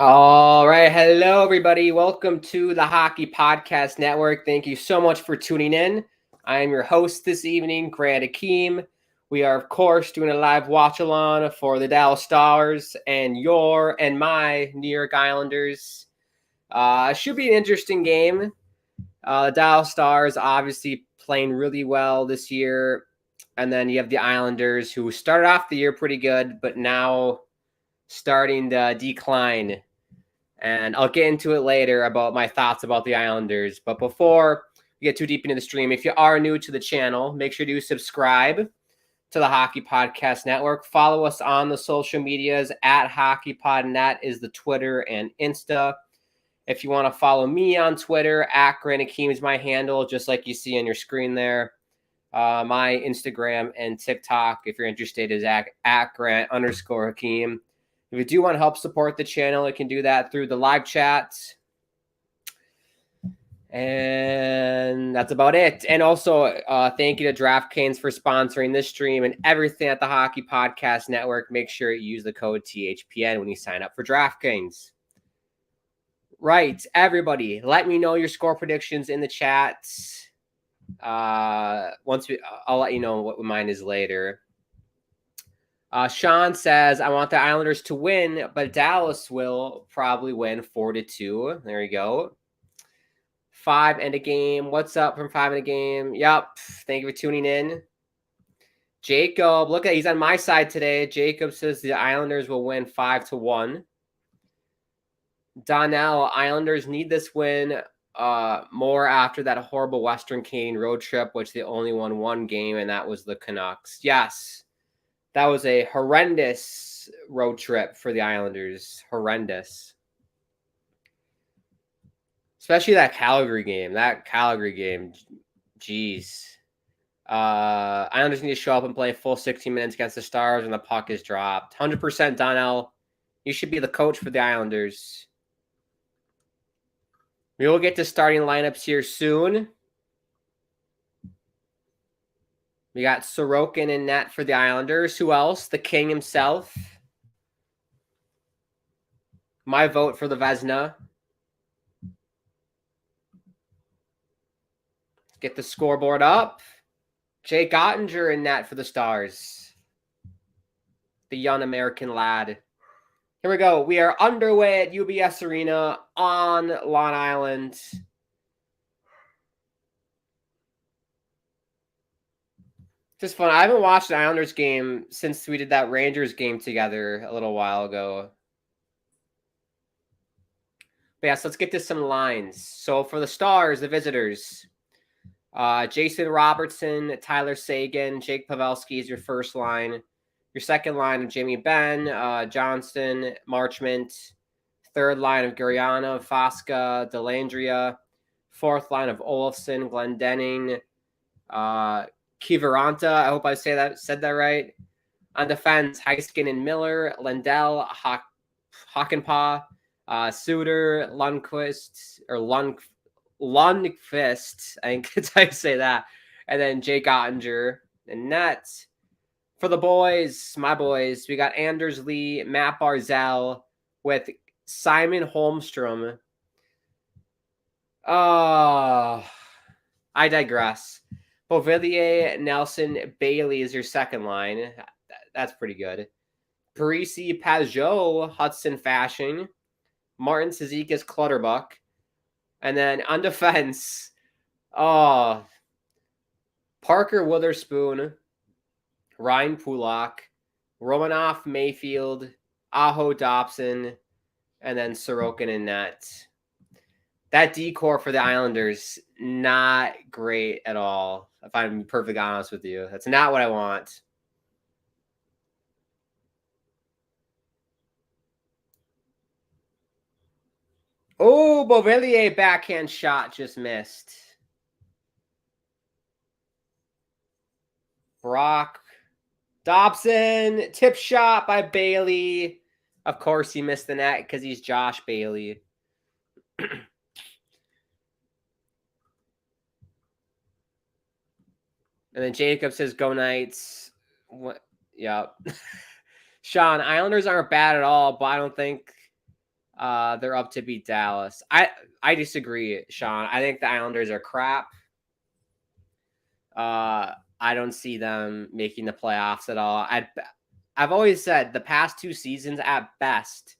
All right. Hello, everybody. Welcome to the Hockey Podcast Network. Thank you so much for tuning in. I am your host this evening, Grant Akeem. We are, of course, doing a live watch along for the Dallas Stars and your and my New York Islanders. Should be an interesting game. The Dallas Stars obviously playing really well this year. And then you have the Islanders who started off the year pretty good, but now starting to decline. And I'll get into it later about my thoughts about the Islanders. But before we get too deep into the stream, if you are new to the channel, make sure to subscribe to the Hockey Podcast Network. Follow us on the social medias at HockeyPodNet is the Twitter and Insta. If you want to follow me on Twitter, at Grant Akeem is my handle, just like you see on your screen there. My Instagram and TikTok, if you're interested, is at Grant_Hakeem. If you do want to help support the channel, you can do that through the live chat. And that's about it. And also, thank you to DraftKings for sponsoring this stream and everything at the Hockey Podcast Network. Make sure you use the code THPN when you sign up for DraftKings. Right, everybody, let me know your score predictions in the chat. I'll let you know what mine is later. Sean says, I want the Islanders to win, but Dallas will probably win 4-2. There you go. 5 and a game. What's up from 5 and a game? Yep. Thank you for tuning in. Jacob, look at he's on my side today. Jacob says the Islanders will win 5-1. Donnell, Islanders need this win more after that horrible Western Canadian road trip, which they only won one game, and that was the Canucks. Yes. That was a horrendous road trip for the Islanders. Horrendous. Especially that Calgary game. Jeez. Islanders need to show up and play full 60 minutes against the Stars when the puck is dropped. 100% Donnell. You should be the coach for the Islanders. We will get to starting lineups here soon. We got Sorokin in net for the Islanders. Who else? The King himself. My vote for the Vezina. Let's get the scoreboard up. Jake Ottinger in net for the Stars. The young American lad. Here we go. We are underway at UBS Arena on Long Island. Just fun. I haven't watched an Islanders game since we did that Rangers game together a little while ago. But yeah, so let's get to some lines. So for the Stars, the visitors, Jason Robertson, Tyler Seguin, Jake Pavelski is your first line. Your second line of Jamie Benn, Johnston, Marchment. Third line of Gurianov, Fosca, Delandria. Fourth line of Olofsson, Glendening, Kiviranta, I hope I said that right. On defense, Heiskin and Miller, Lindell, Hockenpah, Suter, Lundqvist, I think that's how you say that. And then Jake Ottinger and net. For the boys, my boys, we got Anders Lee, Matt Barzal with Simon Holmstrom. I digress. Beauvillier, Nelson, Bailey is your second line. That's pretty good. Parisi, Pajot, Hudson Fashion, Martin Cizikas, Clutterbuck. And then on defense, Parker Witherspoon, Ryan Pulak, Romanoff, Mayfield, Aho Dobson, and then Sorokin in net. That decor for the Islanders, not great at all, if I'm perfectly honest with you. That's not what I want. Oh, Beauvillier backhand shot just missed. Brock Dobson, tip shot by Bailey. Of course, he missed the net because he's Josh Bailey. And then Jacob says, go Knights. What? Yeah. Sean, Islanders aren't bad at all, but I don't think They're up to beat Dallas. I disagree, Sean. I think the Islanders are crap. I don't see them making the playoffs at all. I've always said the past 2 seasons, at best,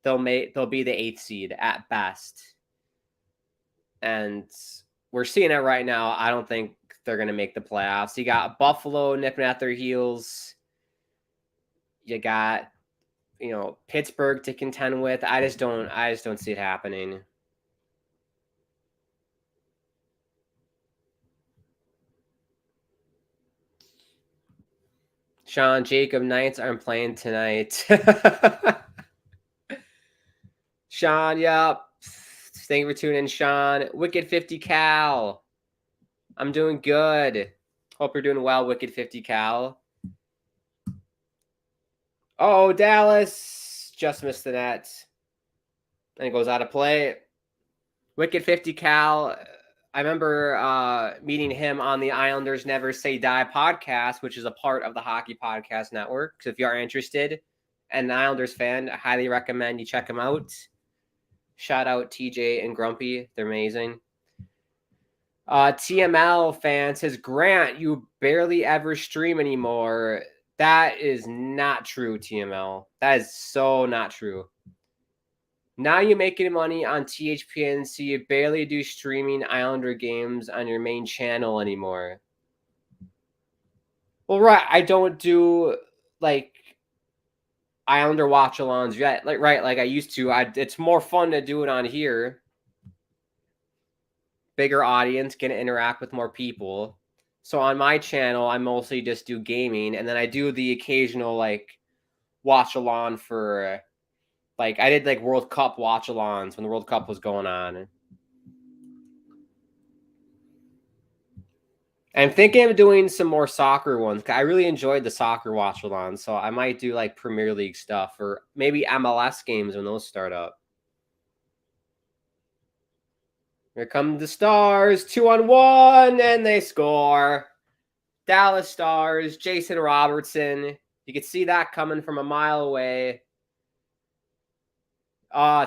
they'll be the 8th seed at best. And we're seeing it right now. I don't think they're going to make the playoffs. You got Buffalo nipping at their heels. You got, Pittsburgh to contend with. I just don't see it happening. Sean, Jacob, Knights aren't playing tonight. Sean, yep. Thank you for tuning in, Sean. Wicked 50 Cal. I'm doing good. Hope you're doing well, Wicked 50 Cal. Oh, Dallas just missed the net. And it goes out of play. Wicked 50 Cal. I remember meeting him on the Islanders Never Say Die podcast, which is a part of the Hockey Podcast Network. So if you are interested and an Islanders fan, I highly recommend you check them out. Shout out TJ and Grumpy. They're amazing. TML fan says, Grant, you barely ever stream anymore. That is not true, TML. That is so not true. Now you're making money on THPN, so you barely do streaming Islander games on your main channel anymore. Well, right, I don't do, Islander watch-alongs yet. Like I used to. It's more fun to do it on here. Bigger audience, get to interact with more people. So on my channel, I mostly just do gaming, and then I do the occasional, watch-along for... I did, World Cup watch-alongs when the World Cup was going on. I'm thinking of doing some more soccer ones. I really enjoyed the soccer watch-alongs, so I might do, Premier League stuff or maybe MLS games when those start up. Here come the Stars, 2-on-1, and they score. Dallas Stars, Jason Robertson. You could see that coming from a mile away.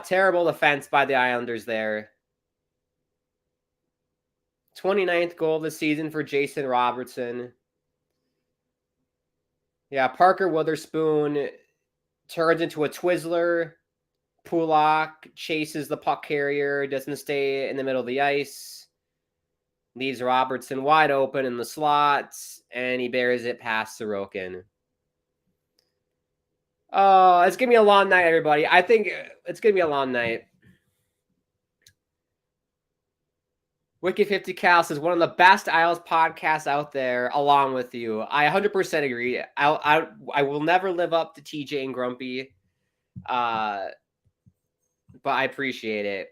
Terrible defense by the Islanders there. 29th goal of the season for Jason Robertson. Yeah, Parker Witherspoon turns into a Twizzler. Pulak chases the puck carrier, doesn't stay in the middle of the ice. Leaves Robertson wide open in the slots, and he bears it past Sorokin. Oh, it's going to be a long night, everybody. I think it's going to be a long night. Wicked 50 Cal says, one of the best Isles podcasts out there, along with you. I 100% agree. I will never live up to TJ and Grumpy, but I appreciate it,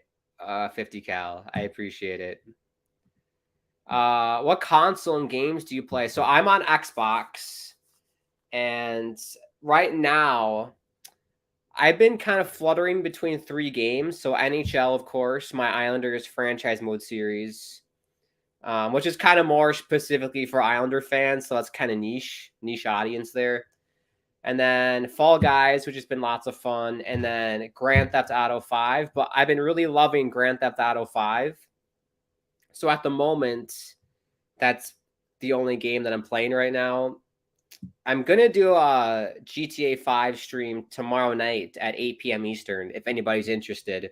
50 Cal. I appreciate it. What console and games do you play? So I'm on Xbox, and right now, I've been kind of fluttering between 3 games. So NHL, of course, my Islanders franchise mode series, which is kind of more specifically for Islander fans. So that's kind of niche audience there. And then Fall Guys, which has been lots of fun. And then Grand Theft Auto 5. But I've been really loving Grand Theft Auto 5. So at the moment, that's the only game that I'm playing right now. I'm going to do a GTA 5 stream tomorrow night at 8 p.m. Eastern, if anybody's interested.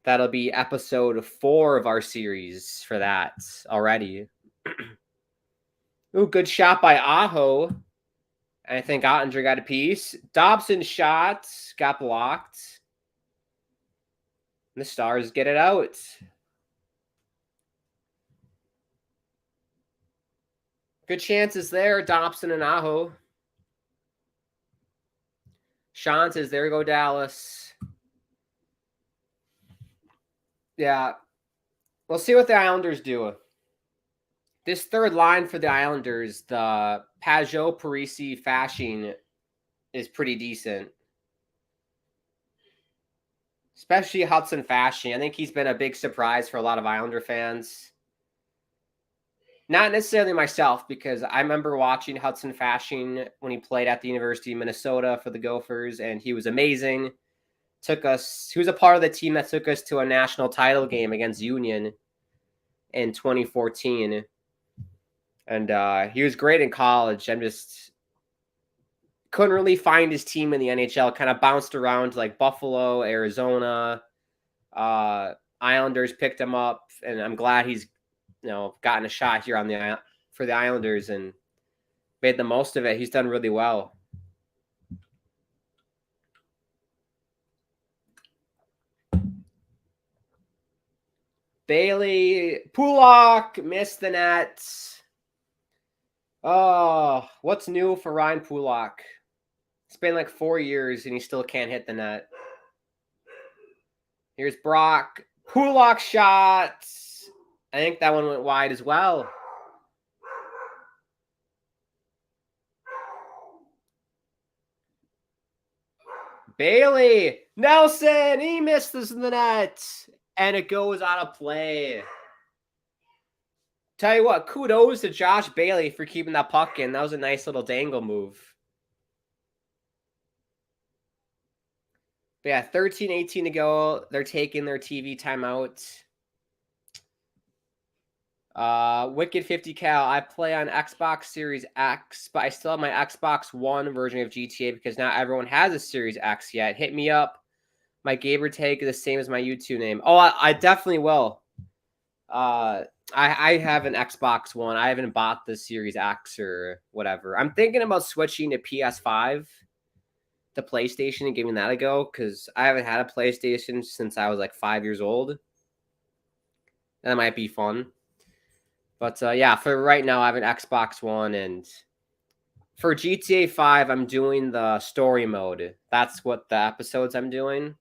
That'll be episode 4 of our series for that already. Ooh, good shot by Aho. And I think Ottinger got a piece. Dobson shot, got blocked. And the Stars get it out. Good chances there, Dobson and Aho. Sean says, there we go, Dallas. Yeah. We'll see what the Islanders do. This third line for the Islanders, the Pajot, Parisi, Fasching, is pretty decent. Especially Hudson Fasching. I think he's been a big surprise for a lot of Islander fans. Not necessarily myself, because I remember watching Hudson Fasching when he played at the University of Minnesota for the Gophers, and he was amazing. He was a part of the team that took us to a national title game against Union in 2014. And he was great in college. I'm just couldn't really find his team in the NHL. Kind of bounced around to like Buffalo, Arizona. Islanders picked him up, and I'm glad he's gotten a shot here on for the Islanders and made the most of it. He's done really well. Bailey Pulock missed the net. Oh, what's new for Ryan Pulock? It's been like 4 years and he still can't hit the net. Here's Brock. Pulock shot. I think that one went wide as well. Bailey Nelson, he missed this in the net, and it goes out of play. Tell you what, kudos to Josh Bailey for keeping that puck in. That was a nice little dangle move. But yeah, 13-18 to go. They're taking their TV timeout. Wicked 50 cal. I play on Xbox Series X, but I still have my Xbox One version of GTA because not everyone has a Series X yet. Hit me up. My gamer tag is the same as my YouTube name. Oh, I definitely will. I have an Xbox One. I haven't bought the Series X or whatever. I'm thinking about switching to PS5, the PlayStation, and giving that a go because I haven't had a PlayStation since I was like 5 years old. That might be fun. But yeah, for right now, I have an Xbox One, and for GTA 5, I'm doing the story mode. That's what the episodes I'm doing.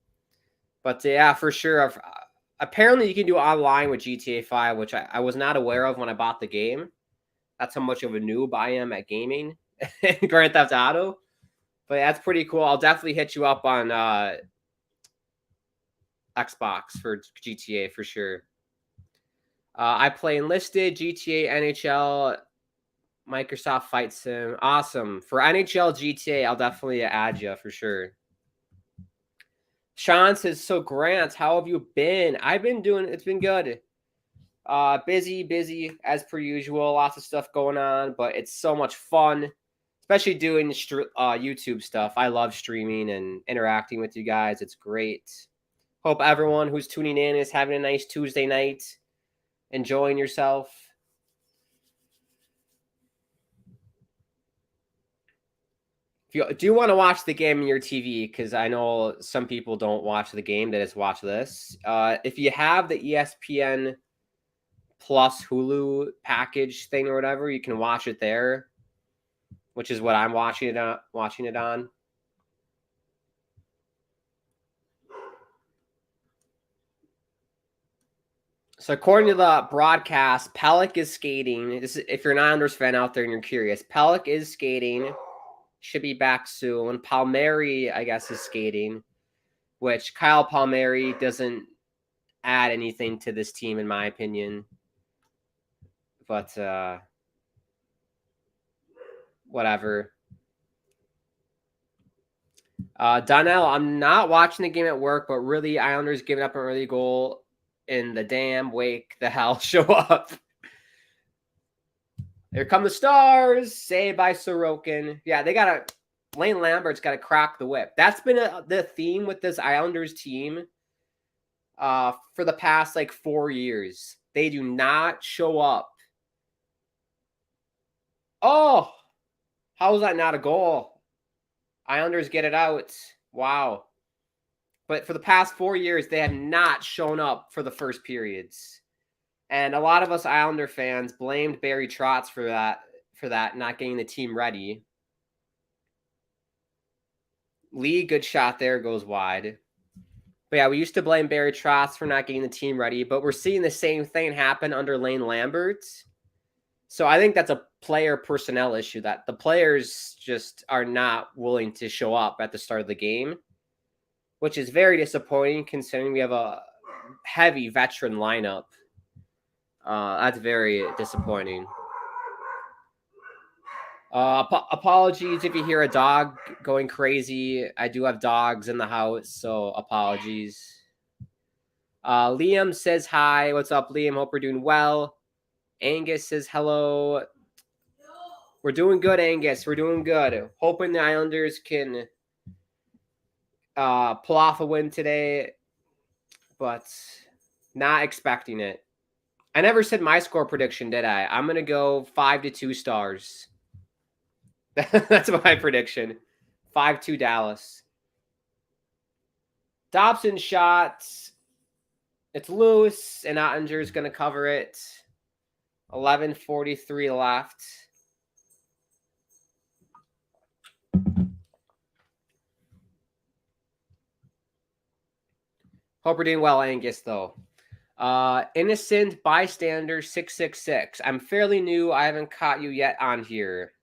But yeah, for sure. Apparently, you can do online with GTA 5, which I was not aware of when I bought the game. That's how much of a noob I am at gaming in Grand Theft Auto. But yeah, that's pretty cool. I'll definitely hit you up on Xbox for GTA for sure. I play Enlisted, GTA, NHL, Microsoft Flight Sim. Awesome. For NHL, GTA, I'll definitely add you for sure. Sean says, so Grant, how have you been? I've been doing, it's been good. Busy as per usual. Lots of stuff going on, but it's so much fun, especially doing YouTube stuff. I love streaming and interacting with you guys. It's great. Hope everyone who's tuning in is having a nice Tuesday night, enjoying yourself. If you do want to watch the game on your TV, because I know some people don't watch the game, they just watch this. If you have the ESPN Plus Hulu package thing or whatever, you can watch it there, which is what I'm watching it on. So according to the broadcast, Pelech is skating. This is, if you're an Islanders fan out there and you're curious, Pelech is skating. Should be back soon. Palmieri, I guess, is skating, which Kyle Palmieri doesn't add anything to this team, in my opinion. But whatever. Donnell, I'm not watching the game at work, but really, Islanders giving up an early goal in the damn wake the hell show up. Here come the Stars, saved by Sorokin. Yeah, Lane Lambert's got to crack the whip. That's been the theme with this Islanders team for the past like 4 years. They do not show up. Oh, how is that not a goal? Islanders get it out. Wow. But for the past 4 years, they have not shown up for the first periods. And a lot of us Islander fans blamed Barry Trotz for that not getting the team ready. Lee, good shot there, goes wide. But yeah, we used to blame Barry Trotz for not getting the team ready, but we're seeing the same thing happen under Lane Lambert. So I think that's a player personnel issue, that the players just are not willing to show up at the start of the game, which is very disappointing considering we have a heavy veteran lineup. That's very disappointing. Apologies if you hear a dog going crazy. I do have dogs in the house, so apologies. Liam says hi. What's up, Liam? Hope we're doing well. Angus says hello. We're doing good, Angus. We're doing good. Hoping the Islanders can pull off a win today, but not expecting it. I never said my score prediction, did I? I'm going to go 5-2 Stars. That's my prediction. 5-2 Dallas. Dobson shot. It's loose, and Ottinger's going to cover it. 11:43 left. Hope we're doing well, Angus, though. Innocent Bystander 666. I'm fairly new. I haven't caught you yet on here.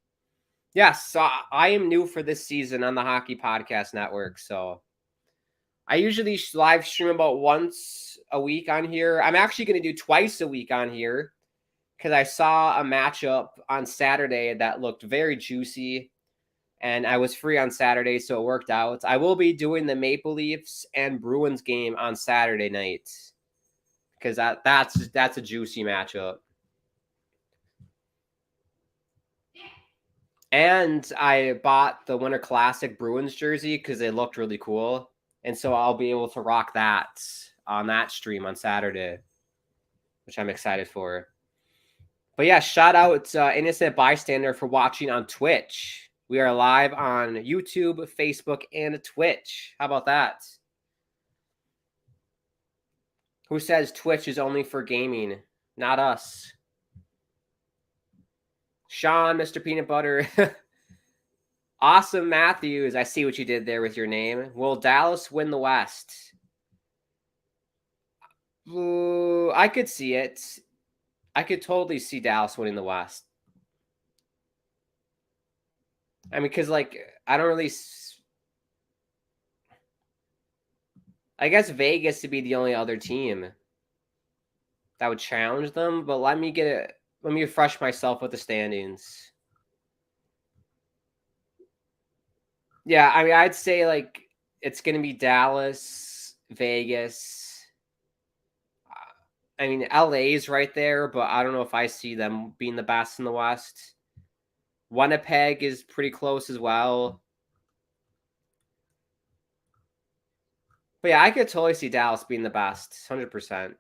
Yes, so I am new for this season on the Hockey Podcast Network. So I usually live stream about once a week on here. I'm actually going to do twice a week on here because I saw a matchup on Saturday that looked very juicy. And I was free on Saturday, so it worked out. I will be doing the Maple Leafs and Bruins game on Saturday night because that's a juicy matchup. And I bought the Winter Classic Bruins jersey because it looked really cool. And so I'll be able to rock that on that stream on Saturday, which I'm excited for. But yeah, shout out Innocent Bystander for watching on Twitch. We are live on YouTube, Facebook, and Twitch. How about that? Who says Twitch is only for gaming? Not us. Sean, Mr. Peanut Butter. Awesome Matthews. I see what you did there with your name. Will Dallas win the West? Ooh, I could see it. I could totally see Dallas winning the West. I mean, because, I don't really... I guess Vegas would be the only other team that would challenge them, but let me refresh myself with the standings. Yeah, I mean, I'd say, it's going to be Dallas, Vegas. I mean, LA's right there, but I don't know if I see them being the best in the West. Winnipeg is pretty close as well. But yeah, I could totally see Dallas being the best, 100%.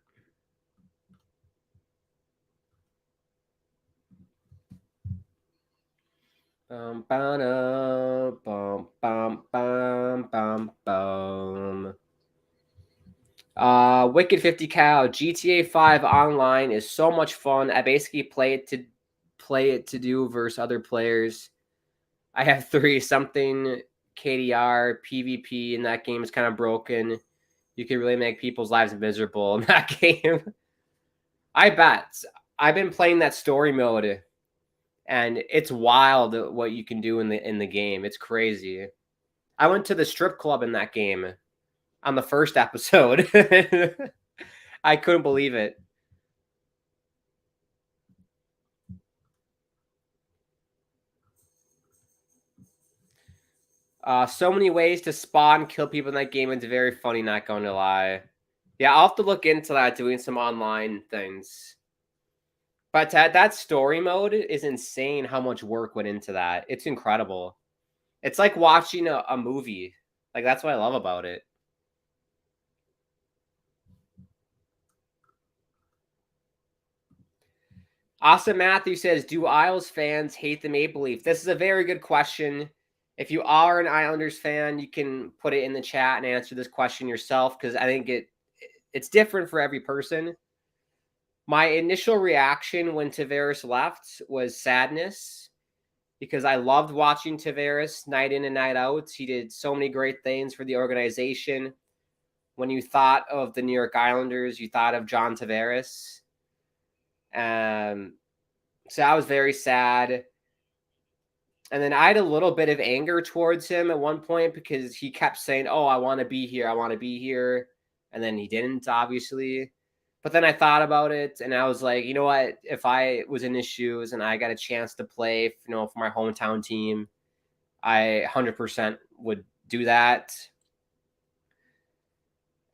Wicked 50 Cow, GTA 5 online is so much fun. I basically play it to do versus other players. I have 3 something KDR, PvP, and that game is kind of broken. You can really make people's lives miserable in that game. I bet. I've been playing that story mode, and it's wild what you can do in the game. It's crazy. I went to the strip club in that game on the first episode. I couldn't believe it. So many ways to spawn kill people in that game. It's very funny, not going to lie. Yeah, I'll have to look into that, doing some online things. But that story mode is insane how much work went into that. It's incredible. It's like watching a movie. That's what I love about it. Awesome Matthew says, do Isles fans hate the Maple Leaf? This is a very good question. If you are an Islanders fan, you can put it in the chat and answer this question yourself, because I think it's different for every person. My initial reaction when Tavares left was sadness, because I loved watching Tavares night in and night out. He did so many great things for the organization. When you thought of the New York Islanders, you thought of John Tavares. So I was very sad. And then I had a little bit of anger towards him at one point because he kept saying, oh, I want to be here. I want to be here. And then he didn't, obviously. But then I thought about it, and I was like, you know what? If I was in his shoes and I got a chance to play, for my hometown team, I 100% would do that.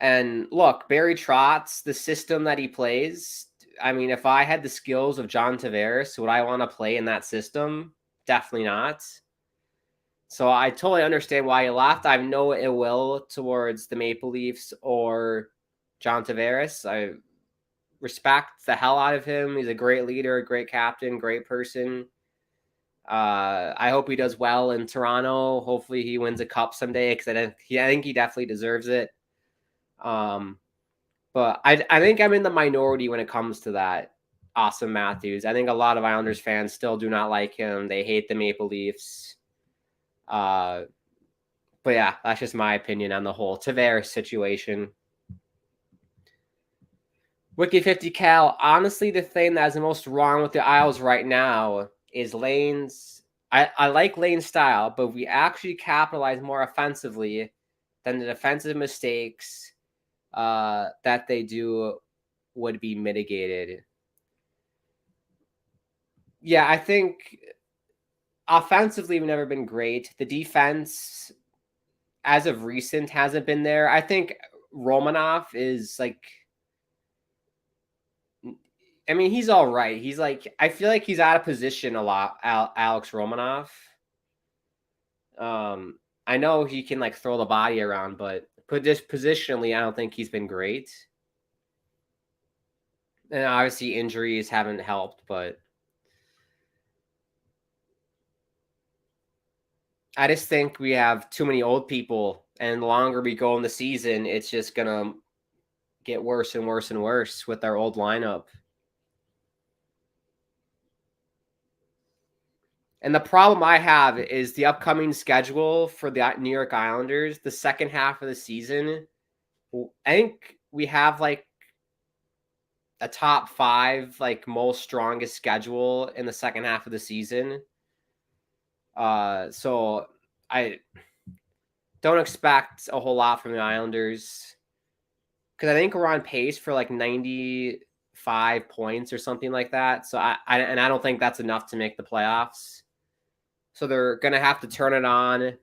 And look, Barry Trotz, the system that he plays, I mean, if I had the skills of John Tavares, would I want to play in that system? Definitely not. So I totally understand why he left. I have no ill will towards the Maple Leafs or John Tavares. I respect the hell out of him. He's a great leader, a great captain, great person. I hope he does well in Toronto. Hopefully he wins a cup someday because I think he definitely deserves it. But I think I'm in the minority when it comes to that. Austin Matthews. I think a lot of Islanders fans still do not like him. They hate the Maple Leafs. But yeah, that's just my opinion on the whole Tavares situation. Wiki 50 Cal, honestly, the thing that is the most wrong with the Isles right now is Lane's. I like Lane's style, but we actually capitalize more offensively than the defensive mistakes that they do would be mitigated. Yeah, I think offensively we've never been great. The defense, as of recent, hasn't been there. I think Romanov is like, I mean, he's all right. He's like, I feel like he's out of position a lot, Alex Romanov. I know he can like throw the body around, but just positionally, I don't think he's been great. And obviously injuries haven't helped, but I just think we have too many old people, and the longer we go in the season, it's just gonna get worse and worse and worse with our old lineup. And the problem I have is the upcoming schedule for the New York Islanders, the second half of the season. I think we have like a top 5 like most strongest schedule in the second half of the season. So I don't expect a whole lot from the Islanders because I think we're on pace for like 95 points or something like that. So I don't think that's enough to make the playoffs. So they're gonna have to turn it on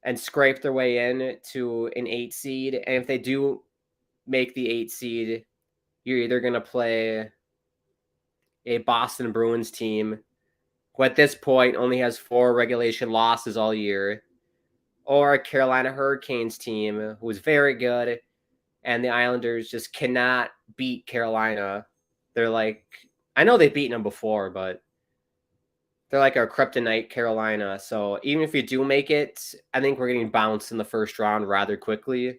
and scrape their way in to an 8 seed. And if they do make the 8 seed, you're either gonna play a Boston Bruins team who at this point only has 4 regulation losses all year, or a Carolina Hurricanes team who is very good, and the Islanders just cannot beat Carolina. They're like, I know they've beaten them before, but they're like our kryptonite Carolina. So even if you do make it, I think we're getting bounced in the first round rather quickly.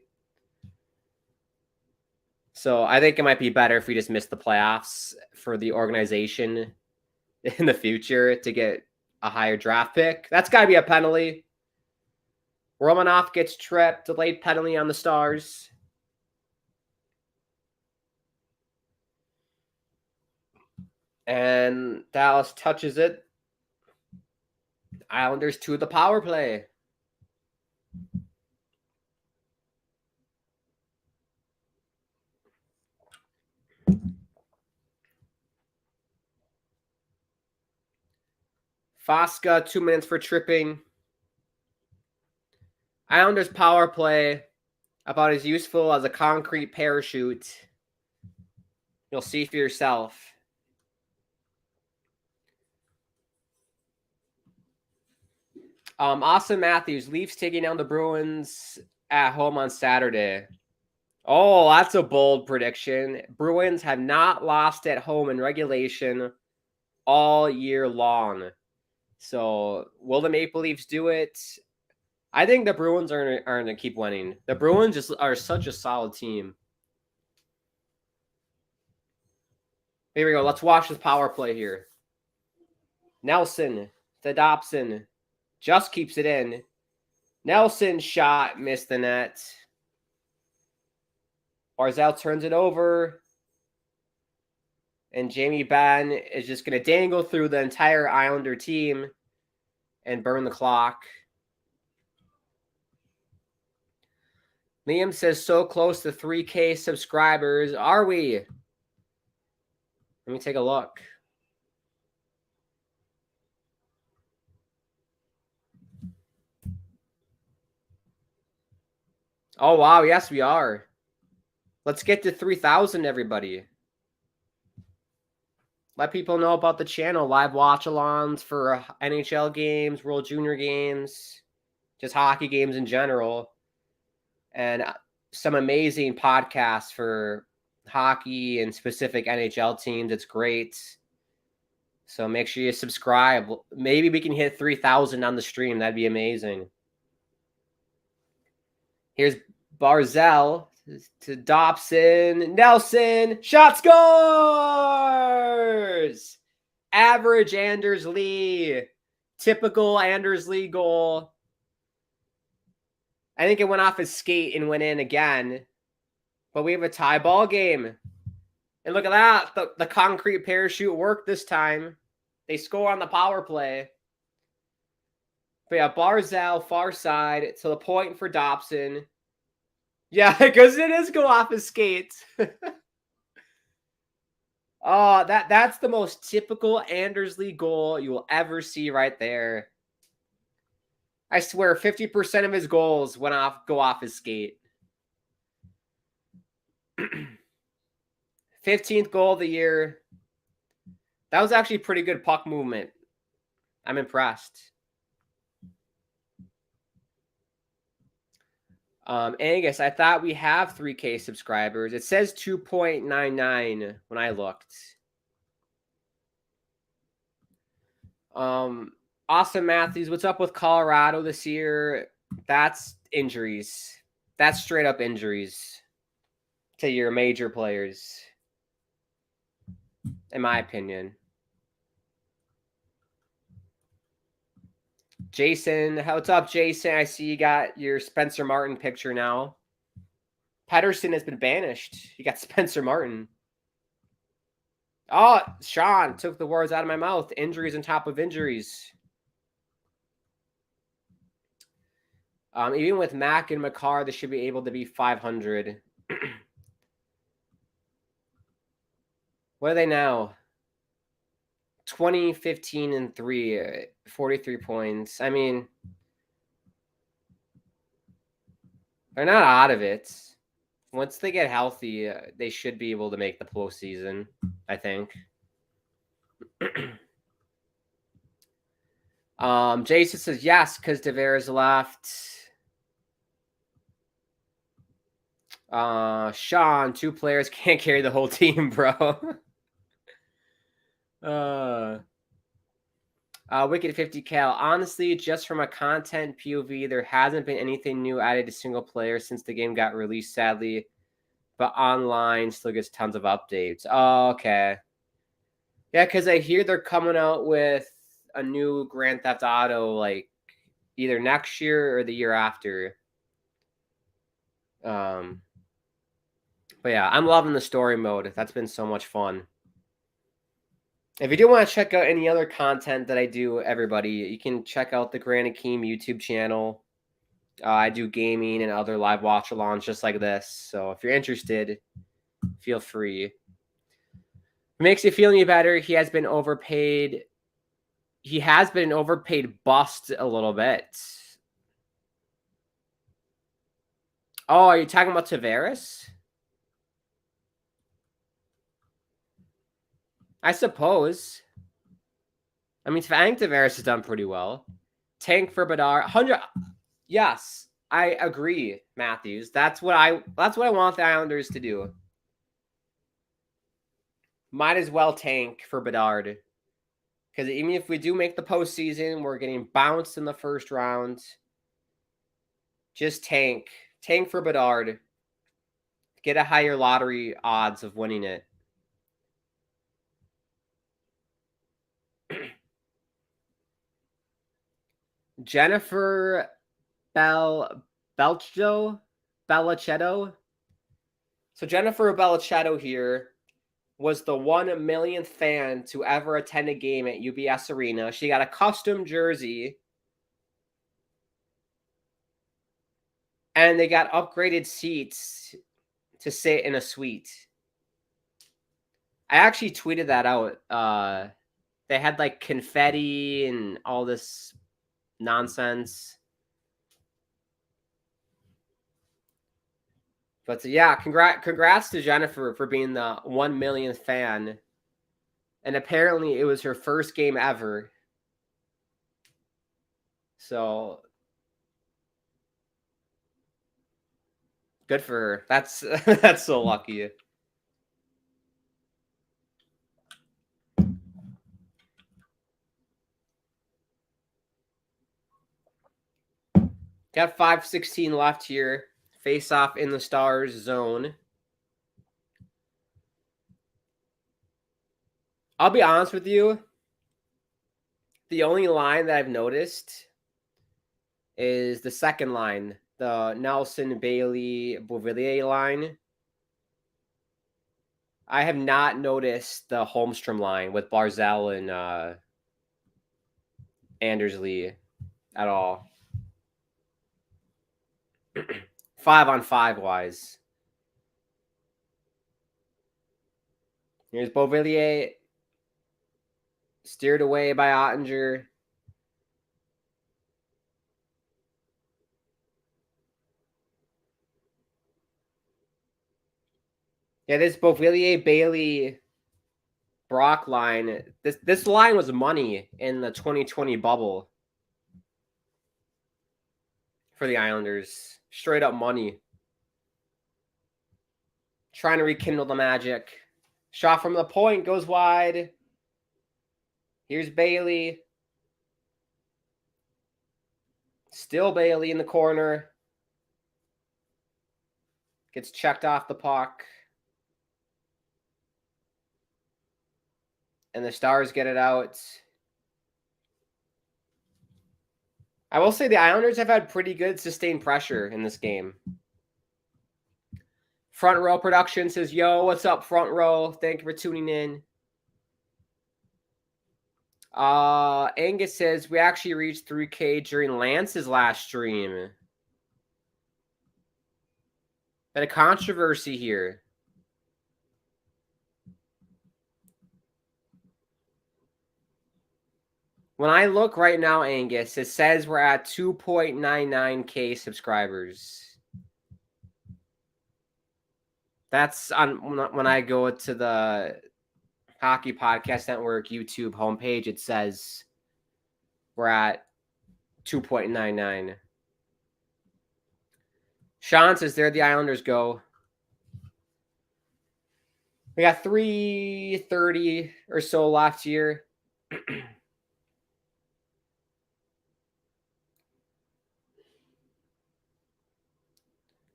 So I think it might be better if we just miss the playoffs for the organization in the future to get a higher draft pick. That's got to be a penalty. Romanov gets tripped, delayed penalty on the Stars. And Dallas touches it. Islanders to the power play. Fosca, 2 minutes for tripping. Islanders power play, about as useful as a concrete parachute. You'll see for yourself. Austin Matthews, Leafs taking down the Bruins at home on Saturday. Oh, that's a bold prediction. Bruins have not lost at home in regulation all year long. So will the Maple Leafs do it? I think the Bruins are going to keep winning. The Bruins just are such a solid team. Here we go. Let's watch this power play here. Nelson to Dobson. Just keeps it in. Nelson shot, missed the net. Barzal turns it over. And Jamie Benn is just going to dangle through the entire Islander team and burn the clock. Liam says so close to 3K subscribers. Are we? Let me take a look. Oh, wow. Yes, we are. Let's get to 3,000, everybody. Let people know about the channel. Live watch-alongs for NHL games, World Junior games, just hockey games in general. And some amazing podcasts for hockey and specific NHL teams. It's great. So make sure you subscribe. Maybe we can hit 3,000 on the stream. That'd be amazing. Here's Barzell to Dobson. Nelson. Shot scores! Average Anders Lee. Typical Anders Lee goal. I think it went off his skate and went in again. But we have a tie ball game. And look at that. The concrete parachute worked this time. They score on the power play. But yeah, Barzell, far side, to the point for Dobson. Yeah, because it is go off his skates. Oh, that's the most typical Anders Lee goal you will ever see right there. I swear, 50% of his goals go off his skate. 15th goal of the year. That was actually pretty good puck movement. I'm impressed. Angus, I thought we have 3K subscribers. It says 2.99 when I looked. Austin Matthews, what's up with Colorado this year? That's injuries. That's straight up injuries to your major players, in my opinion. Jason, what's up, Jason? I see you got your Spencer Martin picture now. Pedersen has been banished. You got Spencer Martin. Oh, Sean took the words out of my mouth. Injuries on top of injuries. Even with Mack and McCarr, they should be able to be 500. What are they now? 20, 15, and 3, 43 points. I mean, they're not out of it. Once they get healthy, they should be able to make the postseason, I think. Jason says yes, because Tavares left. Sean, 2 players can't carry the whole team, bro. Wicked 50 Cal. Honestly, just from a content POV, there hasn't been anything new added to single player since the game got released, sadly. But online still gets tons of updates. Oh, okay. Yeah, because I hear they're coming out with a new Grand Theft Auto, like, either next year or the year after. But yeah, I'm loving the story mode. That's been so much fun. If you do want to check out any other content that I do, everybody, you can check out the Grand Akeem YouTube channel. I do gaming and other live watch-alongs just like this. So if you're interested, feel free. If it makes you feel any better, he has been overpaid. He has been overpaid bust a little bit. Oh, are you talking about Tavares? I suppose. I mean, I think Tavares has done pretty well. Tank for Bedard. 100. Yes, I agree, Matthews. That's what I want the Islanders to do. Might as well tank for Bedard. Because even if we do make the postseason, we're getting bounced in the first round. Just tank. Tank for Bedard. Get a higher lottery odds of winning it. Jennifer Belchetto. So Jennifer Belchetto here was the 1 millionth fan to ever attend a game at UBS Arena. She got a custom jersey. And they got upgraded seats to sit in a suite. I actually tweeted that out. They had like confetti and all this nonsense. But yeah, congrats to Jennifer for being the 1 millionth fan. And apparently it was her first game ever. So good for her. That's that's so lucky. Got 5:16 left here. Face off in the Stars zone. I'll be honest with you. The only line that I've noticed is the second line, the Nelson, Bailey, Beauvillier line. I have not noticed the Holmstrom line with Barzal and Andersley at all. 5-on-5 wise. Here's Beauvillier. Steered away by Ottinger. Yeah, this Beauvillier, Bailey, Brock line. This line was money in the 2020 bubble for the Islanders. Straight up money. Trying to rekindle the magic. Shot from the point goes wide. Here's Bailey. Still Bailey in the corner. Gets checked off the puck. And the Stars get it out. I will say the Islanders have had pretty good sustained pressure in this game. Front Row Production says, yo, what's up, Front Row? Thank you for tuning in. Angus says, we actually reached 3K during Lance's last stream. Been a controversy here. When I look right now, Angus, it says we're at 2.99K subscribers. That's on when I go to the Hockey Podcast Network YouTube homepage, it says we're at 2.99. Sean says, there the Islanders go. We got 3:30 or so left here.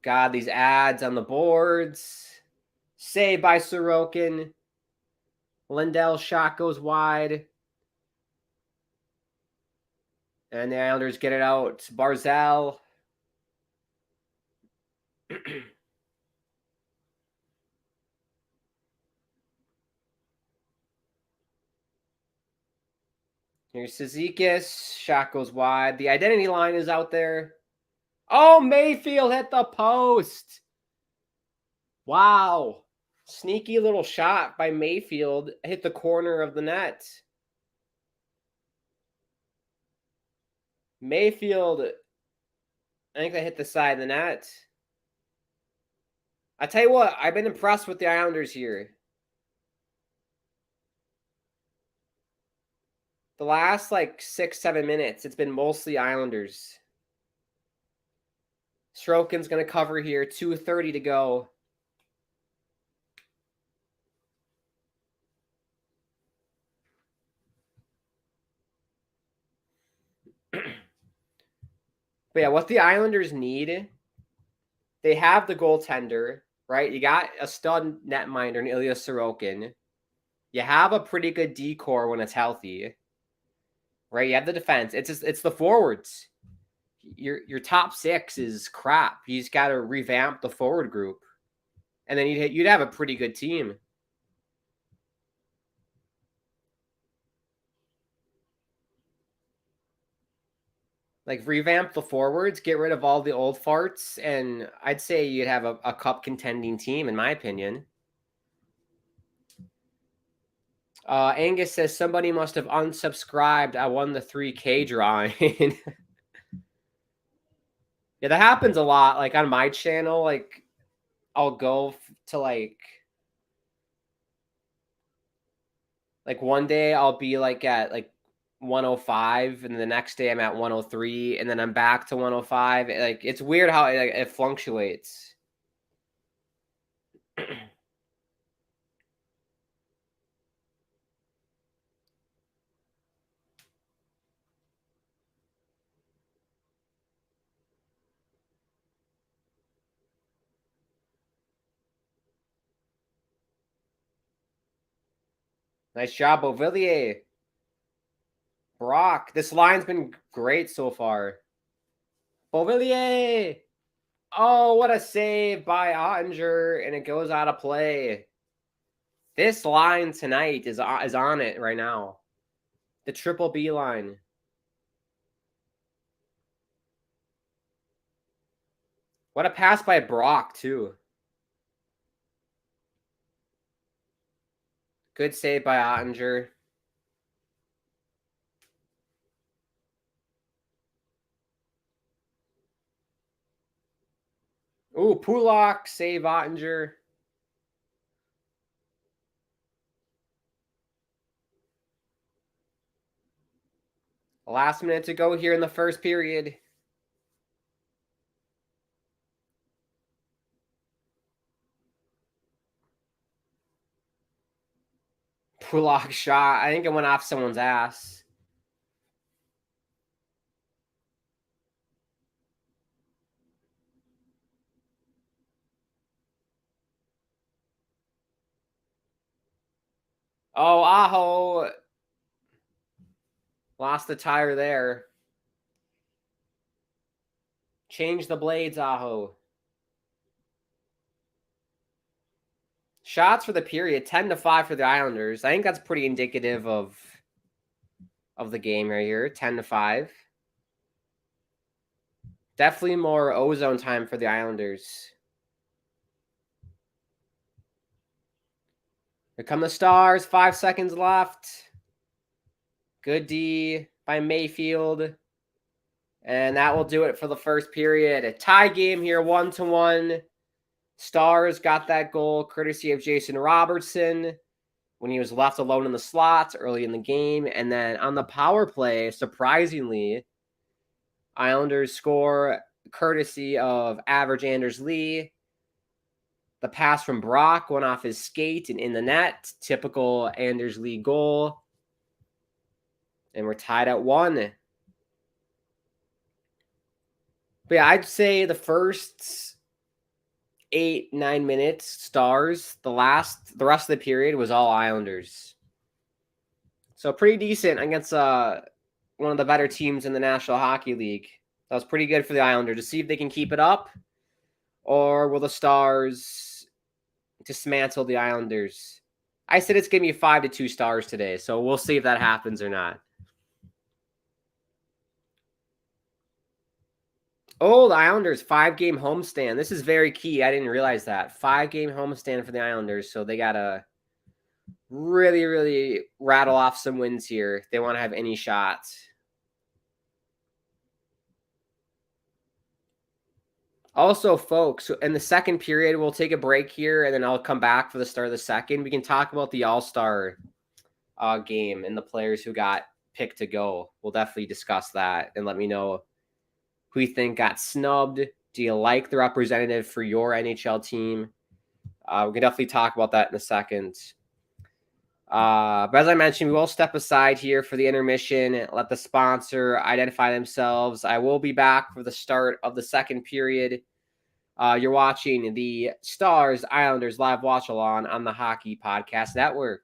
God, these ads on the boards. Saved by Sorokin. Lindell's shot goes wide. And the Islanders get it out. Barzal. Here's Cizikas. Shot goes wide. The identity line is out there. Oh, Mayfield hit the post. Wow. Sneaky little shot by Mayfield. Hit the corner of the net. Mayfield, I think they hit the side of the net. I tell you what, I've been impressed with the Islanders here. The last 6-7 minutes, it's been mostly Islanders. Sorokin's going to cover here. 2:30 to go. But yeah, what the Islanders need, they have the goaltender, right? You got a stud netminder in Ilya Sorokin. You have a pretty good D-core when it's healthy, right? You have the defense. It's the forwards. Your top six is crap. He's got to revamp the forward group, and then you'd have a pretty good team. Like, revamp the forwards, get rid of all the old farts, and I'd say you'd have a cup contending team, in my opinion. Angus says somebody must have unsubscribed. I won the 3K drawing. Yeah, that happens a lot. Like on my channel, like I'll go to like one day I'll be like at like 105, and the next day I'm at 103, and then I'm back to 105. Like it's weird how it fluctuates. Nice job, Beauvillier. Brock. This line's been great so far. Beauvillier. Oh, what a save by Ottinger, and it goes out of play. This line tonight is on it right now. The triple B line. What a pass by Brock, too. Good save by Ottinger. Ooh, Pulak, save Ottinger. Last minute to go here in the first period. Pulak shot. I think it went off someone's ass. Oh, Aho. Lost the tire there. Change the blades, Aho. Shots for the period, 10-5 for the Islanders. I think that's pretty indicative of the game right here, 10-5. Definitely more ozone time for the Islanders. Here come the Stars, 5 seconds left. Good D by Mayfield. And that will do it for the first period. A tie game here, 1-1. Stars got that goal courtesy of Jason Robertson when he was left alone in the slots early in the game. And then on the power play, surprisingly, Islanders score courtesy of average Anders Lee. The pass from Brock went off his skate and in the net. Typical Anders Lee goal. And we're tied at 1. But yeah, I'd say the first 8-9 minutes, Stars. The rest of the period was all Islanders. So pretty decent against one of the better teams in the National Hockey League. That was pretty good for the Islanders to see if they can keep it up, or will the Stars dismantle the Islanders? I said it's going to be 5-2 Stars today, so we'll see if that happens or not. Oh, the Islanders, 5-game homestand. This is very key. I didn't realize that. 5-game homestand for the Islanders, so they got to really, really rattle off some wins here if they want to have any shots. Also, folks, in the second period, we'll take a break here, and then I'll come back for the start of the second. We can talk about the All-Star game and the players who got picked to go. We'll definitely discuss that, and let me know who you think got snubbed. Do you like the representative for your NHL team? We can definitely talk about that in a second. But as I mentioned, we will step aside here for the intermission, let the sponsor identify themselves. I will be back for the start of the second period. You're watching the Stars Islanders live watch along on the Hockey Podcast Network.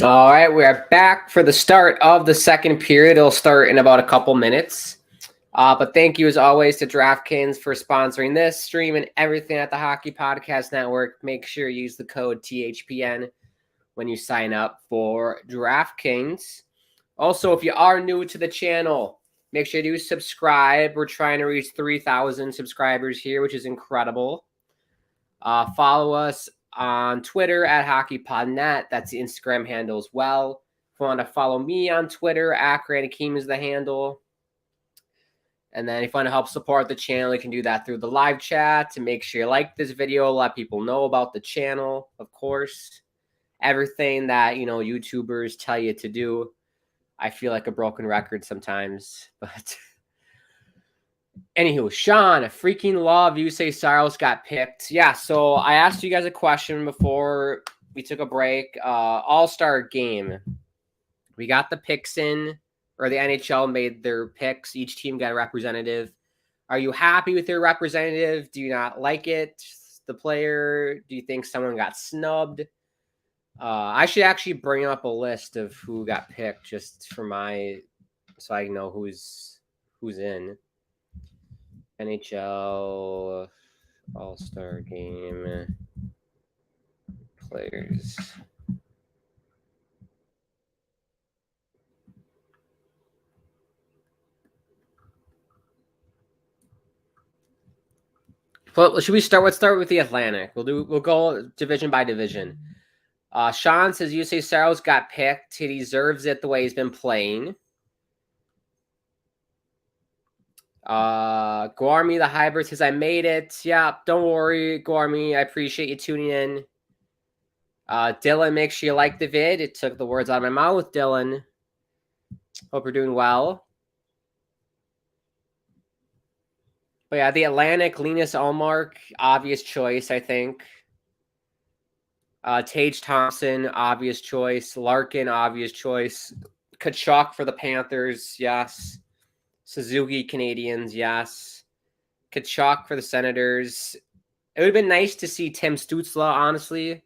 All right, we are back for the start of the second period. It'll start in about a couple minutes. But thank you, as always, to DraftKings for sponsoring this stream and everything at the Hockey Podcast Network. Make sure you use the code THPN when you sign up for DraftKings. Also, if you are new to the channel, make sure you subscribe. We're trying to reach 3,000 subscribers here, which is incredible. Follow us on Twitter at HockeyPodNet. That's the Instagram handle as well. If you want to follow me on Twitter, at Grant Akeem is the handle. And then if you want to help support the channel, you can do that through the live chat. To make sure you like this video, let people know about the channel, of course. Everything that, YouTubers tell you to do. I feel like a broken record sometimes, but... Anywho, Sean, freaking love you say Saros got picked. Yeah, so I asked you guys a question before we took a break. All-Star game. We got the picks in, or the NHL made their picks. Each team got a representative. Are you happy with your representative? Do you not like it? The player? Do you think someone got snubbed? I should actually bring up a list of who got picked just for so I know who's in. NHL All-Star Game players. Well, should we start? Let's start with the Atlantic. We'll go division by division. Sean says USA Saros got picked. He deserves it the way he's been playing. Guarmy the hybrid says I made it. Yeah, don't worry, Guarmy. I appreciate you tuning in. Dylan, make sure you like the vid. It took the words out of my mouth, Dylan. Hope you're doing well. But yeah, the Atlantic, Linus Ullmark, obvious choice, I think. Tage Thompson, obvious choice. Larkin, obvious choice. Kachuk for the Panthers, yes. Suzuki, Canadians, yes. Kachuk for the Senators. It would have been nice to see Tim Stützle, honestly.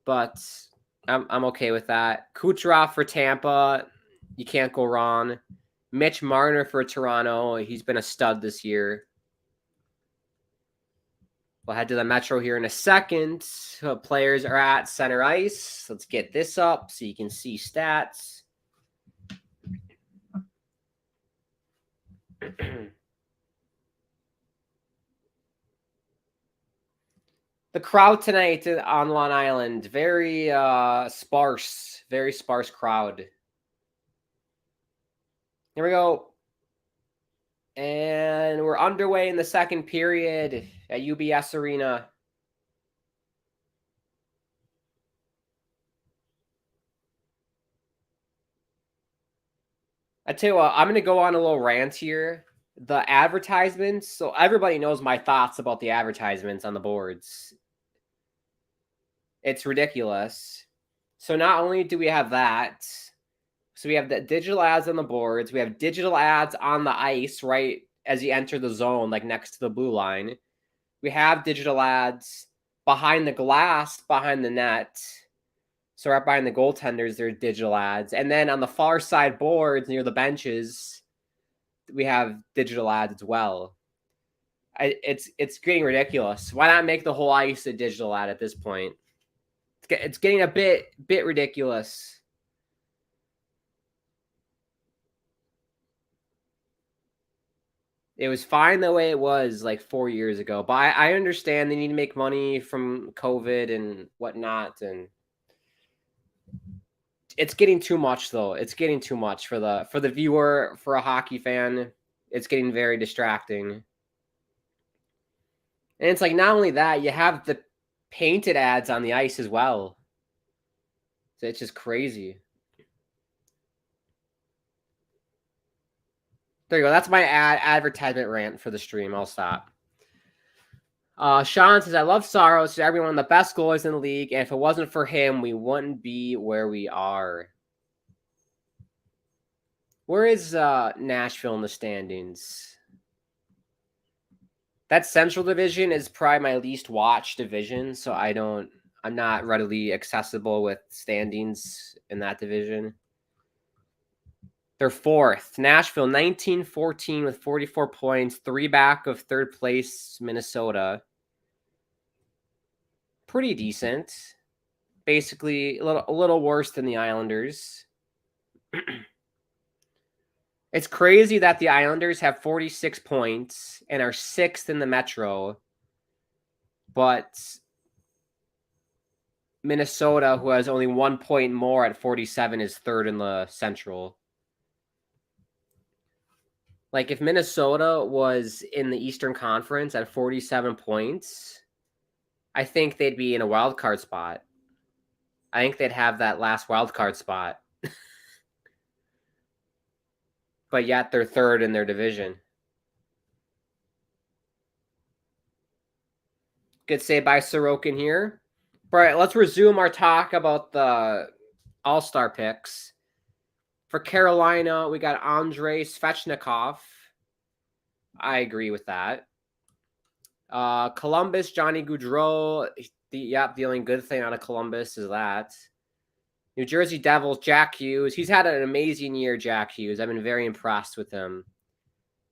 But I'm okay with that. Kucherov for Tampa. You can't go wrong. Mitch Marner for Toronto. He's been a stud this year. We'll head to the Metro here in a second. Players are at center ice. Let's get this up so you can see stats. The crowd tonight on Long Island, very sparse crowd. Here we go. And we're underway in the second period at UBS Arena. I tell you what, I'm going to go on a little rant here. The advertisements, so everybody knows my thoughts about the advertisements on the boards. It's ridiculous. So not only do we have that, so we have the digital ads on the boards. We have digital ads on the ice right as you enter the zone, like next to the blue line. We have digital ads behind the glass, behind the net. So right behind the goaltenders, there are digital ads. And then on the far side boards near the benches, we have digital ads as well. It's getting ridiculous. Why not make the whole ice a digital ad at this point? It's getting a bit ridiculous. It was fine the way it was like 4 years ago, but I understand they need to make money from COVID and whatnot, and it's getting too much though. It's getting too much for the viewer, for a hockey fan. It's getting very distracting. And it's like not only that, you have the painted ads on the ice as well. So it's just crazy. There you go. That's my advertisement rant for the stream. I'll stop. Sean says, I love Saros. He's everyone of the best goalies in the league. And if it wasn't for him, we wouldn't be where we are. Where is Nashville in the standings? That Central Division is probably my least watched division, so I don't I'm not readily accessible with standings in that division. They're fourth. Nashville, 19-14 with 44 points, 3 back of third place Minnesota. Pretty decent. Basically, a little worse than the Islanders. It's crazy that the Islanders have 46 points and are sixth in the Metro, but Minnesota, who has only 1 point more at 47, is third in the Central. Like, if Minnesota was in the Eastern Conference at 47 points, I think they'd be in a wild card spot. I think they'd have that last wild card spot. But yet they're third in their division. Good save by Sorokin here. All right, let's resume our talk about the All-Star picks. For Carolina, we got Andrei Svechnikov. I agree with that. Columbus, Johnny Gaudreau. The only good thing out of Columbus is that. New Jersey Devils, Jack Hughes. He's had an amazing year, Jack Hughes. I've been very impressed with him.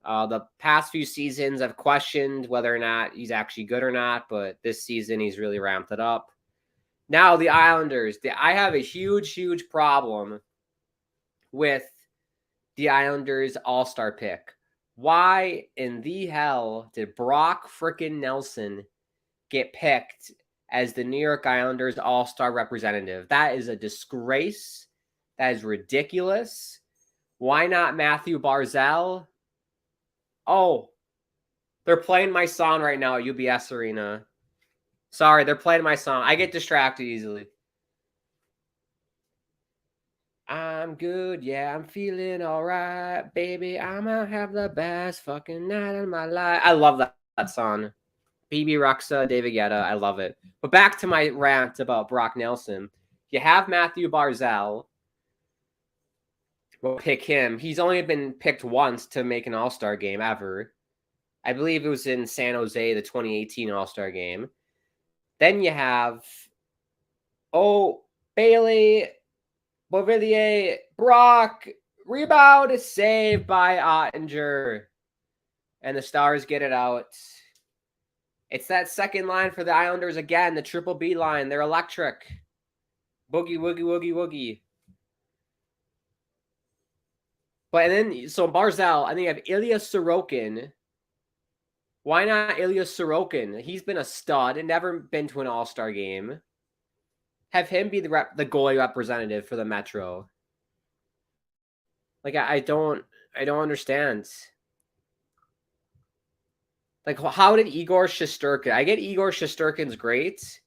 The past few seasons, I've questioned whether or not he's actually good or not, but this season he's really ramped it up. Now the Islanders. I have a huge problem with the Islanders All-Star pick. Why in the hell did Brock frickin' Nelson get picked as the New York Islanders All-Star representative? That is a disgrace. That is ridiculous. Why not Matthew Barzal? Oh, they're playing my song right now at UBS Arena. Sorry, they're playing my song. I get distracted easily. I'm good, yeah, I'm feeling all right, baby. I'm gonna have the best fucking night of my life. I love that song. BB Rexa, David Guetta, I love it. But back to my rant about Brock Nelson. You have Matthew Barzal. We'll pick him. He's only been picked once to make an All-Star game ever. I believe it was in San Jose, the 2018 All-Star game. Then you have, Bailey, Beauvillier, Brock, rebound is saved by Ottinger. And the Stars get it out. It's that second line for the Islanders again, the triple B line. They're electric. Boogie, woogie, woogie, woogie. But then, so Barzal, and then you have Ilya Sorokin. Why not Ilya Sorokin? He's been a stud and never been to an All-Star game. Have him be the goalie representative for the Metro. Like, I don't understand. Like, how did Igor Shesterkin? I get Igor Shesterkin's great,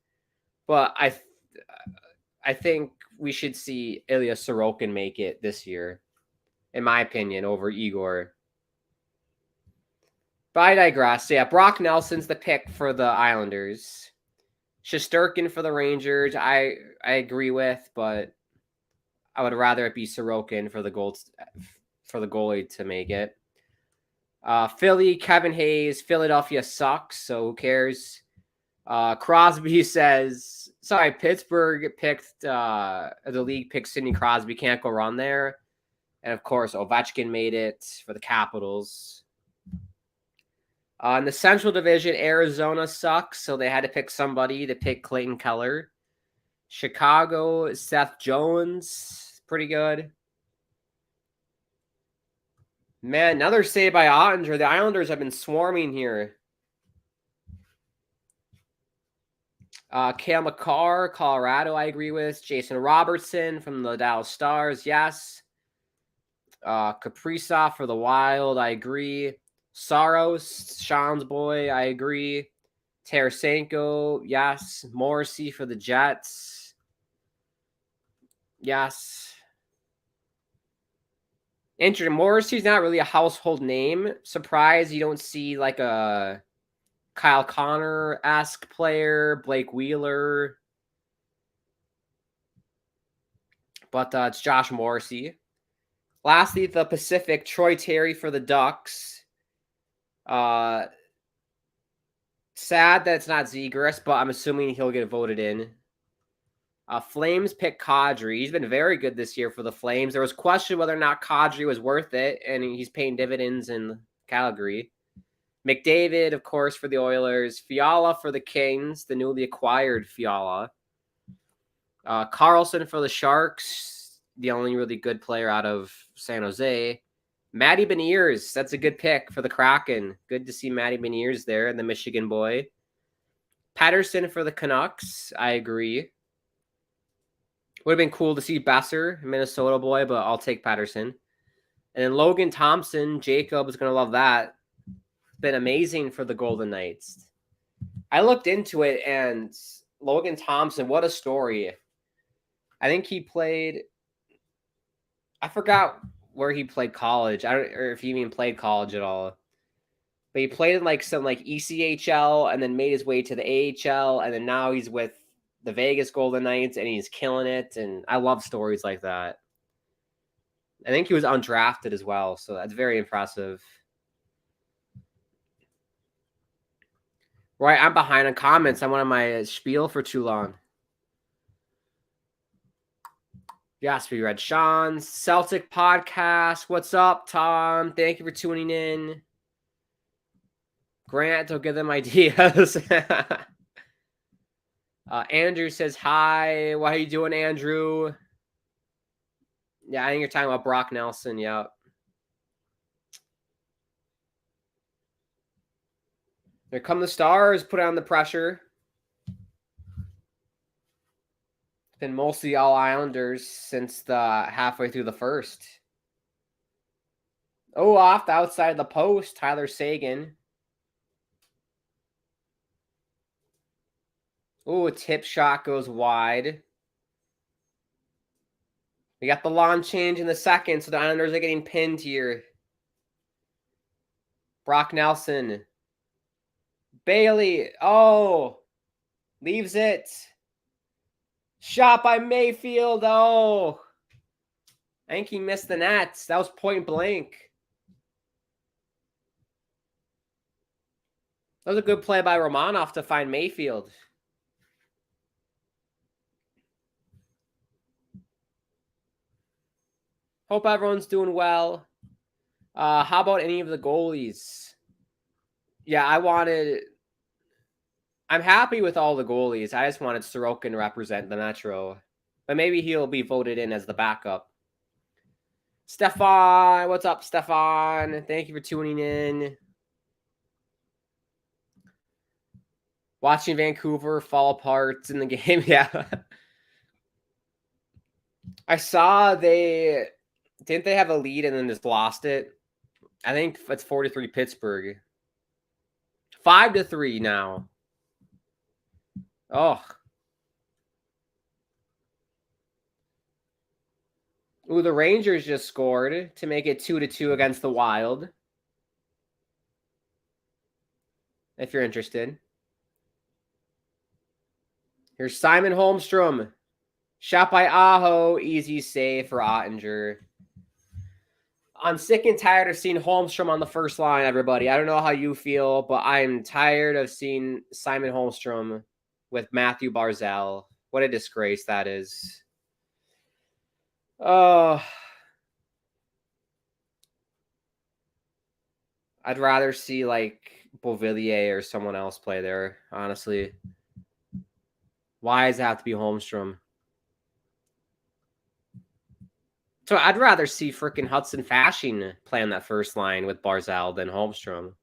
but I think we should see Ilya Sorokin make it this year, in my opinion, over Igor. But I digress. Yeah, Brock Nelson's the pick for the Islanders. Shesterkin for the Rangers, I agree with, but I would rather it be Sorokin for the goalie to make it. Philly, Kevin Hayes. Philadelphia sucks, so who cares? Crosby says, sorry, Pittsburgh picked, the league picked Sidney Crosby. Can't go wrong there. And, of course, Ovechkin made it for the Capitals. In the Central Division, Arizona sucks, so they had to pick somebody to pick Clayton Keller. Chicago, Seth Jones, pretty good. Man, another save by Ottinger. The Islanders have been swarming here. Cale Makar, Colorado, I agree with. Jason Robertson from the Dallas Stars, yes. Kaprizov for the Wild, I agree. Saros, Sean's boy, I agree. Tarasenko, yes. Morrissey for the Jets, yes. Interesting. Morrissey's not really a household name. Surprised you don't see like a Kyle Connor-esque player, Blake Wheeler. But it's Josh Morrissey. Lastly, the Pacific, Troy Terry for the Ducks. Sad that it's not Zegras, but I'm assuming he'll get voted in. Flames pick Kadri. He's been very good this year for the Flames. There was question whether or not Kadri was worth it, and he's paying dividends in Calgary. McDavid, of course, for the Oilers. Fiala for the Kings, the newly acquired Fiala. Carlson for the Sharks, the only really good player out of San Jose. Matty Beniers, that's a good pick for the Kraken. Good to see Matty Beniers there, and the Michigan boy. Patterson for the Canucks, I agree. Would have been cool to see Besser, Minnesota boy, but I'll take Patterson. And then Logan Thompson, Jacob is going to love that. Been amazing for the Golden Knights. I looked into it, and Logan Thompson, what a story. I think he played, I forgot where he played college. Or if he even played college at all. But he played in some ECHL and then made his way to the AHL, and then now he's with the Vegas Golden Knights, and he's killing it. And I love stories like that. I think he was undrafted as well, so that's very impressive. Right, I'm behind on comments. I wanted my spiel for too long. Yes, we read Sean's Celtic podcast. What's up, Tom? Thank you for tuning in. Grant, will give them ideas. Andrew says hi. What are you doing, Andrew? Yeah, I think you're talking about Brock Nelson. Yep. Here come the Stars. Put on the pressure. It's been mostly all Islanders since the halfway through the first. Oh, off the outside of the post, Tyler Seguin. Oh, a tip shot goes wide. We got the line change in the second, so the Islanders are getting pinned here. Brock Nelson. Bailey. Oh. Leaves it. Shot by Mayfield. Oh. I think he missed the net. That was point blank. That was a good play by Romanov to find Mayfield. Hope everyone's doing well. How about any of the goalies? Yeah, I'm happy with all the goalies. I just wanted Sorokin to represent the Metro. But maybe he'll be voted in as the backup. Stefan, what's up, Stefan? Thank you for tuning in. Watching Vancouver fall apart in the game. Yeah. I saw didn't they have a lead and then just lost it? I think it's 4-3 Pittsburgh. 5-3 now. Oh. Ooh, the Rangers just scored to make it 2-2 against the Wild. If you're interested. Here's Simon Holmstrom. Shot by Aho. Easy save for Ottinger. I'm sick and tired of seeing Holmstrom on the first line, everybody. I don't know how you feel, but I'm tired of seeing Simon Holmstrom with Matthew Barzal. What a disgrace that is. Oh. I'd rather see Beauvillier or someone else play there, honestly. Why does it have to be Holmstrom? So I'd rather see freaking Hudson Fasching play on that first line with Barzal than Holmstrom.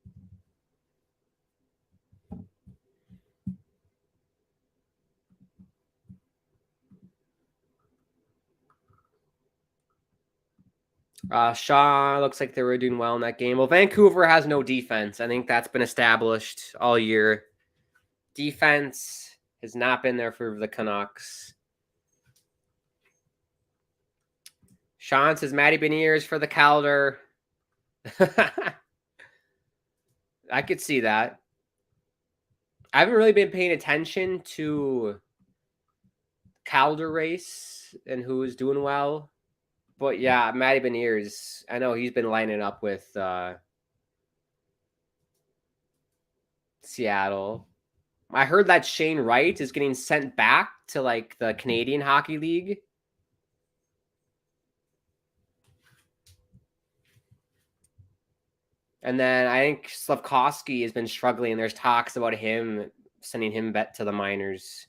Shaw looks like they were doing well in that game. Well, Vancouver has no defense. I think that's been established all year. Defense has not been there for the Canucks. Sean says Matty Beniers for the Calder. I could see that. I haven't really been paying attention to Calder race and who is doing well. But yeah, Matty Beniers, I know he's been lining up with Seattle. I heard that Shane Wright is getting sent back to like the Canadian Hockey League. And then I think Slafkovsky has been struggling. There's talks about him sending him back to the minors.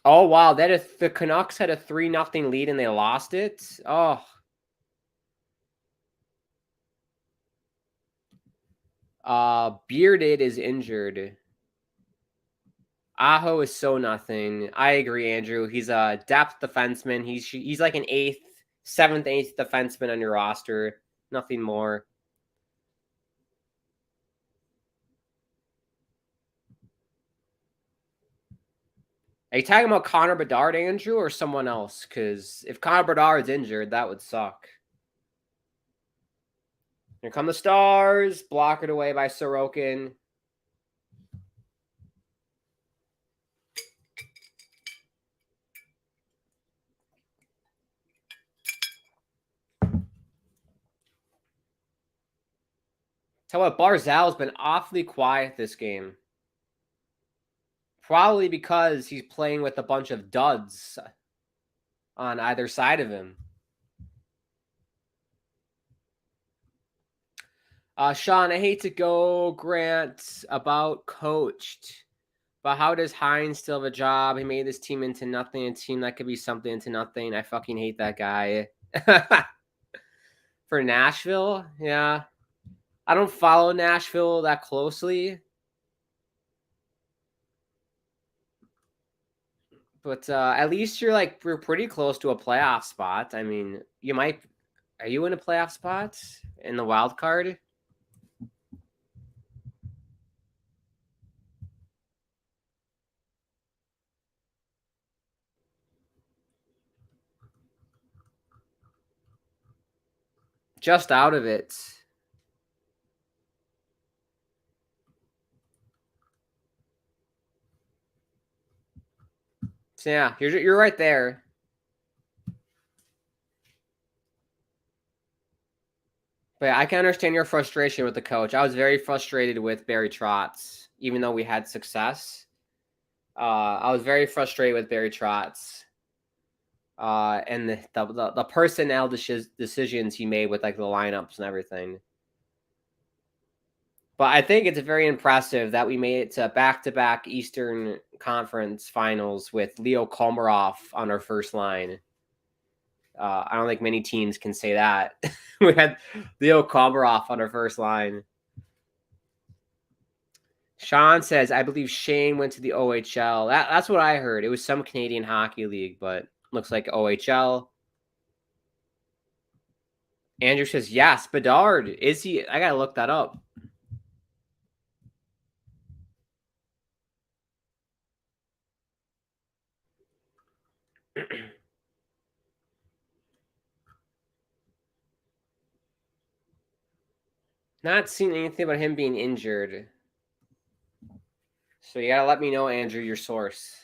Oh wow, the Canucks had a 3-0 lead and they lost it. Oh. Bearded is injured. Aho is so nothing. I agree, Andrew. He's a depth defenseman. He's like an seventh, eighth defenseman on your roster. Nothing more. Are you talking about Connor Bedard, Andrew, or someone else? Because if Connor Bedard is injured, that would suck. Here come the Stars. Blocked away by Sorokin. Tell what, Barzal's been awfully quiet this game. Probably because he's playing with a bunch of duds on either side of him. Sean, I hate to go, Grant, about coached. But how does Hines still have a job? He made this team into nothing, a team that could be something into nothing. I fucking hate that guy. For Nashville, yeah. I don't follow Nashville that closely. But at least you're pretty close to a playoff spot. I mean, are you in a playoff spot in the wild card? Just out of it. So yeah, you're right there. But I can understand your frustration with the coach. I was very frustrated with Barry Trotz, even though we had success. I was very frustrated with Barry Trotz. And the personnel decisions he made with like the lineups and everything. But I think it's very impressive that we made it to back-to-back Eastern Conference Finals with Leo Komarov on our first line. I don't think many teams can say that. We had Leo Komarov on our first line. Sean says, I believe Shane went to the OHL. That's what I heard. It was some Canadian Hockey League, but looks like OHL. Andrew says, yes, Bedard. Is he? I got to look that up. Not seen anything about him being injured. So you got to let me know, Andrew, your source.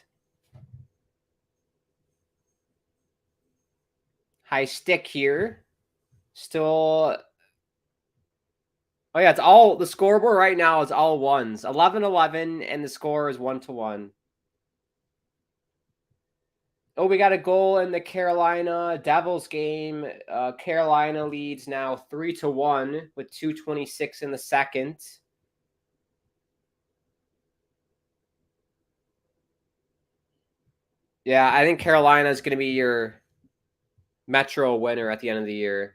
High stick here. Still. Oh, yeah, it's all. The scoreboard right now is all ones. 11-11, and the score is 1-1. Oh, we got a goal in the Carolina Devils game. Carolina leads now 3-1 with 2:26 in the second. Yeah, I think Carolina is going to be your Metro winner at the end of the year.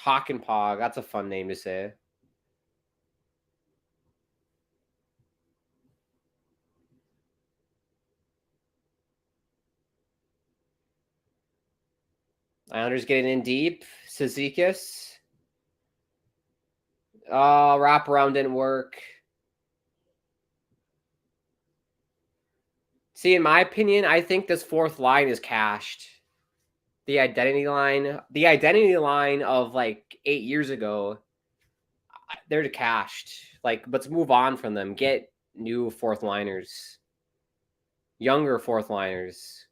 Hockenpog, that's a fun name to say. Islanders getting in deep. Cizikas. Oh, wraparound didn't work. See, in my opinion, I think this fourth line is cashed. The identity line of like 8 years ago, they're cashed. Like, let's move on from them. Get new fourth liners, younger fourth liners.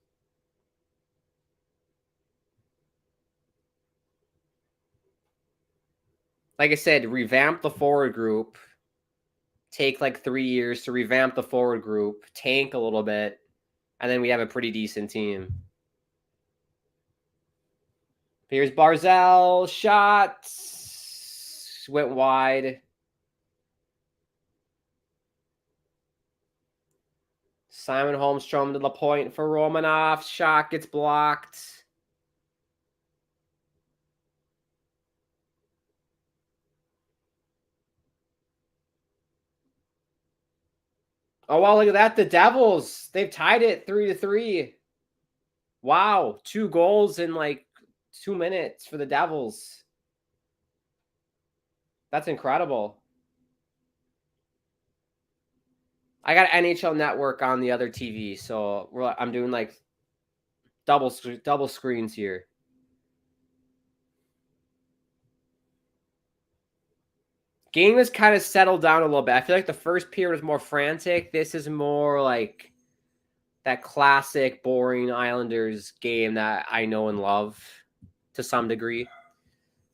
Like I said, revamp the forward group. Take like 3 years to revamp the forward group, tank a little bit, and then we have a pretty decent team. Here's Barzal, shot, went wide. Simon Holmstrom to the point for Romanov, shot gets blocked. Oh, wow, look at that. The Devils, they've tied it 3-3. Wow, 2 goals in like 2 minutes for the Devils. That's incredible. I got NHL Network on the other TV, so I'm doing like double screens here. Game has kind of settled down a little bit. I feel like the first period was more frantic. This is more like that classic, boring Islanders game that I know and love to some degree.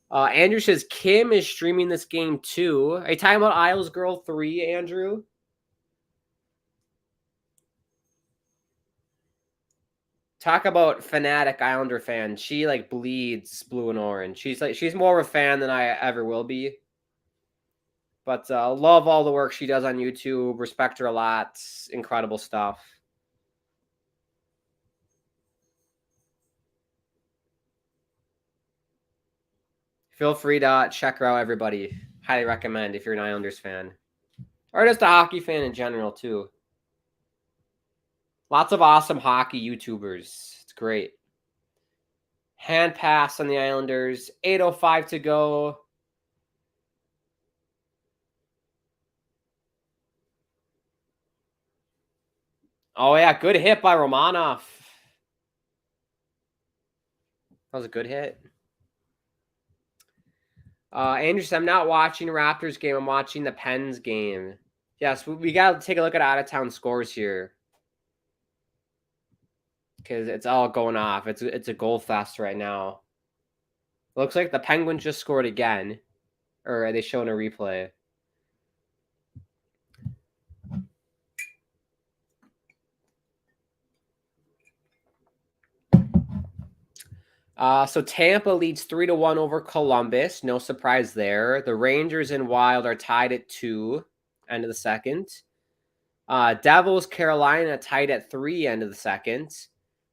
Andrew says Kim is streaming this game too. Are you talking about Isles Girl 3, Andrew? Talk about fanatic Islander fan. She like bleeds blue and orange. She's more of a fan than I ever will be. But love all the work she does on YouTube. Respect her a lot. Incredible stuff. Feel free to check her out, everybody. Highly recommend if you're an Islanders fan. Or just a hockey fan in general, too. Lots of awesome hockey YouTubers. It's great. Hand pass on the Islanders. 8:05 to go. Oh, yeah. Good hit by Romanov. That was a good hit. Andrews, I'm not watching Raptors game. I'm watching the Pens game. Yes, we got to take a look at out-of-town scores here. Because it's all going off. It's a goal fest right now. Looks like the Penguins just scored again. Or are they showing a replay? So Tampa leads 3-1 over Columbus. No surprise there. The Rangers and Wild are tied at 2, end of the second. Devils, Carolina tied at 3, end of the second.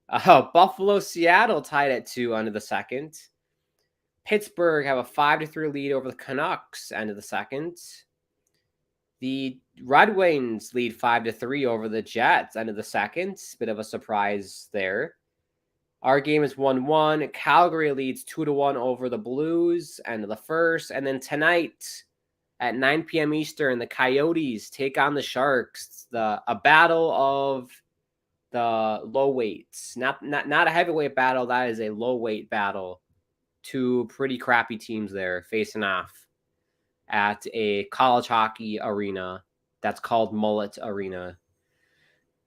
Buffalo, Seattle tied at 2, end of the second. Pittsburgh have a 5-3 lead over the Canucks, end of the second. The Red Wings lead 5-3 over the Jets, end of the second. Bit of a surprise there. Our game is 1-1. Calgary leads 2-1 over the Blues, end of the first. And then tonight at 9 p.m. Eastern, the Coyotes take on the Sharks. A battle of the low weights. Not a heavyweight battle. That is a low weight battle. 2 pretty crappy teams there facing off at a college hockey arena that's called Mullet Arena.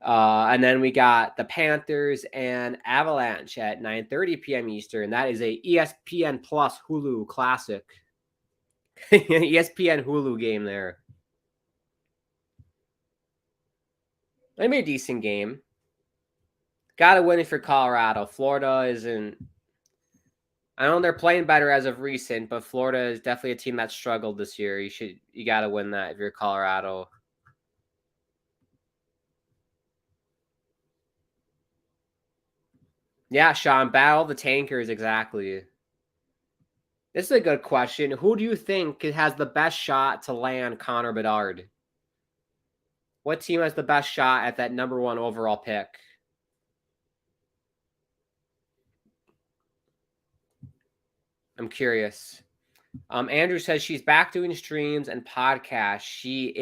And then we got the Panthers and Avalanche at 9:30 p.m. Eastern. That is a ESPN Plus Hulu classic. ESPN Hulu game there. Maybe a decent game. Got to win it for Colorado. Florida isn't. I know they're playing better as of recent, but Florida is definitely a team that struggled this year. You got to win that if you're Colorado. Yeah, Sean, battle the tankers, exactly. This is a good question. Who do you think has the best shot to land Connor Bedard? What team has the best shot at that number 1 overall pick? I'm curious. Andrew says she's back doing streams and podcasts. She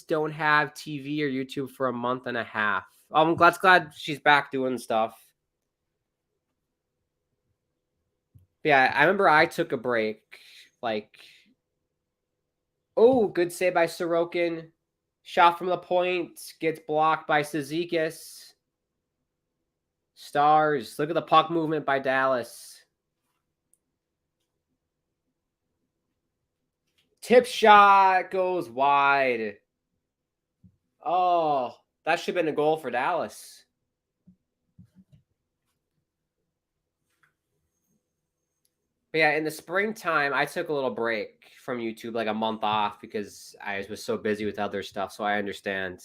don't have TV or YouTube for a month and a half. I'm glad she's back doing stuff. Yeah, I remember I took a break. Oh, good save by Sorokin. Shot from the point. Gets blocked by Cizikas. Stars. Look at the puck movement by Dallas. Tip shot goes wide. Oh, that should have been a goal for Dallas. But yeah, in the springtime, I took a little break from YouTube, like a month off, because I was so busy with other stuff, so I understand.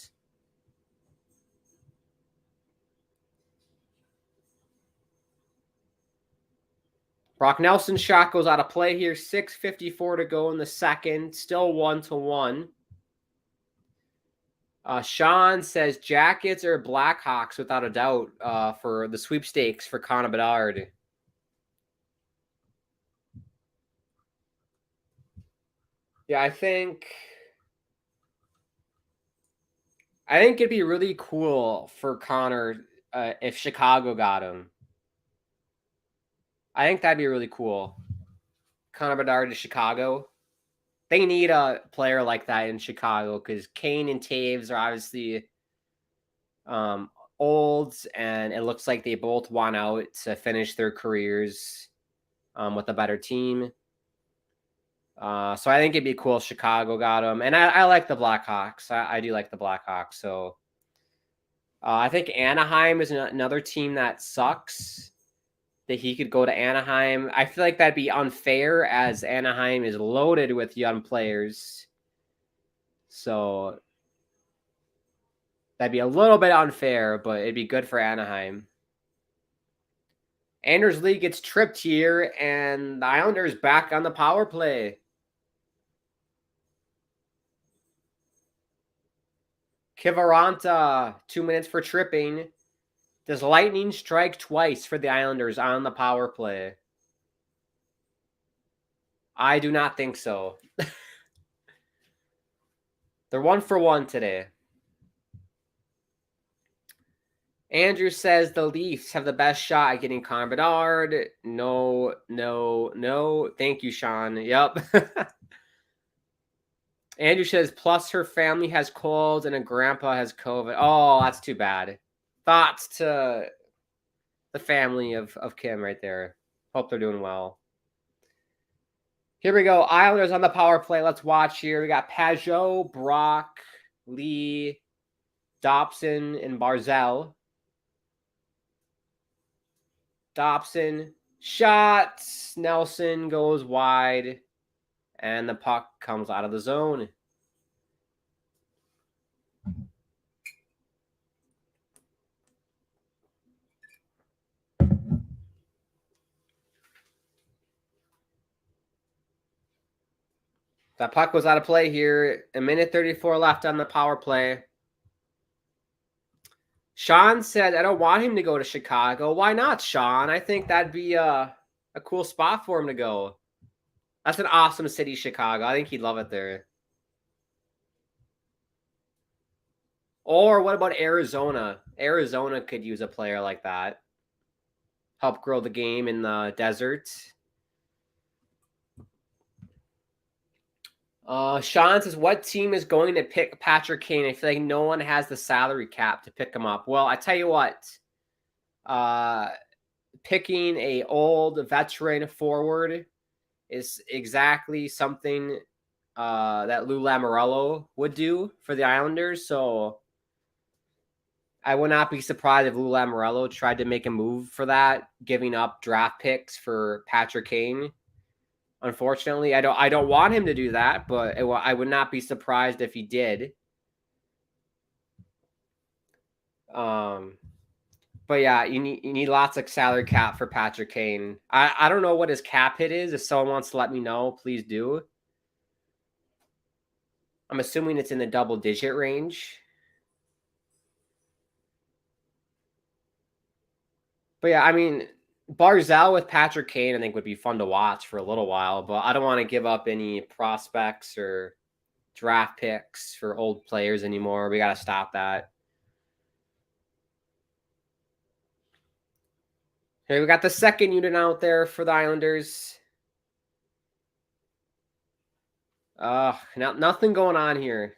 Brock Nelson's shot goes out of play here. 6:54 to go in the second. Still 1-1. Sean says Jackets or Blackhawks without a doubt for the sweepstakes for Connor Bedard. Yeah, I think it'd be really cool for Connor if Chicago got him. I think that'd be really cool. Connor Bedard to Chicago. They need a player like that in Chicago because Kane and Taves are obviously old, and it looks like they both want out to finish their careers with a better team. So I think it'd be cool if Chicago got him. And I like the Blackhawks. I do like the Blackhawks. So I think Anaheim is another team that sucks, that he could go to Anaheim. I feel like that'd be unfair as Anaheim is loaded with young players. So that'd be a little bit unfair, but it'd be good for Anaheim. Anders Lee gets tripped here, and the Islanders back on the power play. Kivaranta, 2 minutes for tripping. Does Lightning strike twice for the Islanders on the power play? I do not think so. They're 1-for-1 today. Andrew says the Leafs have the best shot at getting Connor Bedard. No. Thank you, Sean. Yep. Andrew says, plus her family has colds and a grandpa has COVID. Oh, that's too bad. Thoughts to the family of Kim right there. Hope they're doing well. Here we go. Islanders on the power play. Let's watch here. We got Pajot, Brock, Lee, Dobson, and Barzell. Dobson, shot. Nelson goes wide, and the puck comes out of the zone. That puck was out of play here. 1:34 left on the power play. Sean said, I don't want him to go to Chicago. Why not, Sean? I think that'd be a cool spot for him to go. That's an awesome city, Chicago. I think he'd love it there. Or what about Arizona? Arizona could use a player like that. Help grow the game in the desert. Sean says, what team is going to pick Patrick Kane? I feel like no one has the salary cap to pick him up. Well, I tell you what. Picking a old veteran forward is exactly something that Lou Lamoriello would do for the Islanders. So I would not be surprised if Lou Lamoriello tried to make a move for that, giving up draft picks for Patrick Kane. Unfortunately, I don't want him to do that, but I would not be surprised if he did. But yeah, you need lots of salary cap for Patrick Kane. I don't know what his cap hit is. If someone wants to let me know, please do. I'm assuming it's in the double-digit range. But yeah, I mean, Barzell with Patrick Kane, I think, would be fun to watch for a little while. But I don't want to give up any prospects or draft picks for old players anymore. We got to stop that. Here we got the second unit out there for the Islanders. Nothing going on here.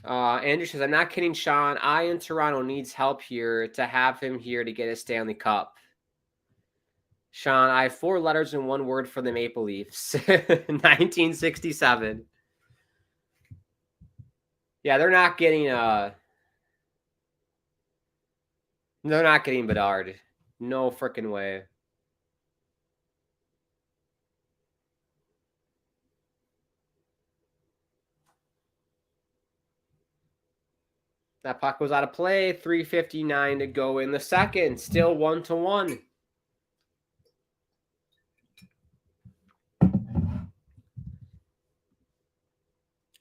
Andrew says, I'm not kidding, Sean. I in Toronto needs help here to have him here to get a Stanley Cup. Sean, I have 4 letters and 1 word for the Maple Leafs. 1967. Yeah, they're not getting Bedard. No freaking way. That puck was out of play. 3:59 to go in the second. Still 1-1.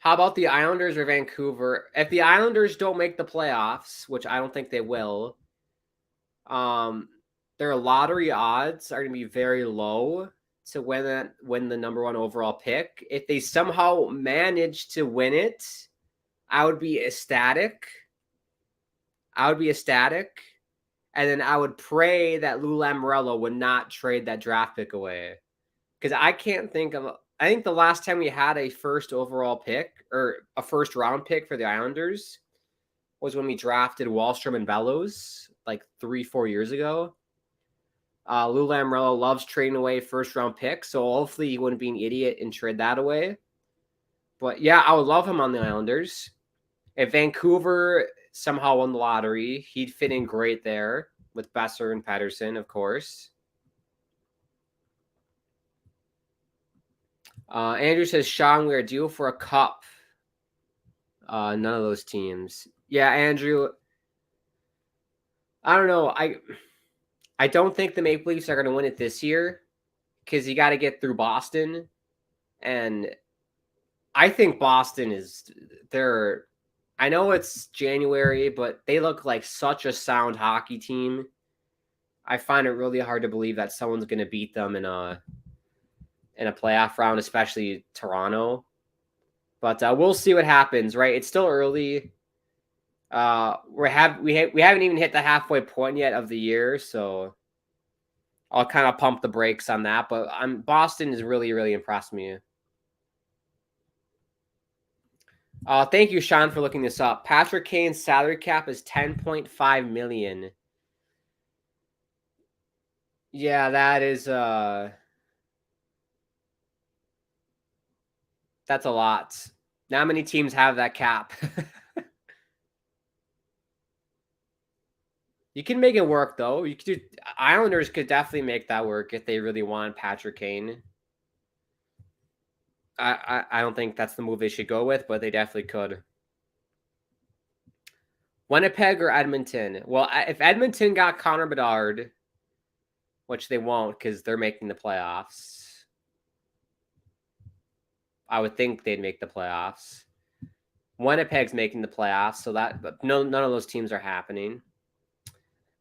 How about the Islanders or Vancouver? If the Islanders don't make the playoffs, which I don't think they will, their lottery odds are going to be very low to win the number 1 overall pick. If they somehow manage to win it, I would be ecstatic. And then I would pray that Lou Lamoriello would not trade that draft pick away. Because I can't think of – I think the last time we had a first overall pick or a first round pick for the Islanders was when we drafted Wahlstrom and Bellows like 3-4 years ago. Lou Lamoriello loves trading away first round picks, so hopefully he wouldn't be an idiot and trade that away. But yeah, I would love him on the Islanders. If Vancouver somehow won the lottery, he'd fit in great there with Besser and Pettersson, of course. Andrew says, Sean, we are due for a cup. None of those teams. Yeah, Andrew. I don't know. I don't think the Maple Leafs are going to win it this year because you got to get through Boston. And I think Boston is I know it's January, but they look like such a sound hockey team. I find it really hard to believe that someone's going to beat them in a playoff round, especially Toronto. But we'll see what happens, right? It's still early. We haven't even hit the halfway point yet of the year, so I'll kind of pump the brakes on that. But Boston has really, really impressed me. Thank you, Sean, for looking this up. Patrick Kane's salary cap is $10.5 million. Yeah, that is that's a lot. Not many teams have that cap. You can make it work, though. Islanders could definitely make that work if they really want Patrick Kane. I don't think that's the move they should go with, but they definitely could. Winnipeg or Edmonton? Well, if Edmonton got Connor Bedard, which they won't because they're making the playoffs, I would think they'd make the playoffs. Winnipeg's making the playoffs, but none of those teams are happening.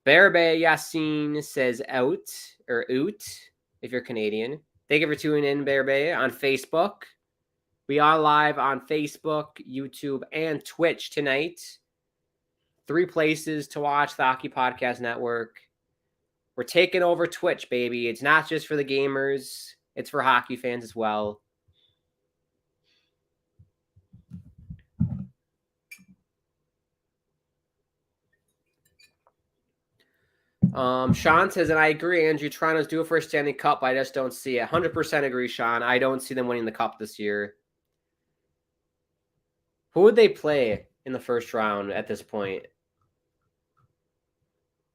Berbe Yassine says out if you're Canadian. Thank you for tuning in, Berbe, on Facebook. We are live on Facebook, YouTube, and Twitch tonight. 3 places to watch the Hockey Podcast Network. We're taking over Twitch, baby. It's not just for the gamers. It's for hockey fans as well. Sean says, and I agree, Andrew, Toronto's due for a Stanley Cup. I just don't see it. 100% agree, Sean. I don't see them winning the Cup this year. Who would they play in the first round at this point?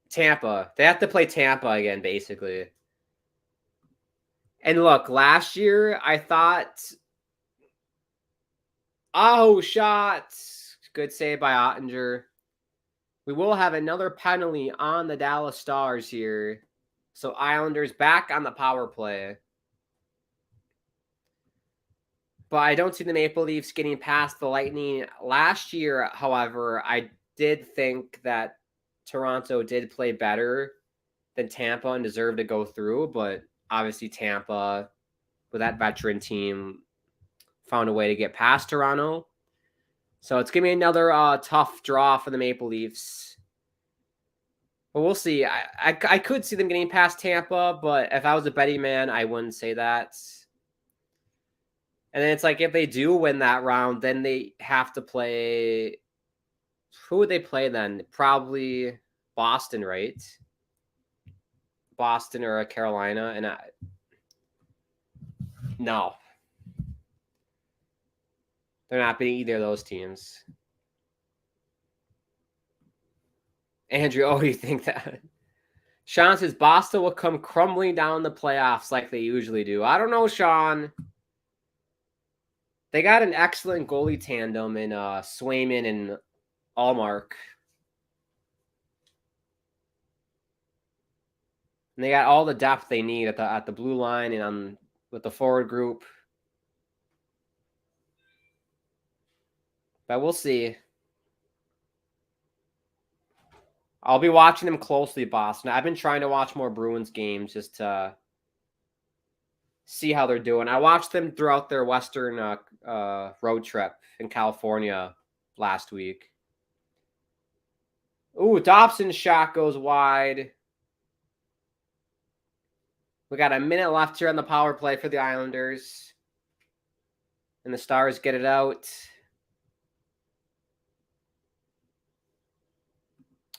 Tampa. They have to play Tampa again, basically. And look, last year, I thought, shots. Good save by Ottinger. We will have another penalty on the Dallas Stars here. So Islanders back on the power play. But I don't see the Maple Leafs getting past the Lightning. Last year, however, I did think that Toronto did play better than Tampa and deserved to go through. But obviously Tampa, with that veteran team, found a way to get past Toronto. So it's going to be another tough draw for the Maple Leafs. But we'll see. I could see them getting past Tampa, but if I was a betting man, I wouldn't say that. And then it's like if they do win that round, then they have to play. Who would they play then? Probably Boston, right? Boston or Carolina, and no, they're not beating either of those teams. Andrew, oh, you think that? Sean says Boston will come crumbling down the playoffs like they usually do. I don't know, Sean. They got an excellent goalie tandem in Swayman and Allmark. And they got all the depth they need at the blue line and with the forward group. But we'll see. I'll be watching them closely, Boston. I've been trying to watch more Bruins games just to see how they're doing. I watched them throughout their Western road trip in California last week. Ooh, Dobson's shot goes wide. We got a minute left here on the power play for the Islanders. And the Stars get it out.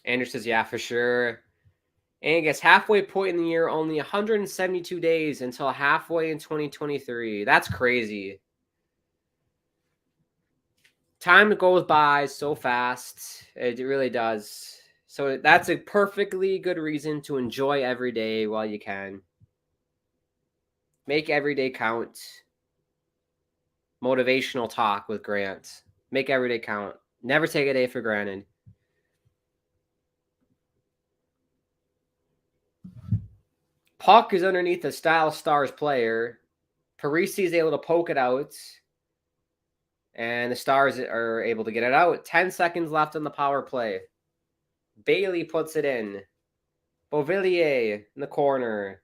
Andrew says, yeah, for sure. And I guess halfway point in the year, only 172 days until halfway in 2023. That's crazy. Time goes by so fast. It really does. So that's a perfectly good reason to enjoy every day while you can. Make every day count. Motivational talk with Grant. Make every day count. Never take a day for granted. Puck is underneath a Style Stars player. Parisi is able to poke it out. And the Stars are able to get it out. 10 seconds left on the power play. Bailey puts it in. Beauvillier in the corner.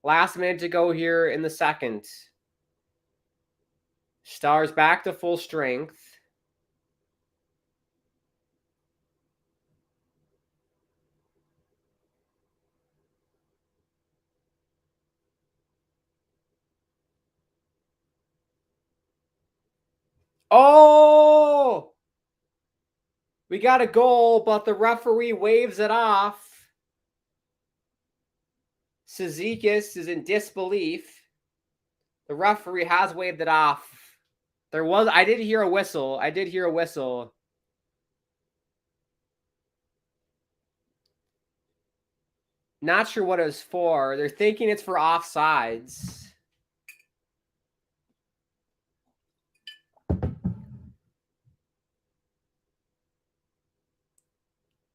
Last minute to go here in the second. Stars back to full strength. Oh! We got a goal, but the referee waves it off. Cizikas is in disbelief. The referee has waved it off. I did hear a whistle. Not sure what it was for. They're thinking it's for offsides.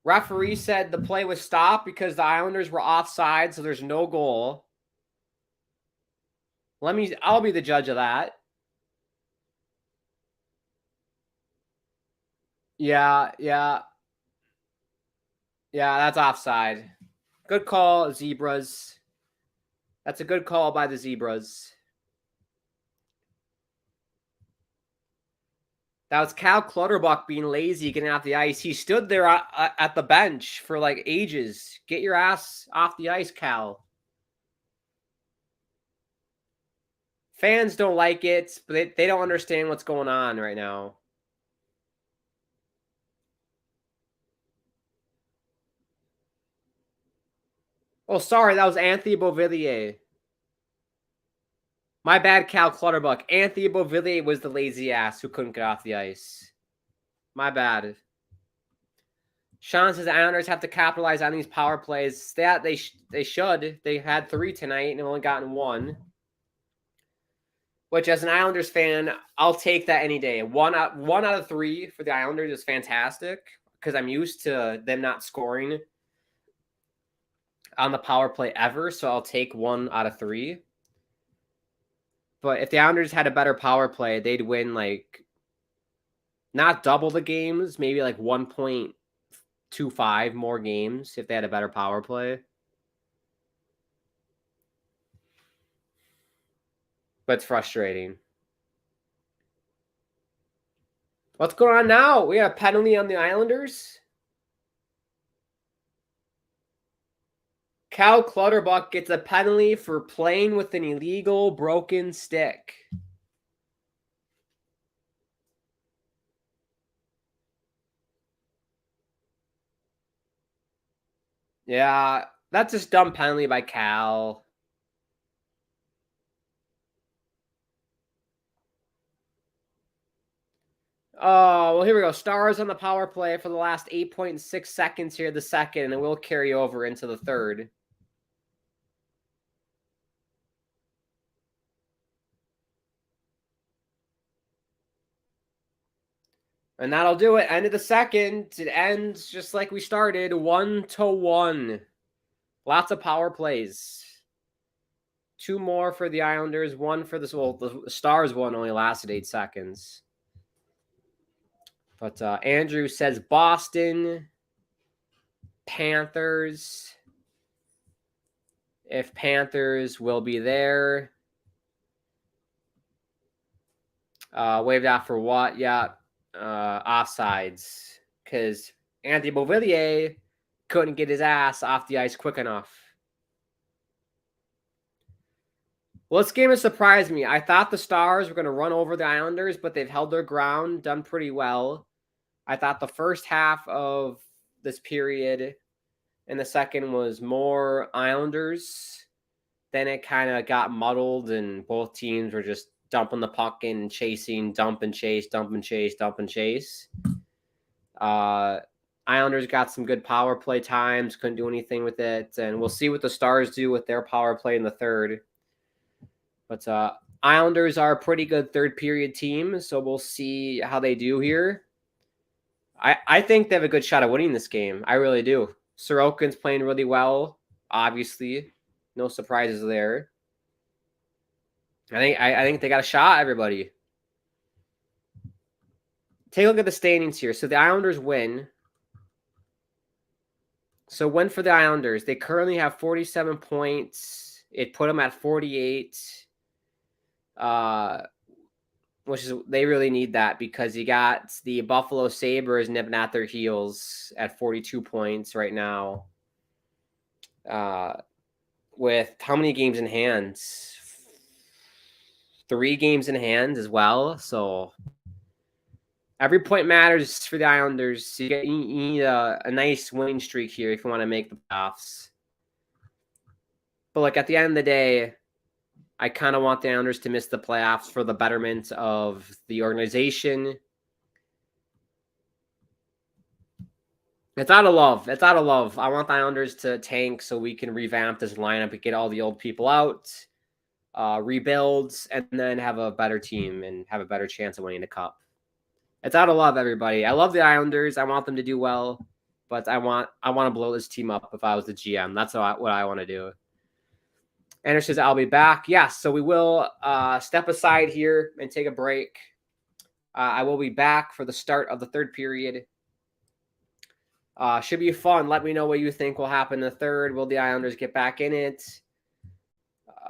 Referee said the play was stopped because the Islanders were offside, so there's no goal. I'll be the judge of that. Yeah, that's offside. Good call, Zebras. That's a good call by the Zebras. That was Cal Clutterbuck being lazy, getting off the ice. He stood there at the bench for like ages. Get your ass off the ice, Cal. Fans don't like it, but they don't understand what's going on right now. Oh, sorry, that was Anthony Beauvillier. My bad, Cal Clutterbuck. Anthony Beauvillier was the lazy ass who couldn't get off the ice. My bad. Sean says the Islanders have to capitalize on these power plays. They should. They had 3 tonight and only gotten 1. Which, as an Islanders fan, I'll take that any day. One out of 3 for the Islanders is fantastic because I'm used to them not scoring on the power play ever. So I'll take 1 out of 3. But if the Islanders had a better power play, they'd win like not double the games, maybe like 1.25 more games if they had a better power play. But it's frustrating. What's going on now? We got a penalty on the Islanders. Cal Clutterbuck gets a penalty for playing with an illegal broken stick. Yeah, that's just dumb penalty by Cal. Oh, well, here we go. Stars on the power play for the last 8.6 seconds here, the second, and it will carry over into the third. And that'll do it. End of the second. It ends just like we started, 1-1. Lots of power plays. 2 more for the Islanders, 1 for the, well, the Stars one only lasted 8 seconds. But Andrew says Boston, Panthers. If Panthers will be there. Waved out for what? Yeah, offsides. Because Anthony Beauvillier couldn't get his ass off the ice quick enough. Well, this game has surprised me. I thought the Stars were going to run over the Islanders, but they've held their ground, done pretty well. I thought the first half of this period and the second was more Islanders. Then it kind of got muddled, and both teams were just dumping the puck in and chasing, dump and chase, dump and chase, dump and chase. Islanders got some good power play times, couldn't do anything with it, and we'll see what the Stars do with their power play in the third. But Islanders are a pretty good third period team, so we'll see how they do here. I think they have a good shot at winning this game. I really do. Sorokin's playing really well, obviously. No surprises there. I think they got a shot, everybody. Take a look at the standings here. So the Islanders win. So win for the Islanders. They currently have 47 points. It put them at 48. Which is, they really need that because you got the Buffalo Sabres nipping at their heels at 42 points right now. With how many games in hand? 3 games in hand as well. So every point matters for the Islanders. You need a nice winning streak here if you want to make the playoffs. But like at the end of the day, I kind of want the Islanders to miss the playoffs for the betterment of the organization. It's out of love. It's out of love. I want the Islanders to tank so we can revamp this lineup and get all the old people out, rebuild, and then have a better team and have a better chance of winning the cup. It's out of love, everybody. I love the Islanders. I want them to do well, but I want to blow this team up if I was the GM. That's what I want to do. Anders says, I'll be back. Yes, so we will step aside here and take a break. I will be back for the start of the third period. Should be fun. Let me know what you think will happen in the third. Will the Islanders get back in it?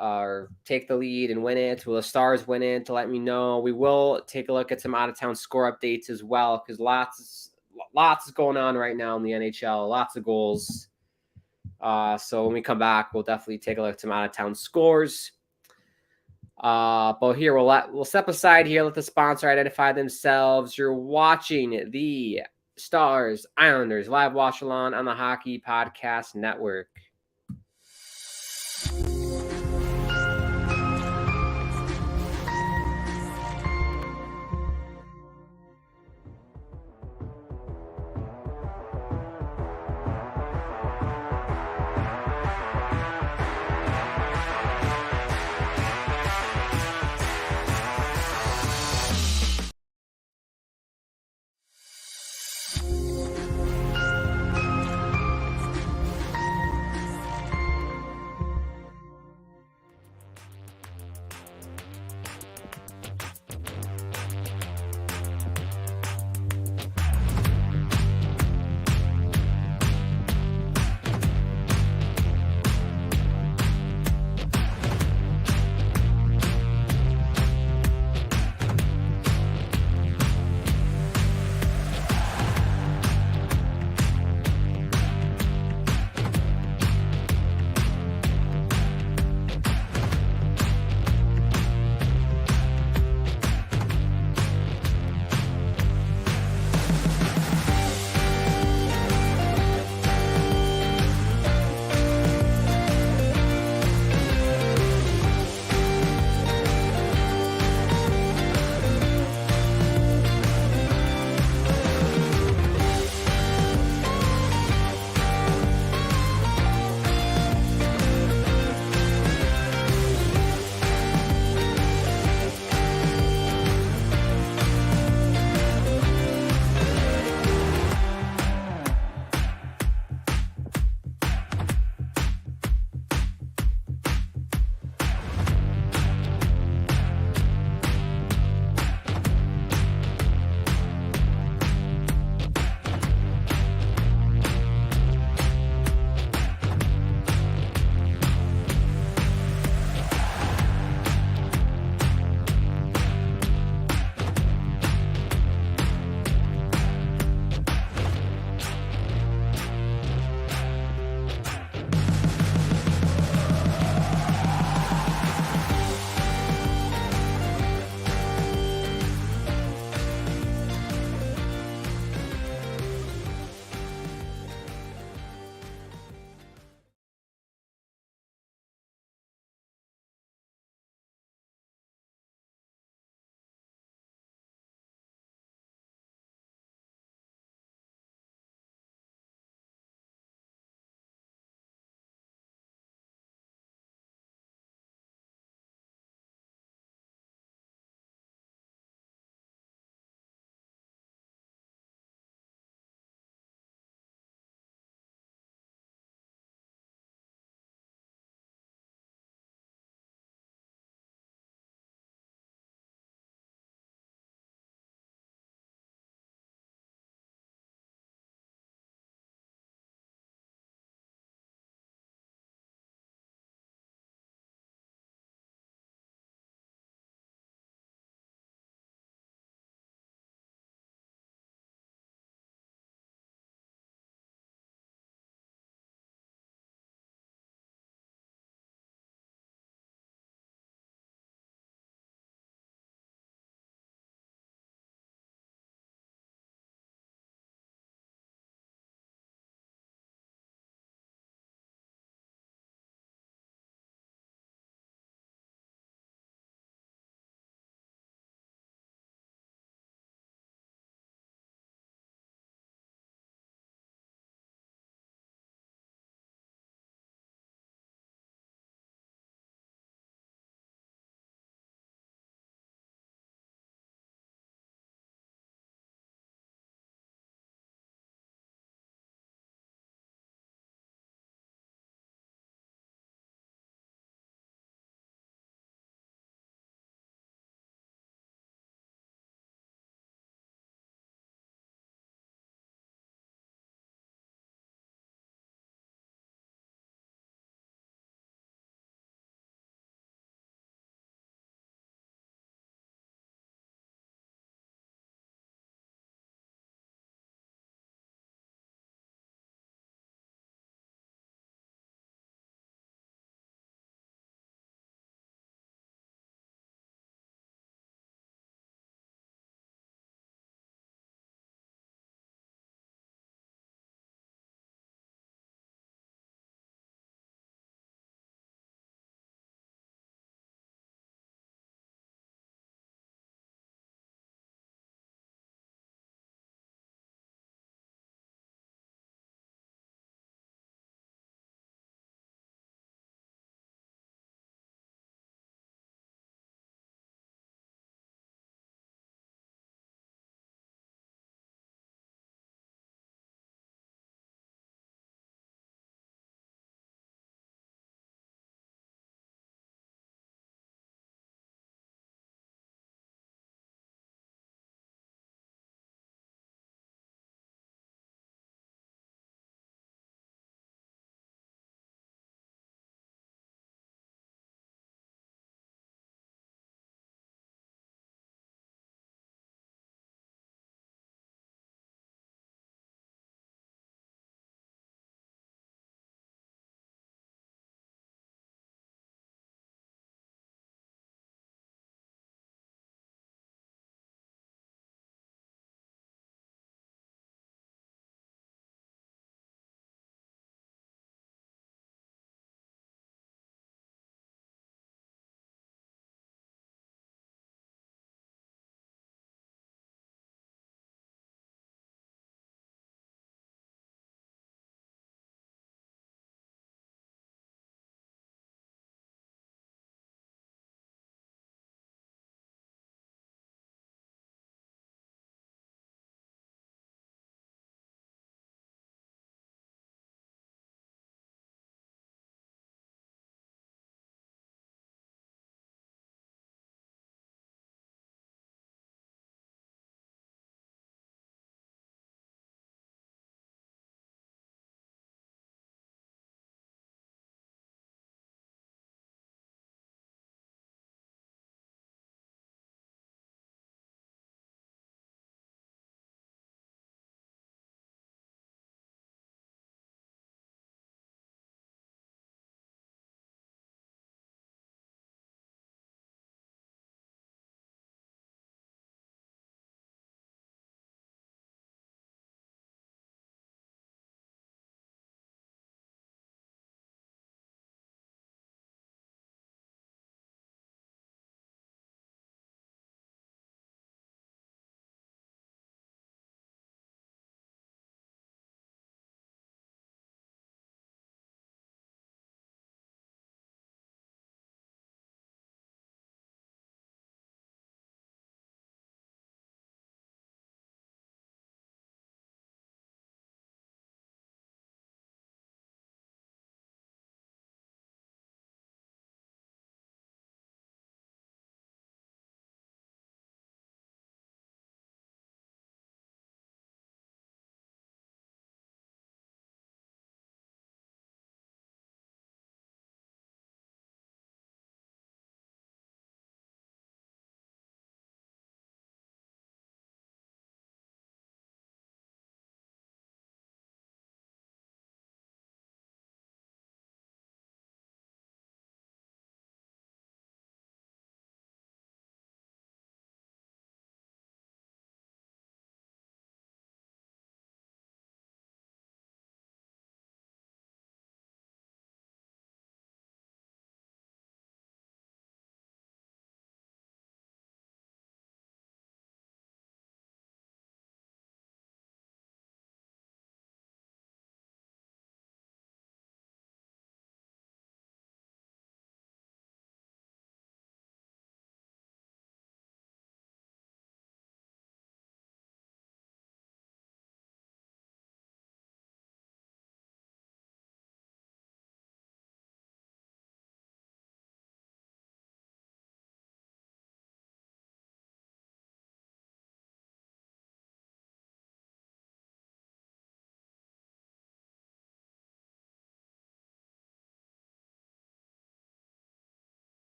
Or take the lead and win it? Will the Stars win it? Let me know. We will take a look at some out-of-town score updates as well because lots is going on right now in the NHL. Lots of goals. So when we come back, we'll definitely take a look at some out-of-town scores. But here, we'll step aside here, let the sponsor identify themselves. You're watching the Stars Islanders live watch-along on the Hockey Podcast Network.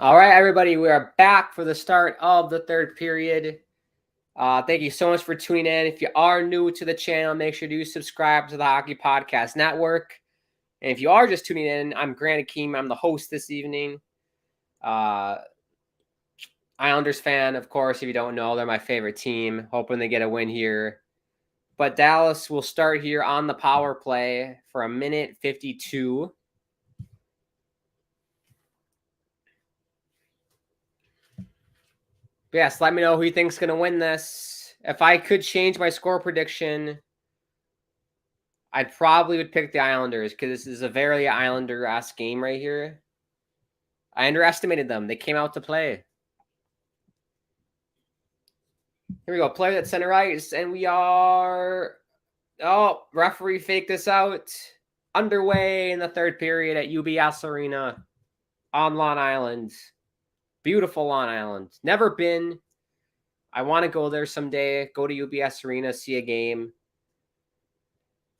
All right, everybody, we are back for the start of the third period. Thank you so much for tuning in. If you are new to the channel, make sure to subscribe to the Hockey Podcast Network. And if you are just tuning in, I'm Grant Akeem. I'm the host this evening. Islanders fan, of course, if you don't know, they're my favorite team. Hoping they get a win here. But Dallas will start here on the power play for 1:52. But yes, let me know who you think's going to win this. If I could change my score prediction, I probably would pick the Islanders because this is a very Islander-esque game right here. I underestimated them. They came out to play. Here we go. Player at center ice, and we are... Oh, referee faked this out. Underway in the third period at UBS Arena on Long Island. Beautiful Long Island. Never been. I want to go there someday. Go to UBS Arena, see a game.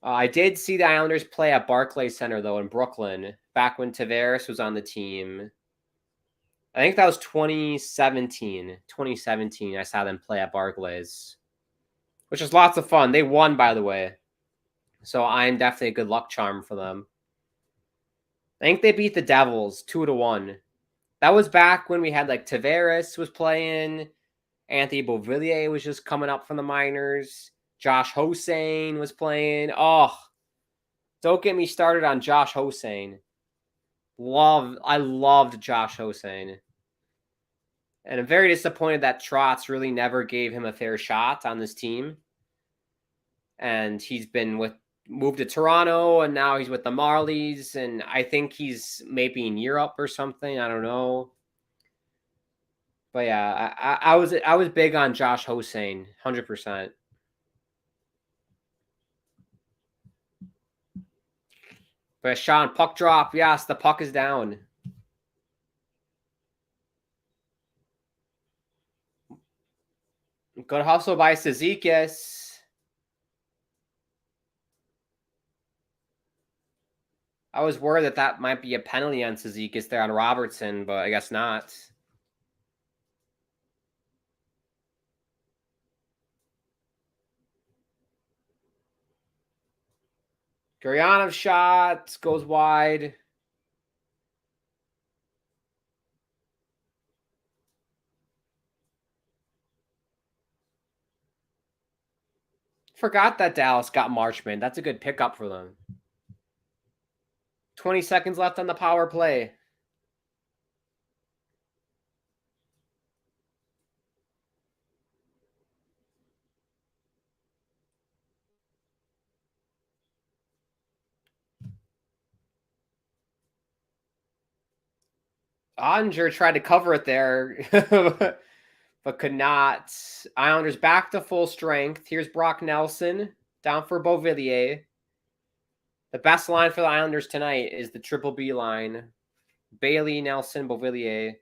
I did see the Islanders play at Barclays Center, though, in Brooklyn, back when Tavares was on the team. I think that was 2017. 2017, I saw them play at Barclays, which was lots of fun. They won, by the way. So I'm definitely a good luck charm for them. I think they beat the Devils 2-1. That was back when we had, like, Tavares was playing. Anthony Beauvillier was just coming up from the minors. Josh Hossain was playing. Oh, don't get me started on Josh Hossain. I loved Josh Hossain. And I'm very disappointed that Trotz really never gave him a fair shot on this team. And he's been moved to Toronto, and now he's with the Marlies, and I think he's maybe in Europe or something. I don't know. But yeah, I was big on Josh Hossain, 100%. But Sean, puck drop. Yes, the puck is down. Good hustle by Cizikas. I was worried that might be a penalty on Cizikas there on Robertson, but I guess not. Guryanov shot goes wide. Forgot that Dallas got Marchman. That's a good pickup for them. 20 seconds left on the power play. Oettinger tried to cover it there, but could not. Islanders back to full strength. Here's Brock Nelson down for Beauvillier. The best line for the Islanders tonight is the triple B line. Bailey, Nelson, Beauvillier.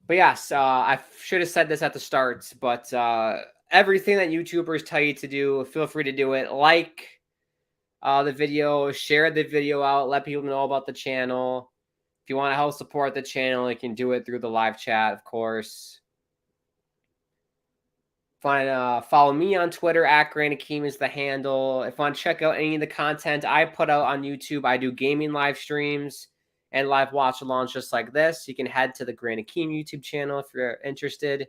But yes, I should have said this at the start, but everything that YouTubers tell you to do, feel free to do it. Like the video, share the video out, let people know about the channel. If you want to help support the channel, you can do it through the live chat, of course. Follow me on Twitter, @GrantAkeem is the handle. If you want to check out any of the content I put out on YouTube, I do gaming live streams and live watch-alongs just like this. You can head to the Grant Akeem YouTube channel if you're interested.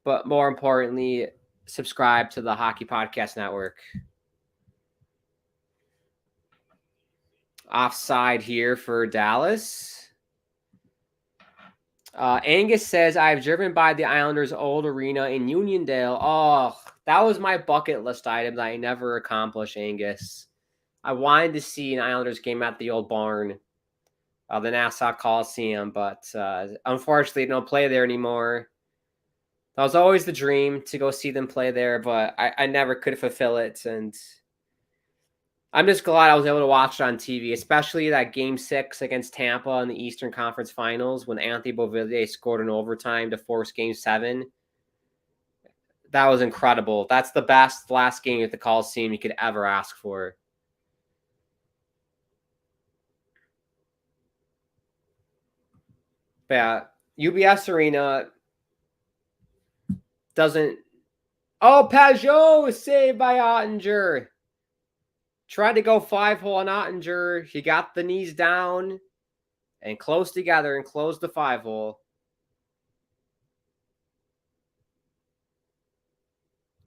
But more importantly, subscribe to the Hockey Podcast Network. Offside here for Dallas. Angus says, I've driven by the Islanders' old arena in Uniondale. Oh, that was my bucket list item that I never accomplished, Angus. I wanted to see an Islanders game at the old barn, the Nassau Coliseum, but unfortunately, they don't play there anymore. That was always the dream to go see them play there, but I never could fulfill it, and I'm just glad I was able to watch it on TV, especially that Game 6 against Tampa in the Eastern Conference Finals when Anthony Beauvillier scored in overtime to force Game 7. That was incredible. That's the best last game at the Coliseum you could ever ask for. But yeah, UBS Arena doesn't. Oh, Pajot is saved by Ottinger. Tried to go 5-hole on Ottinger. He got the knees down and close together and closed the 5-hole.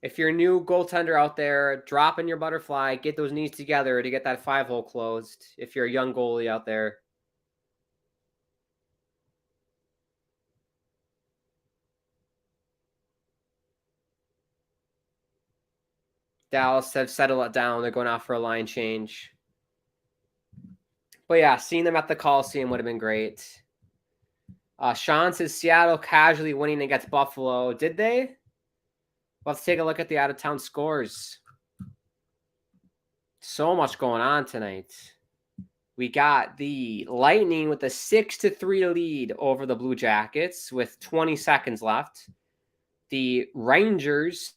If you're a new goaltender out there, drop in your butterfly, get those knees together to get that 5-hole closed. If you're a young goalie out there. Dallas have settled it down. They're going out for a line change. But yeah, seeing them at the Coliseum would have been great. Sean says Seattle casually winning against Buffalo. Did they? Let's take a look at the out-of-town scores. So much going on tonight. We got the Lightning with a 6-3 lead over the Blue Jackets with 20 seconds left. The Rangers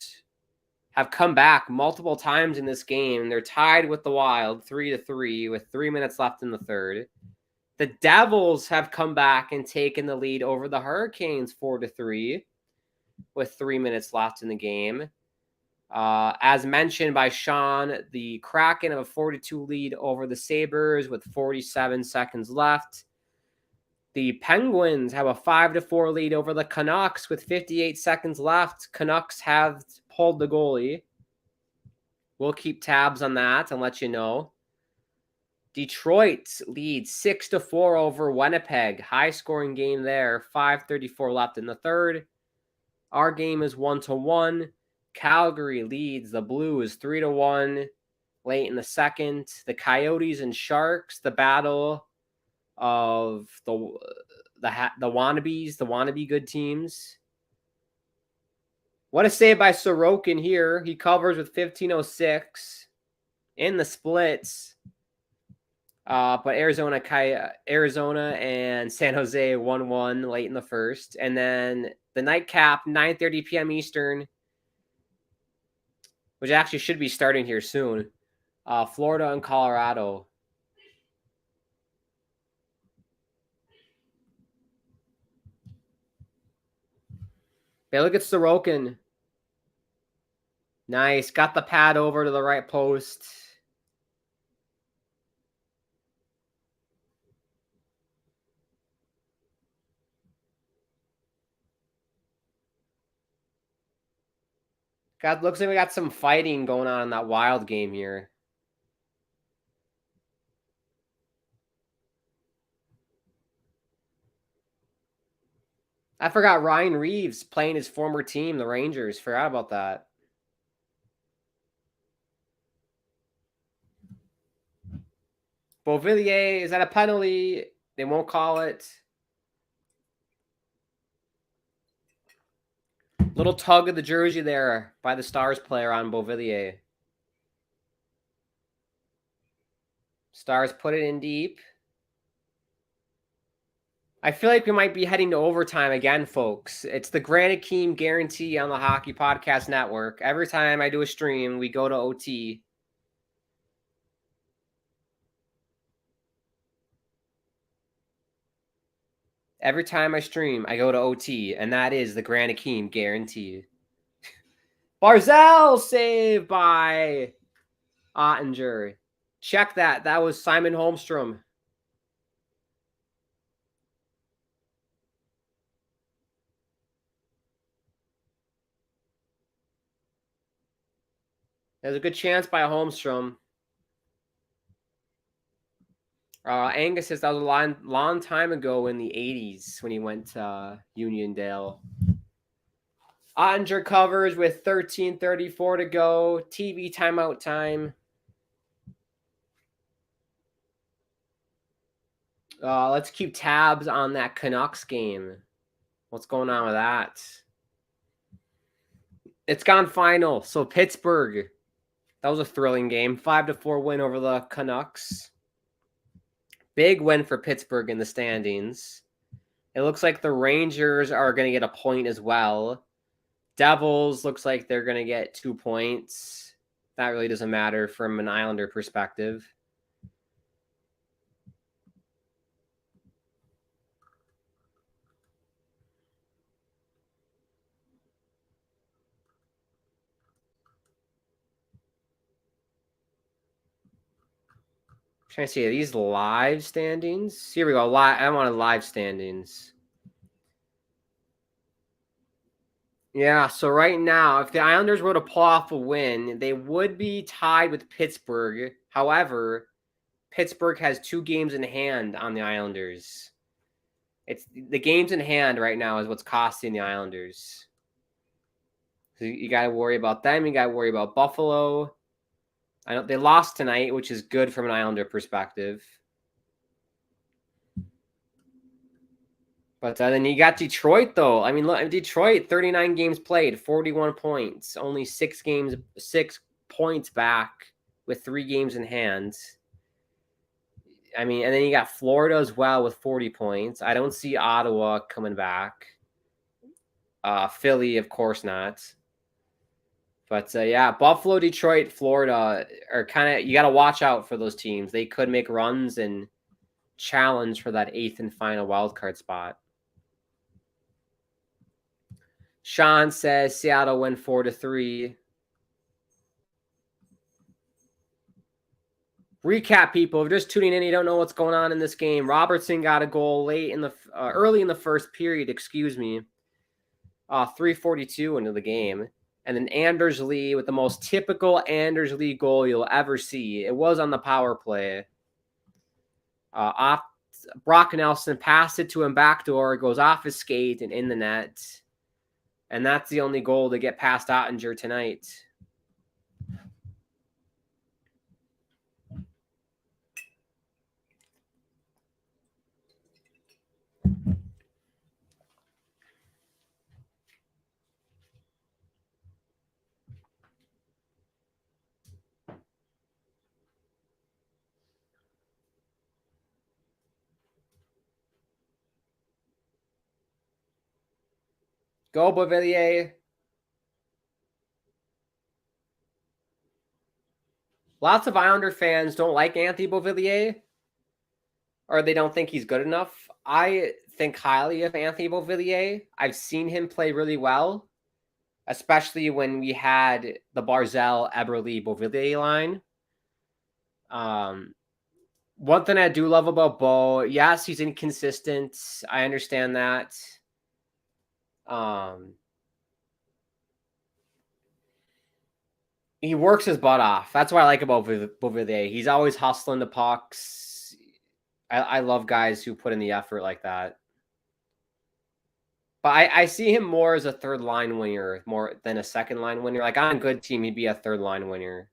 have come back multiple times in this game. They're tied with the Wild 3-3 with 3 minutes left in the third. The Devils have come back and taken the lead over the Hurricanes 4-3 with 3 minutes left in the game. As mentioned by Sean, the Kraken have a 4-2 lead over the Sabres with 47 seconds left. The Penguins have a 5-4 lead over the Canucks with 58 seconds left. Canucks have pulled the goalie. We'll keep tabs on that and let you know. Detroit leads 6-4 over Winnipeg. High-scoring game there. 5:34 left in the third. Our game is 1-1. Calgary leads the Blues 3-1 late in the second. The Coyotes and Sharks, the battle of the wannabes, the wannabe good teams. What a save by Sorokin here. He covers with 15:06 in the splits. But Arizona and San Jose 1-1 late in the first. And then the nightcap, 9:30 p.m. Eastern, which actually should be starting here soon. Florida and Colorado. Hey, look at Sorokin. Nice. Got the pad over to the right post. God, looks like we got some fighting going on in that Wild game here. I forgot Ryan Reeves playing his former team, the Rangers. Forgot about that. Beauvillier, is that a penalty? They won't call it. Little tug of the jersey there by the Stars player on Beauvillier. Stars put it in deep. I feel like we might be heading to overtime again, folks. It's the Grant Akeem guarantee on the Hockey Podcast Network. Every time I do a stream, we go to OT. Every time I stream, I go to OT, and that is the Grant Akeem guarantee. Barzal saved by Ottinger. Check that. That was Simon Holmstrom. There's a good chance by Holmstrom. Angus says that was a long time ago in the 80s when he went to Uniondale. Ottinger covers with 13:34 to go. TV timeout time. Let's keep tabs on that Canucks game. What's going on with that? It's gone final. So Pittsburgh. That was a thrilling game. 5-4 win over the Canucks. Big win for Pittsburgh in the standings. It looks like the Rangers are going to get a point as well. Devils looks like they're going to get 2 points. That really doesn't matter from an Islander perspective. Trying to see, are these live standings? Here we go. I wanted live standings. Yeah, so right now, if the Islanders were to pull off a win, they would be tied with Pittsburgh. However, Pittsburgh has 2 games in hand on the Islanders. It's the games in hand right now is what's costing the Islanders. So you got to worry about them. You got to worry about Buffalo. I know they lost tonight, which is good from an Islander perspective. But then you got Detroit, though. I mean, look, Detroit, 39 games played, 41 points, only 6 points back with 3 games in hand. I mean, and then you got Florida as well with 40 points. I don't see Ottawa coming back. Philly, of course not. But yeah, Buffalo, Detroit, Florida are kind of, you got to watch out for those teams. They could make runs and challenge for that 8th and final wildcard spot. Sean says Seattle win 4-3. Recap, people. If you're just tuning in, you don't know what's going on in this game. Robertson got a goal early in the first period. 3:42 into the game, and then Anders Lee with the most typical Anders Lee goal you'll ever see. It was on the power play. Brock Nelson passed it to him backdoor, goes off his skate and in the net. And that's the only goal to get past Ottinger tonight. Go, Beauvillier. Lots of Islander fans don't like Anthony Beauvillier, or they don't think he's good enough. I think highly of Anthony Beauvillier. I've seen him play really well, especially when we had the Barzal, Eberle, Beauvillier line. One thing I do love about Bo, yes, he's inconsistent. I understand that. He works his butt off. That's what I like about Beauvillier. He's always hustling the pucks. I love guys who put in the effort like that. But I see him more as a third line winger more than a second line winger. Like on a good team, he'd be a third line winger.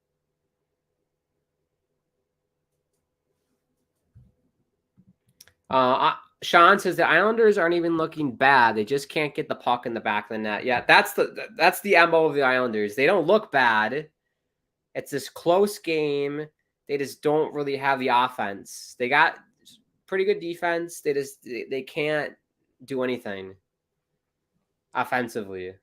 Sean says the Islanders aren't even looking bad. They just can't get the puck in the back of the net. Yeah, that's the MO of the Islanders. They don't look bad. It's this close game. They just don't really have the offense. They got pretty good defense. They can't do anything offensively.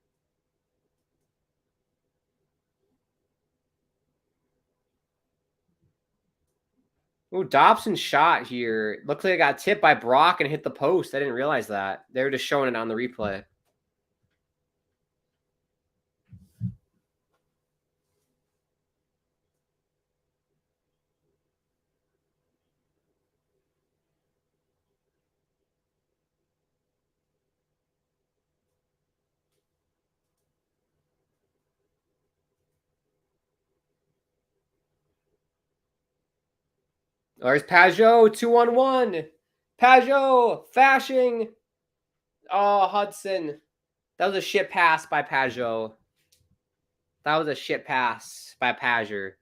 Ooh, Dobson shot here. Looks like it got tipped by Brock and hit the post. I didn't realize that. They were just showing it on the replay. There's Pajot, 2-on-1. Pajot, Fashing. Oh, Hudson. That was a shit pass by Pajot. That was a shit pass by Pager.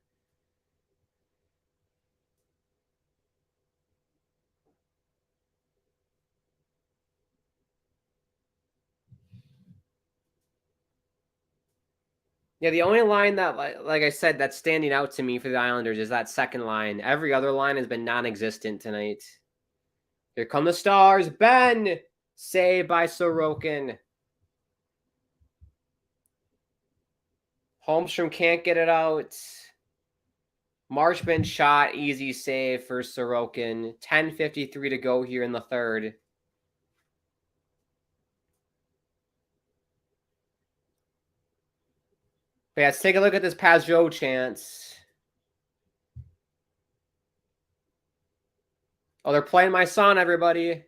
Yeah, the only line that, like I said, that's standing out to me for the Islanders is that second line. Every other line has been non-existent tonight. Here come the Stars. Ben! Saved by Sorokin. Holmstrom can't get it out. Marshman shot. Easy save for Sorokin. 10:53 to go here in the third. But yeah, let's take a look at this Pajot chance. Oh, they're playing my song, everybody.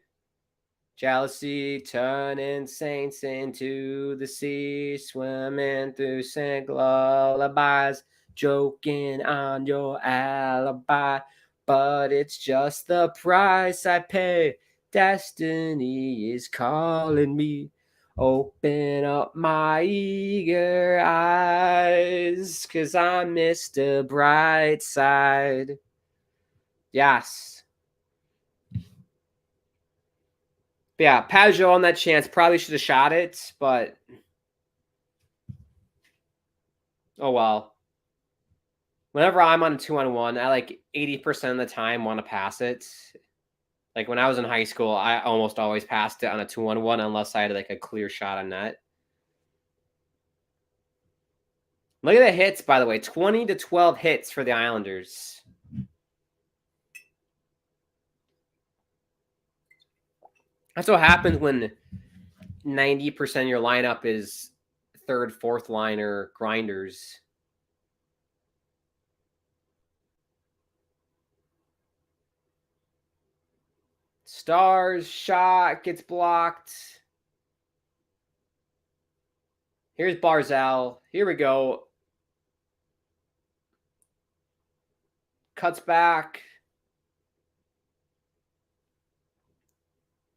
Jealousy turning saints into the sea, swimming through sync lullabies, joking on your alibi. But it's just the price I pay. Destiny is calling me. Open up my eager eyes, 'cause I missed the bright side. Yes. But yeah, Pajot on that chance probably should have shot it, but oh well. Whenever I'm on a 2-on-1, I like 80% of the time want to pass it. Like when I was in high school, I almost always passed it on a 2-on-1 unless I had like a clear shot on net. Look at the hits, by the way. 20 to 12 hits for the Islanders. That's what happens when 90% of your lineup is third, fourth liner grinders. Stars, shot, gets blocked. Here's Barzal. Here we go. Cuts back.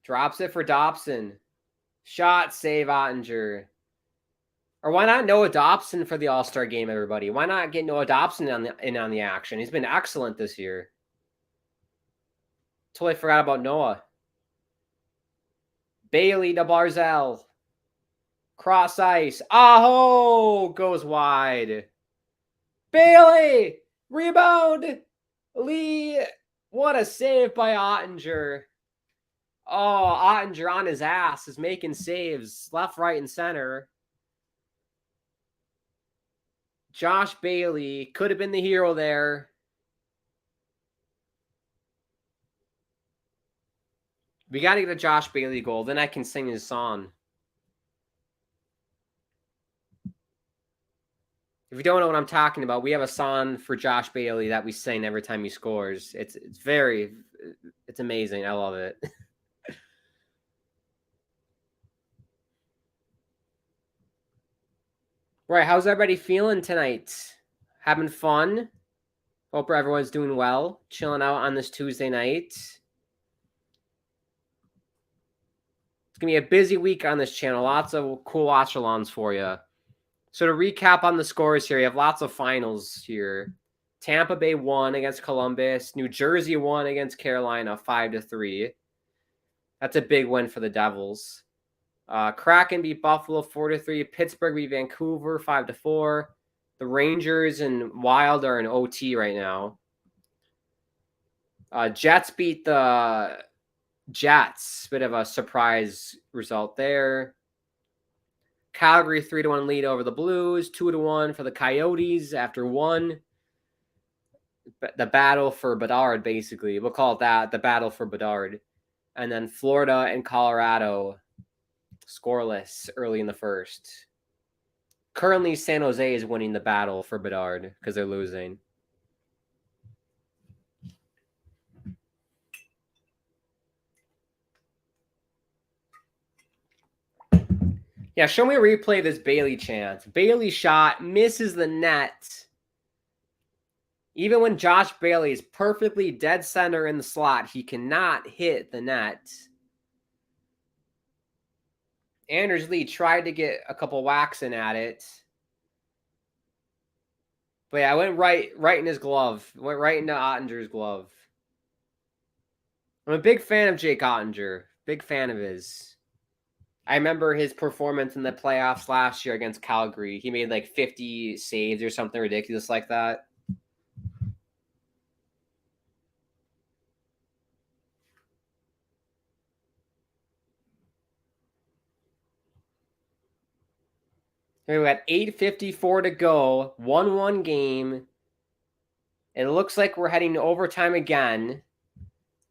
Drops it for Dobson. Shot, save Ottinger. Or why not Noah Dobson for the All-Star game, everybody? Why not get Noah Dobson in on the action? He's been excellent this year. Totally forgot about Noah. Bailey to Barzal. Cross ice. Aho! Goes wide. Bailey! Rebound! Lee! What a save by Ottinger. Oh, Ottinger on his ass is making saves left, right, and center. Josh Bailey could have been the hero there. We got to get a Josh Bailey goal. Then I can sing his song. If you don't know what I'm talking about, we have a song for Josh Bailey that we sing every time he scores. It's amazing. I love it. Right, how's everybody feeling tonight? Having fun? Hope everyone's doing well. Chilling out on this Tuesday night. It's going to be a busy week on this channel. Lots of cool watch-alongs for you. So to recap on the scores here, you have lots of finals here. Tampa Bay won against Columbus. New Jersey won against Carolina 5-3. That's a big win for the Devils. Kraken beat Buffalo 4-3. Pittsburgh beat Vancouver 5-4. The Rangers and Wild are in OT right now. Jets beat the Jets. Bit of a surprise result there. Calgary 3-1 lead over the Blues. 2-1 for the Coyotes after one. The battle for Bedard, basically. We'll call it that, the battle for Bedard. And then Florida and Colorado scoreless early in the first. Currently, San Jose is winning the battle for Bedard because they're losing. Yeah, show me a replay of this Bailey chance. Bailey shot, misses the net. Even when Josh Bailey is perfectly dead center in the slot, he cannot hit the net. Anders Lee tried to get a couple whacks in at it. But yeah, I went right in his glove. Went right into Ottinger's glove. I'm a big fan of Jake Ottinger. Big fan of his. I remember his performance in the playoffs last year against Calgary. He made like 50 saves or something ridiculous like that. Here we got 8:54 to go. 1-1 game. It looks like we're heading to overtime again.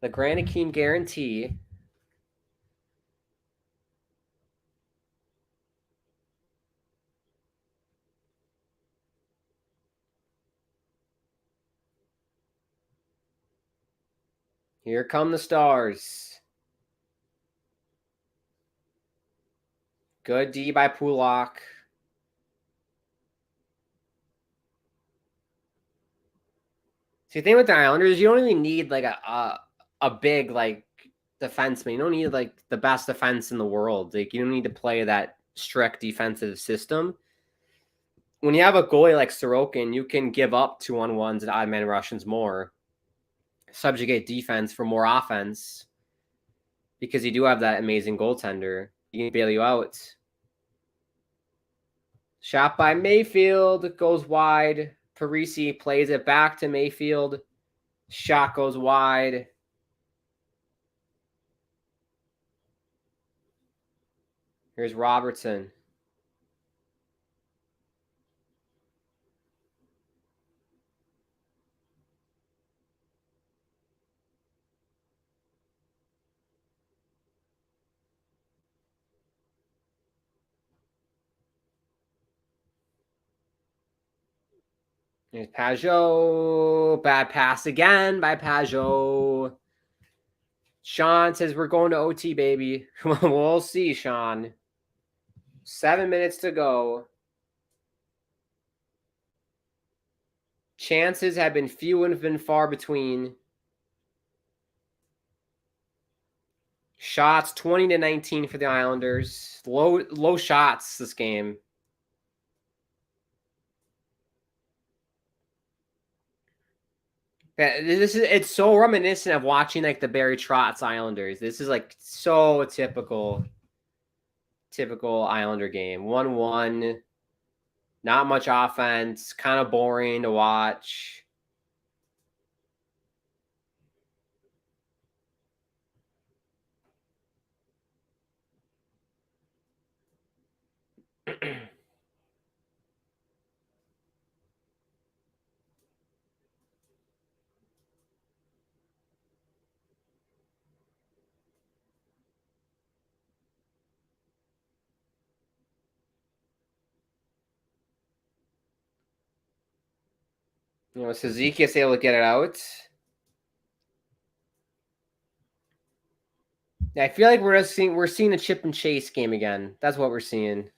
The Grand Akeem guarantee. Here come the stars. Good D by Pulak. See, the thing with the Islanders, you don't really need like a big like defenseman. You don't need like the best defense in the world. Like you don't need to play that strict defensive system. When you have a goalie like Sorokin, you can give up 2-on-1s and odd man Russians more, subjugate defense for more offense, because you do have that amazing goaltender. He can bail you out. Shot by Mayfield, goes wide. Parisi plays it back to Mayfield. Shot goes wide. Here's Robertson. Here's Pajot. Bad pass again by Pajot. Sean says we're going to OT, baby. We'll see, Sean. 7 minutes to go. Chances have been few and been far between. Shots 20-19 for the Islanders. Low shots this game. It's so reminiscent of watching like the Barry Trotz Islanders. This is like so typical Islander game. 1-1. Not much offense, kind of boring to watch. Suzuki's able to get it out. I feel like we're seeing a chip and chase game again. That's what we're seeing.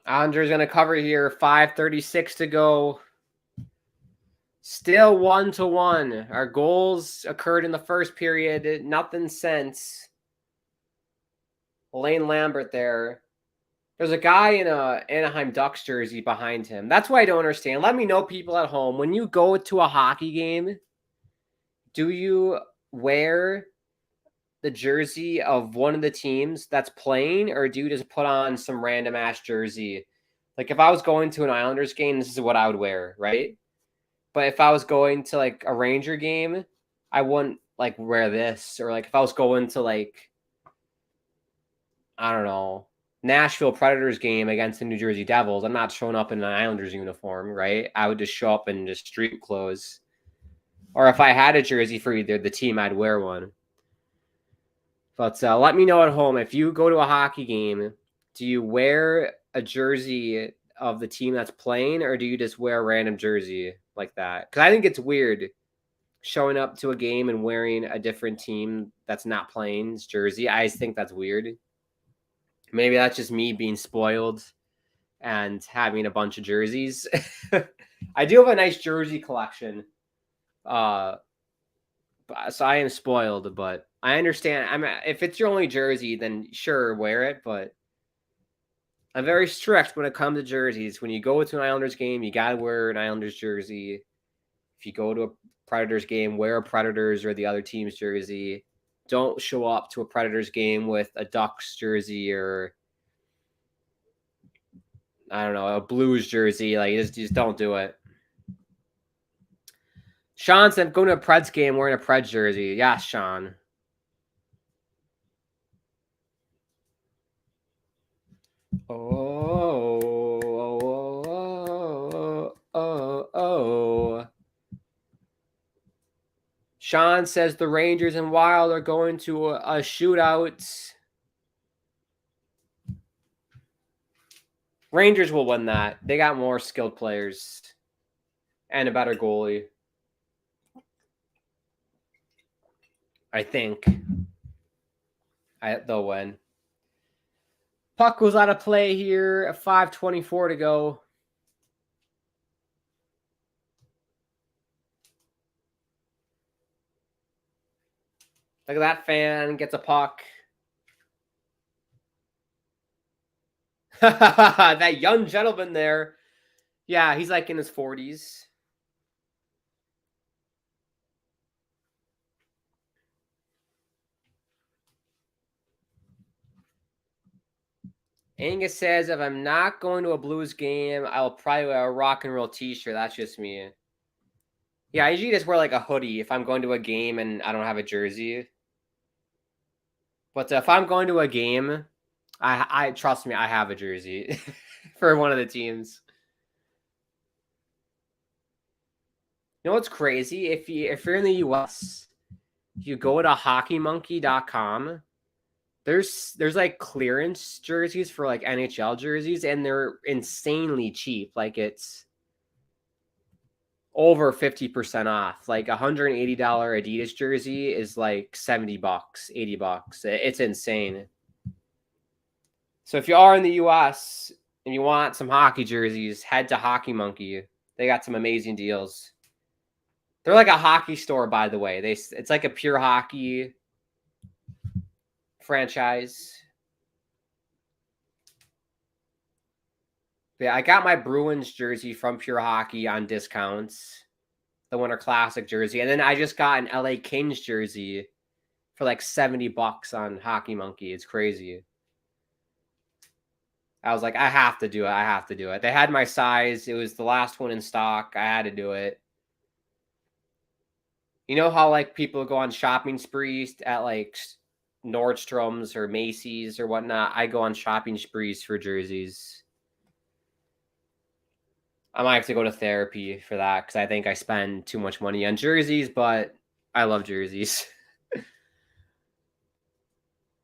Andre's going to cover here. 5:36 to go. Still 1-1. Our goals occurred in the first period. Nothing since. Lane Lambert there. There's a guy in a Anaheim Ducks jersey behind him. That's what I don't understand. Let me know, people at home. When you go to a hockey game, do you wear the jersey of one of the teams that's playing, or do you just put on some random ass jersey? Like if I was going to an Islanders game, this is what I would wear, right? But if I was going to like a Ranger game, I wouldn't like wear this. Or like if I was going to like, I don't know, Nashville Predators game against the New Jersey Devils, I'm not showing up in an Islanders uniform, right? I would just show up in just street clothes. Or if I had a jersey for either the team, I'd wear one. But let me know at home, if you go to a hockey game, do you wear a jersey of the team that's playing, or do you just wear a random jersey like that? Because I think it's weird showing up to a game and wearing a different team that's not playing's jersey. I think that's weird. Maybe that's just me being spoiled and having a bunch of jerseys. I do have a nice jersey collection. So I am spoiled, but I understand. If it's your only jersey, then sure, wear it. But I'm very strict when it comes to jerseys. When you go to an Islanders game, you gotta wear an Islanders jersey. If you go to a Predators game, wear a Predators or the other team's jersey. Don't show up to a Predators game with a Ducks jersey or I don't know, a Blues jersey. Like just don't do it. Sean said, going to a Preds game wearing a Preds jersey. Yeah, Sean. Oh. Sean says the Rangers and Wild are going to a shootout. Rangers will win that. They got more skilled players and a better goalie. I think. They'll win. Puck was out of play here at 5:24 to go. Look at that fan. Gets a puck. That young gentleman there. Yeah, he's like in his 40s. Angus says, if I'm not going to a Blues game, I'll probably wear a rock and roll t-shirt. That's just me. Yeah, I usually just wear like a hoodie if I'm going to a game and I don't have a jersey. But if I'm going to a game, I trust me, I have a jersey for one of the teams. You know what's crazy? If you're in the US, you go to hockeymonkey.com. There's like clearance jerseys for like NHL jerseys, and they're insanely cheap. Like it's over 50% off. Like $180 Adidas jersey is like $70, $80. It's insane. So if you are in the US and you want some hockey jerseys, head to Hockey Monkey. They got some amazing deals. They're like a hockey store, by the way. It's like a pure hockey franchise. Yeah, I got my Bruins jersey from Pure Hockey on discounts, the Winter Classic jersey, and then I just got an LA Kings jersey for like $70 on Hockey Monkey. It's crazy. I was like, I have to do it. I have to do it. They had my size. It was the last one in stock. I had to do it. You know how like people go on shopping sprees at like Nordstrom's or Macy's or whatnot? I go on shopping sprees for jerseys. I might have to go to therapy for that because I think I spend too much money on jerseys, but I love jerseys.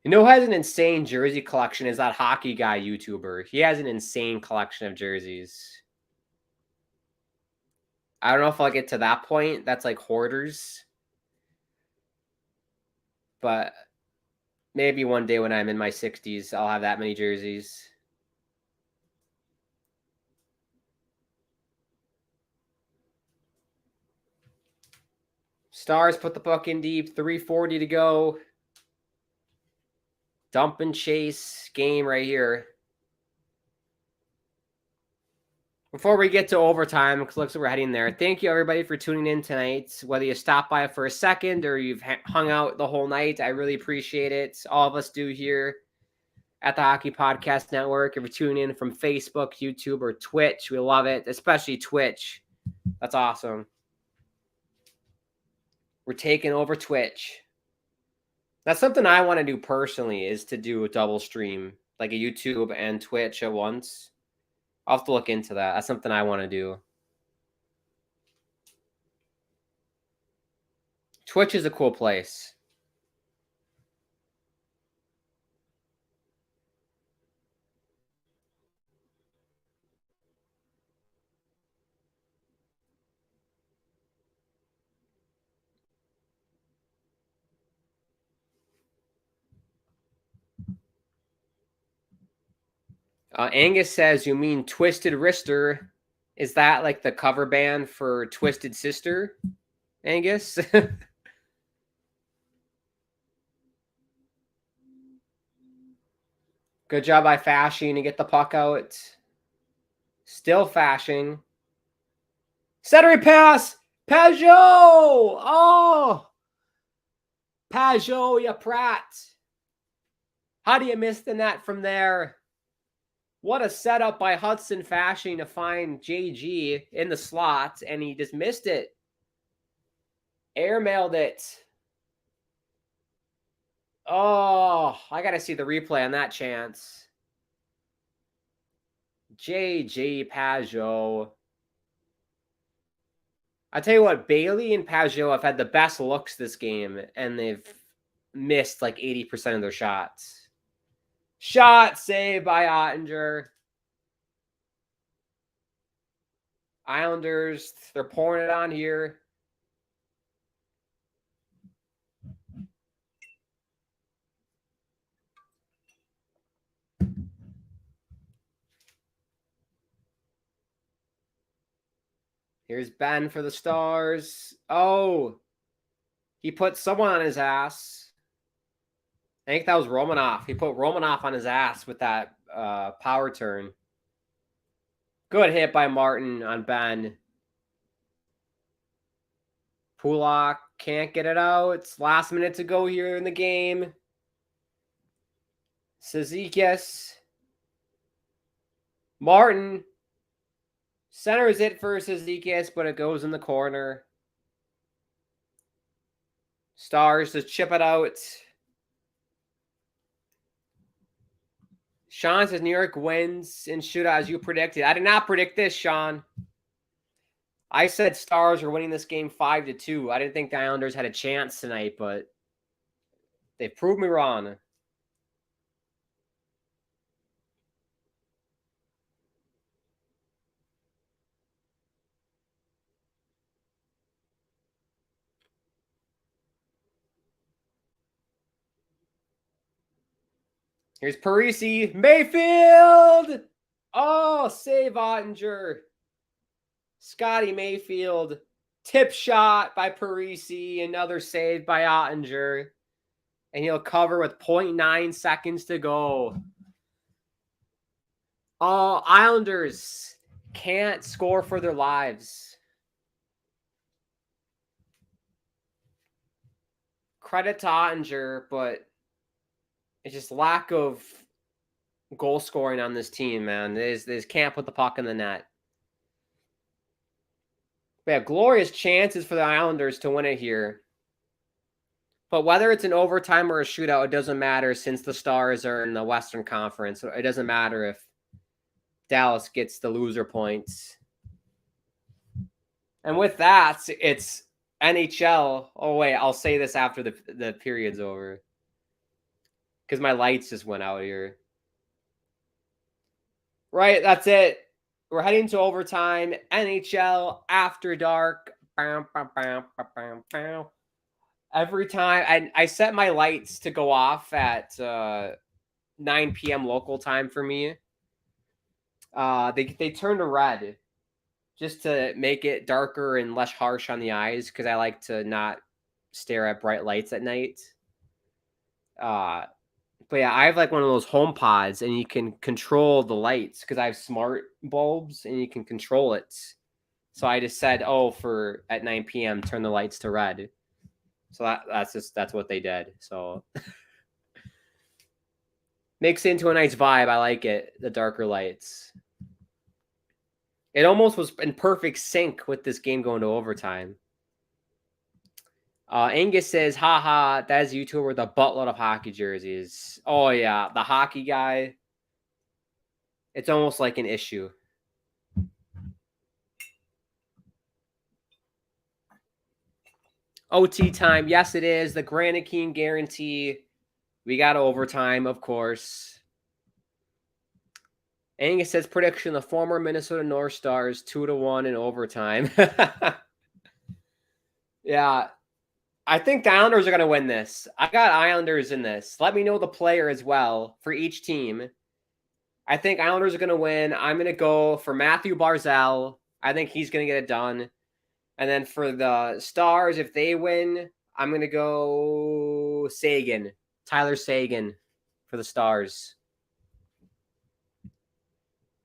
You know who has an insane jersey collection is that hockey guy YouTuber. He has an insane collection of jerseys. I don't know if I'll get to that point. That's like hoarders. But maybe one day when I'm in my 60s, I'll have that many jerseys. Stars put the puck in deep. 3:40 to go. Dump and chase game right here. Before we get to overtime, because looks like we're heading there. Thank you, everybody, for tuning in tonight. Whether you stopped by for a second or you've hung out the whole night, I really appreciate it. All of us do here at the Hockey Podcast Network. If you're tuning in from Facebook, YouTube, or Twitch, we love it, especially Twitch. That's awesome. We're taking over Twitch. That's something I want to do personally, is to do a double stream, like a YouTube and Twitch at once. I'll have to look into that. That's something I want to do. Twitch is a cool place. Angus says, you mean Twisted Wrister? Is that like the cover band for Twisted Sister, Angus? Good job by Fashing to get the puck out. Still Fashing. Centering pass! Pajot! Oh! Pajot, you prat. How do you miss the net from there? What a setup by Hudson Fashing to find JG in the slot, and he just missed it. Airmailed it. Oh, I got to see the replay on that chance. JG Pajot. I tell you what, Bailey and Pajot have had the best looks this game, and they've missed like 80% of their shots. Shot saved by Ottinger. Islanders, they're pouring it on here. Here's Ben for the Stars. Oh, he put someone on his ass. I think that was Romanoff. He put Romanoff on his ass with that power turn. Good hit by Martin on Ben. Pulak can't get it out. It's last minute to go here in the game. Cizikas. Martin. Centers it for Cizikas, but it goes in the corner. Stars to chip it out. Sean says New York wins in shootout as you predicted. I did not predict this, Sean. I said Stars are winning this game 5-2. I didn't think the Islanders had a chance tonight, but they proved me wrong. Here's Parisi. Mayfield! Oh, save Ottinger. Scotty Mayfield. Tip shot by Parisi. Another save by Ottinger. And he'll cover with 0.9 seconds to go. Oh, Islanders can't score for their lives. Credit to Ottinger, but it's just lack of goal scoring on this team, man. They just can't put the puck in the net. But yeah, glorious chances for the Islanders to win it here. But whether it's an overtime or a shootout, it doesn't matter since the Stars are in the Western Conference. It doesn't matter if Dallas gets the loser points. And with that, it's NHL. Oh, wait, I'll say this after the period's over. Because my lights just went out here. Right, that's it. We're heading to overtime. NHL After Dark. Every time I set my lights to go off at 9 p.m. local time for me. They turn to red just to make it darker and less harsh on the eyes because I like to not stare at bright lights at night. But yeah, I have like one of those home pods and you can control the lights because I have smart bulbs and you can control it. So I just said, for at 9 p.m. turn the lights to red. So that's what they did. So makes it into a nice vibe. I like it. The darker lights. It almost was in perfect sync with this game going to overtime. Angus says, haha, that is a YouTuber with a buttload of hockey jerseys. Oh, yeah, the hockey guy. It's almost like an issue. OT time. Yes, it is. The Granite King guarantee. We got overtime, of course. Angus says, prediction, the former Minnesota North Stars 2-1 in overtime. Yeah. I think the Islanders are going to win this. I got Islanders in this. Let me know the player as well for each team. I think Islanders are going to win. I'm going to go for Matthew Barzal. I think he's going to get it done. And then for the Stars, if they win, I'm going to go Sagan. Tyler Sagan for the Stars.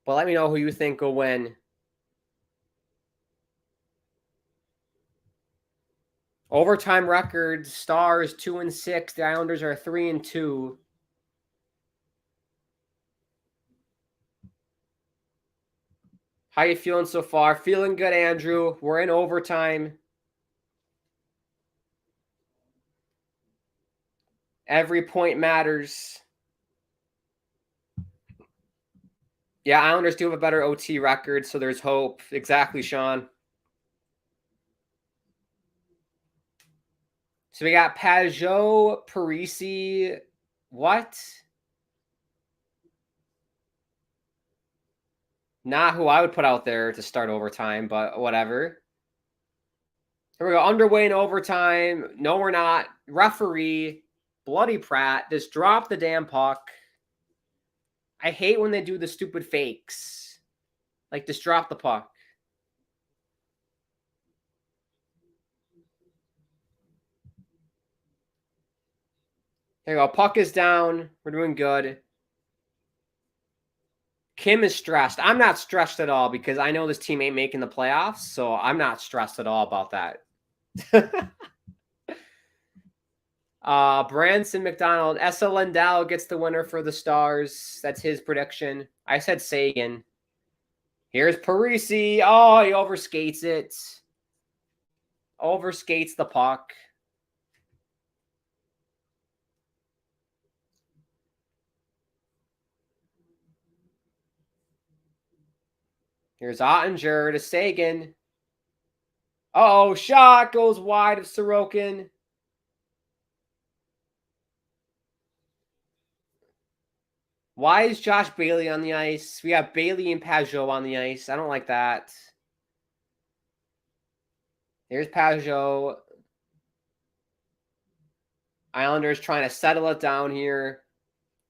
But let me know who you think will win. Overtime record, Stars 2-6. The Islanders are 3-2. How you feeling so far? Feeling good, Andrew. We're in overtime. Every point matters. Yeah, Islanders do have a better OT record, so there's hope. Exactly, Sean. So we got Pajot, Parisi. What? Not who I would put out there to start overtime, but whatever. Here we go. Underway in overtime. No, we're not. Referee, Bloody Pratt. Just drop the damn puck. I hate when they do the stupid fakes. Like, just drop the puck. There you go. Puck is down. We're doing good. Kim is stressed. I'm not stressed at all because I know this team ain't making the playoffs, so I'm not stressed at all about that. Branson McDonald. Essa Lindell gets the winner for the Stars. That's his prediction. I said Sagan. Here's Parisi. Oh, he overskates it. Overskates the puck. Here's Ottinger to Sagan. Uh-oh, shot goes wide of Sorokin. Why is Josh Bailey on the ice? We got Bailey and Pajot on the ice. I don't like that. Here's Pajot. Islanders trying to settle it down here.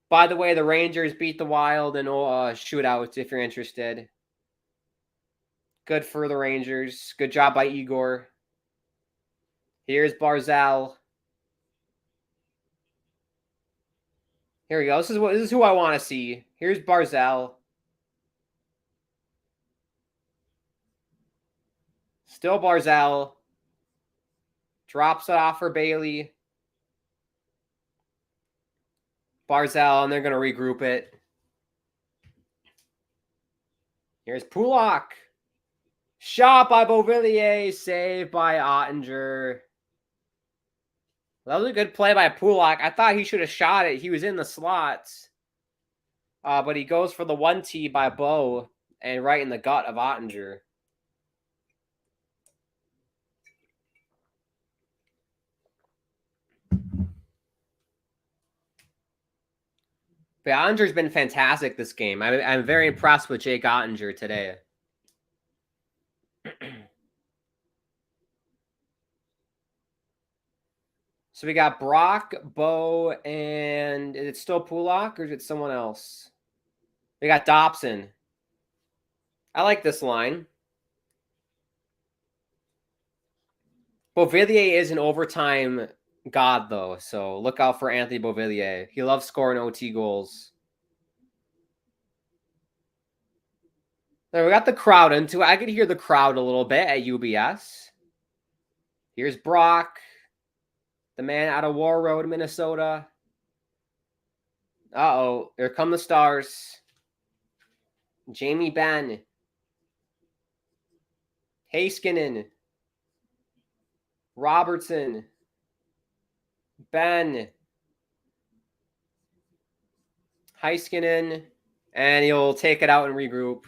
By the way, the Rangers beat the Wild in shootout if you're interested. Good for the Rangers. Good job by Igor. Here's Barzal. Here we go. This is who I want to see. Here's Barzal. Still Barzal. Drops it off for Bailey. Barzal, and they're going to regroup it. Here's Pulock. Shot by Beauvillier. Saved by Ottinger. That was a good play by Pulock. I thought he should have shot it. He was in the slots. But he goes for the 1-T by Bo and right in the gut of Ottinger. But Ottinger's been fantastic this game. I'm very impressed with Jake Ottinger today. So we got Brock, Bo, and is it still Pulock or is it someone else? We got Dobson. I like this line. Beauvillier is an overtime god, though, so look out for Anthony Beauvillier. He loves scoring OT goals. There, we got the crowd into it. I could hear the crowd a little bit at UBS. Here's Brock, the man out of War Road, Minnesota. Uh-oh, here come the Stars. Jamie Benn. Heiskanen. Robertson. Ben. Heiskanen. And he'll take it out and regroup.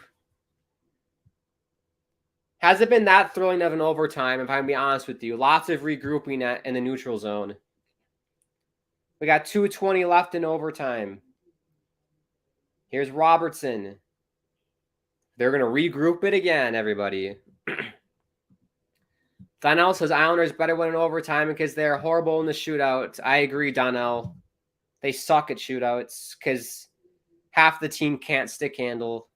Hasn't been that thrilling of an overtime, if I can be honest with you. Lots of regrouping in the neutral zone. We got 2:20 left in overtime. Here's Robertson. They're going to regroup it again, everybody. Donnell says Islanders better win in overtime because they're horrible in the shootout. I agree, Donnell. They suck at shootouts because half the team can't stick handle.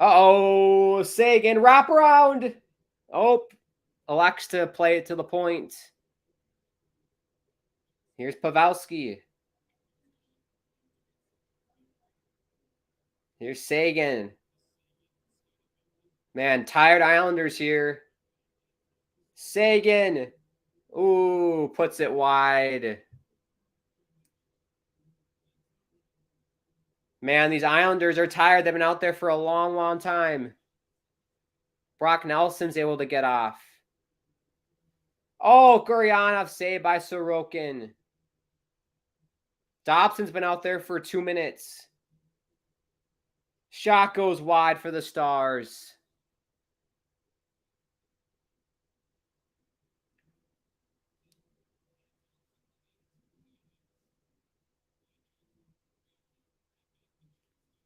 Uh-oh, Sagan, wrap around. Oh, elects to play it to the point. Here's Pavelski. Here's Sagan. Man, tired Islanders here. Sagan. Ooh, puts it wide. Man, these Islanders are tired. They've been out there for a long, long time. Brock Nelson's able to get off. Oh, Guryanov saved by Sorokin. Dobson's been out there for 2 minutes. Shot goes wide for the Stars.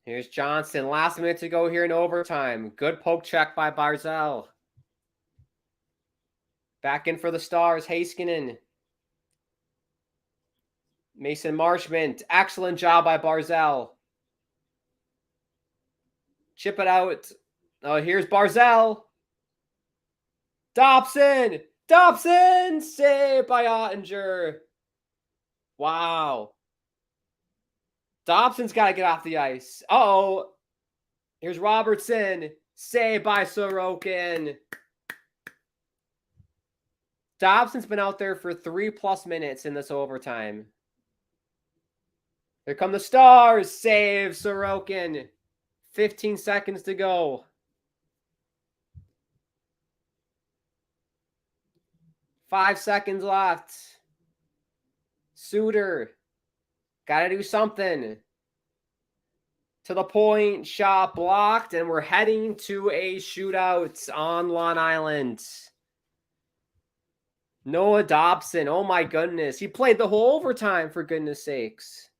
Here's Johnson. Last minute to go here in overtime. Good poke check by Barzal. Back in for the Stars. Heiskanen. Mason Marshman. Excellent job by Barzal. Chip it out. Oh, here's Barzal. Dobson. Dobson. Saved by Ottinger. Wow. Dobson's got to get off the ice. Uh-oh. Here's Robertson. Saved by Sorokin. Dobson's been out there for 3+ minutes in this overtime. Here come the Stars. Save Sorokin. 15 seconds to go. Five seconds left. Suter. Got to do something. To the point. Shot blocked. And we're heading to a shootout on Long Island. Noah Dobson. Oh, my goodness. He played the whole overtime, for goodness sakes.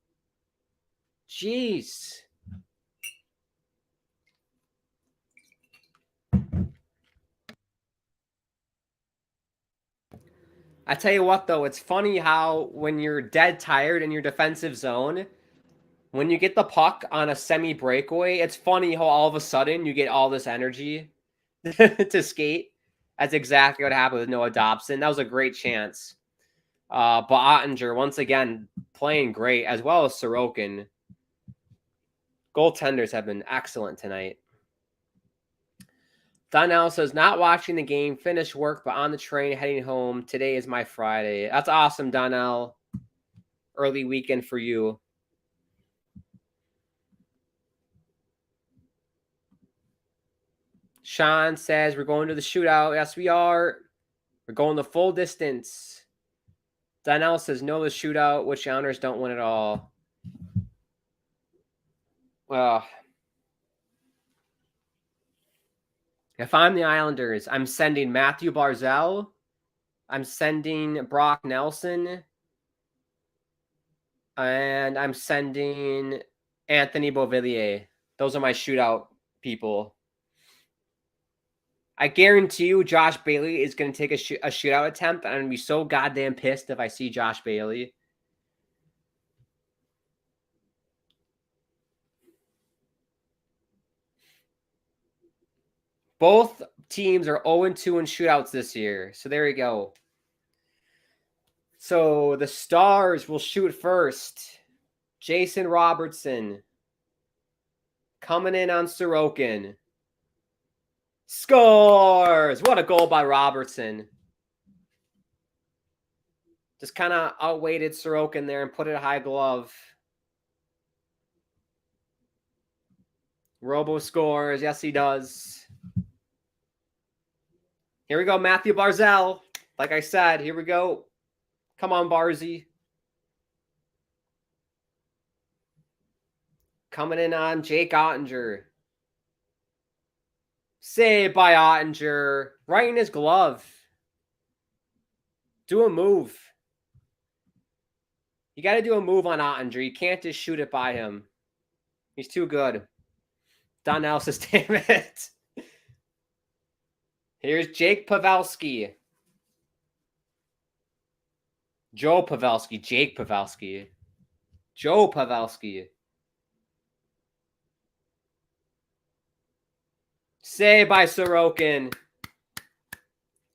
Jeez. I tell you what, though, it's funny how when you're dead tired in your defensive zone, when you get the puck on a semi-breakaway, it's funny how all of a sudden you get all this energy to skate. That's exactly what happened with Noah Dobson. That was a great chance. But Ottinger, once again, playing great, as well as Sorokin. Goaltenders have been excellent tonight. Donnell says, not watching the game, finished work, but on the train heading home. Today is my Friday. That's awesome, Donnell. Early weekend for you. Sean says, we're going to the shootout. Yes, we are. We're going the full distance. Donnell says, no, the shootout, which Islanders don't win at all. Well, if I'm the Islanders, I'm sending Matthew Barzal. I'm sending Brock Nelson. And I'm sending Anthony Beauvillier. Those are my shootout people. I guarantee you Josh Bailey is going to take a shootout attempt. I'm going to be so goddamn pissed if I see Josh Bailey. Both teams are 0-2 in shootouts this year. So there you go. So the Stars will shoot first. Jason Robertson coming in on Sorokin. Scores! What a goal by Robertson. Just kind of outweighted Sorokin there and put it a high glove. Robo scores. Yes, he does. Here we go, Matthew Barzal. Like I said, here we go. Come on, Barzy. Coming in on Jake Ottinger. Saved by Ottinger. Right in his glove. Do a move. You got to do a move on Ottinger. You can't just shoot it by him. He's too good. Donnell says, damn it. Here's Jake Pavelski. Joe Pavelski. Jake Pavelski. Joe Pavelski. Saved by Sorokin.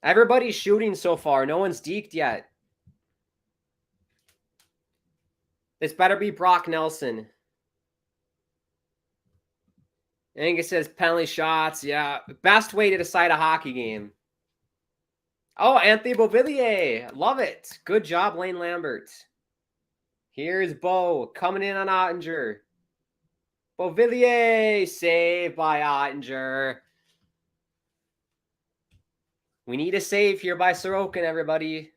Everybody's shooting so far. No one's deked yet. This better be Brock Nelson. I think it says penalty shots. Yeah. Best way to decide a hockey game. Oh, Anthony Beauvillier. Love it. Good job, Lane Lambert. Here's Bo coming in on Ottinger. Beauvillier. Saved by Ottinger. We need a save here by Sorokin, everybody.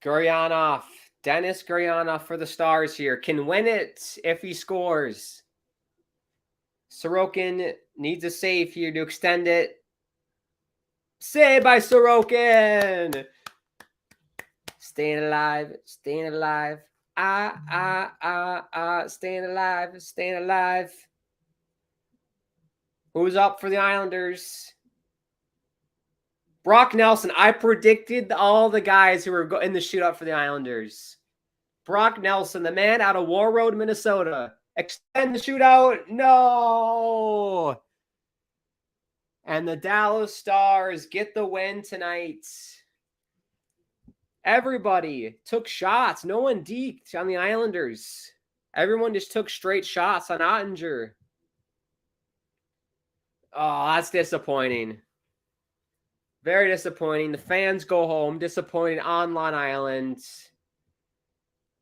Guryanov. Dennis Guryanov for the Stars here. Can win it if he scores. Sorokin needs a save here to extend it. Saved by Sorokin. Staying alive, staying alive. Staying alive, staying alive. Who's up for the Islanders? Brock Nelson. I predicted all the guys who were in the shootout for the Islanders. Brock Nelson, the man out of War Road, Minnesota. Extend the shootout. No. And the Dallas Stars get the win tonight. Everybody took shots. No one deked on the Islanders. Everyone just took straight shots on Ottinger. Oh, that's disappointing. Very disappointing. The fans go home disappointed on Long Island.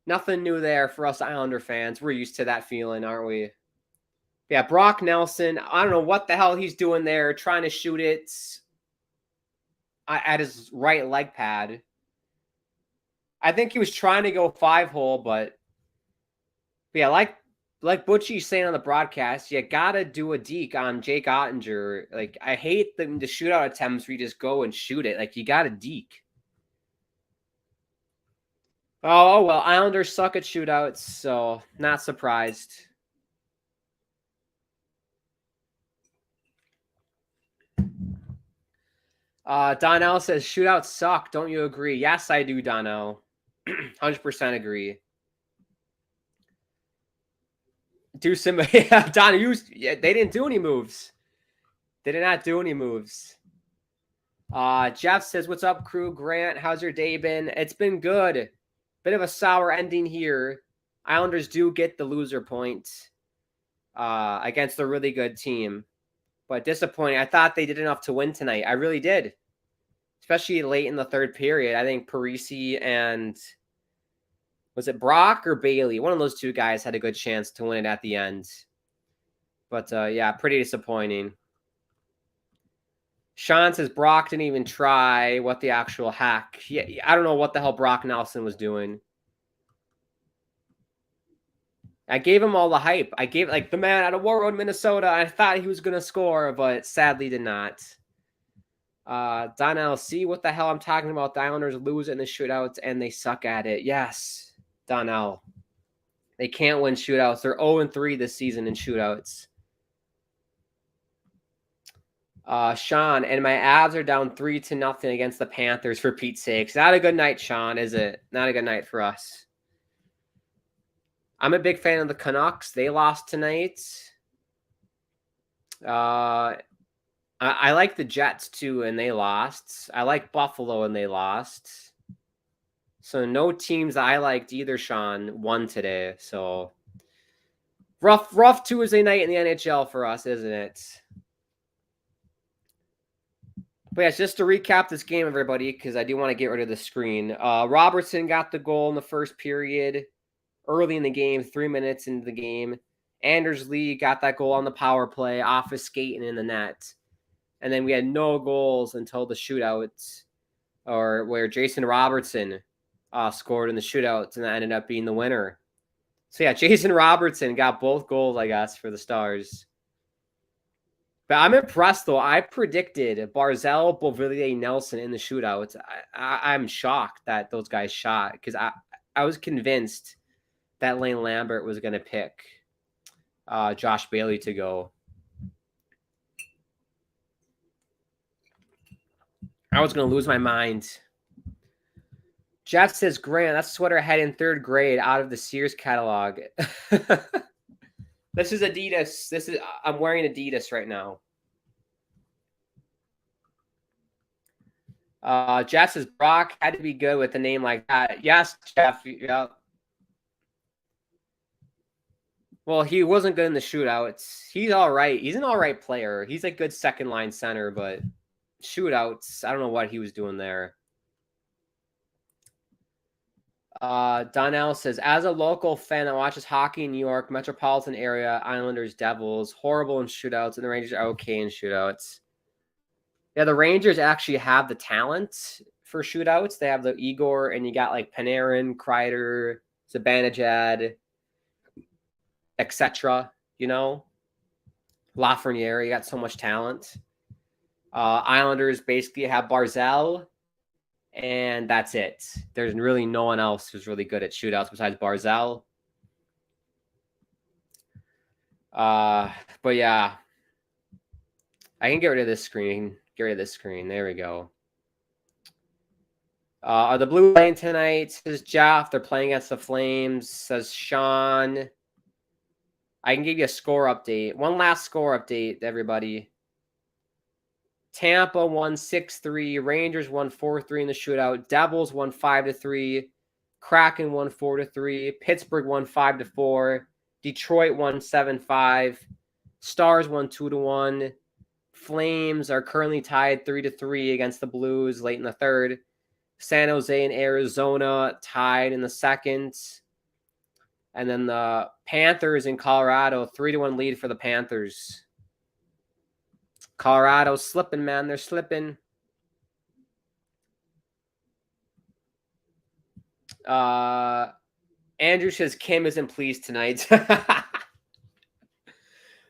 Nothing new there for us Islander fans. We're used to that feeling, aren't we? Yeah, Brock Nelson. I don't know what the hell he's doing there, trying to shoot it at his right leg pad. I think he was trying to go 5-hole, but yeah, like Butchie's saying on the broadcast, you gotta do a deke on Jake Ottinger. Like, I hate the shootout attempts where you just go and shoot it. Like, you gotta deke. Oh, well, Islanders suck at shootouts, so not surprised. Donnell says, shootouts suck. Don't you agree? Yes, I do, Donnell. 100% agree. Do some, yeah, Donnell, they didn't do any moves. They did not do any moves. Jeff says, what's up, crew? Grant, how's your day been? It's been good. Bit of a sour ending here. Islanders do get the loser point against a really good team. But disappointing. I thought they did enough to win tonight. I really did. Especially late in the third period. I think Parisi and was it Brock or Bailey? One of those two guys had a good chance to win it at the end. But yeah, pretty disappointing. Sean says Brock didn't even try. What the actual heck? Yeah, I don't know what the hell Brock Nelson was doing. I gave him all the hype. I gave like the man out of War Road, Minnesota. I thought he was going to score, but sadly did not. Donnell, see what the hell I'm talking about. The Islanders lose in the shootouts and they suck at it. Yes, Donnell. They can't win shootouts. They're 0-3 this season in shootouts. Sean, and my Avs are down 3-0 against the Panthers, for Pete's sakes. Not a good night, Sean, is it? Not a good night for us. I'm a big fan of the Canucks. They lost tonight. I like the Jets too, and they lost. I like Buffalo, and they lost. So no teams I liked either, Sean, won today. So rough Tuesday night in the NHL for us, isn't it? But yeah, just to recap this game, everybody, because I do want to get rid of the screen. Robertson got the goal in the first period, early in the game, 3 minutes into the game. Anders Lee got that goal on the power play, off his skating in the net. And then we had no goals until the shootouts, or where Jason Robertson scored in the shootouts, and that ended up being the winner. So yeah, Jason Robertson got both goals, I guess, for the Stars. But I'm impressed, though. I predicted Barzal, Beauvillier, Nelson in the shootouts. I'm shocked that those guys shot, because I was convinced that Lane Lambert was going to pick Josh Bailey to go. I was going to lose my mind. Jeff says, Grant, that's a sweater I had in third grade out of the Sears catalog. This is Adidas. I'm wearing Adidas right now. Jeff says Brock had to be good with a name like that. Yes, Jeff. Yeah. Well, he wasn't good in the shootouts. He's all right. He's an all right player. He's a good second line center, but shootouts, I don't know what he was doing there. Donnell says, as a local fan that watches hockey in New York, metropolitan area, Islanders, Devils, horrible in shootouts, and the Rangers are okay in shootouts. Yeah, the Rangers actually have the talent for shootouts. They have the Igor, and you got like Panarin, Kreider, Zibanejad, etc. You know, Lafreniere, you got so much talent. Islanders basically have Barzal, and that's it. There's really no one else who's really good at shootouts besides Barzal. But yeah, I can get rid of this screen. Get rid of this screen. There we go. Are the Blues playing tonight? Says Jeff. They're playing against the Flames. Says Sean. I can give you a score update. One last score update, everybody. Tampa won 6-3. Rangers won 4-3 in the shootout. Devils won 5-3. Kraken won 4-3. Pittsburgh won 5-4. Detroit won 7-5. Stars won 2-1. Flames are currently tied 3-3 against the Blues late in the third. San Jose and Arizona tied in the second. And then the Panthers in Colorado, 3-1 lead for the Panthers. Colorado's slipping, man. They're slipping. Andrew says Kim isn't pleased tonight.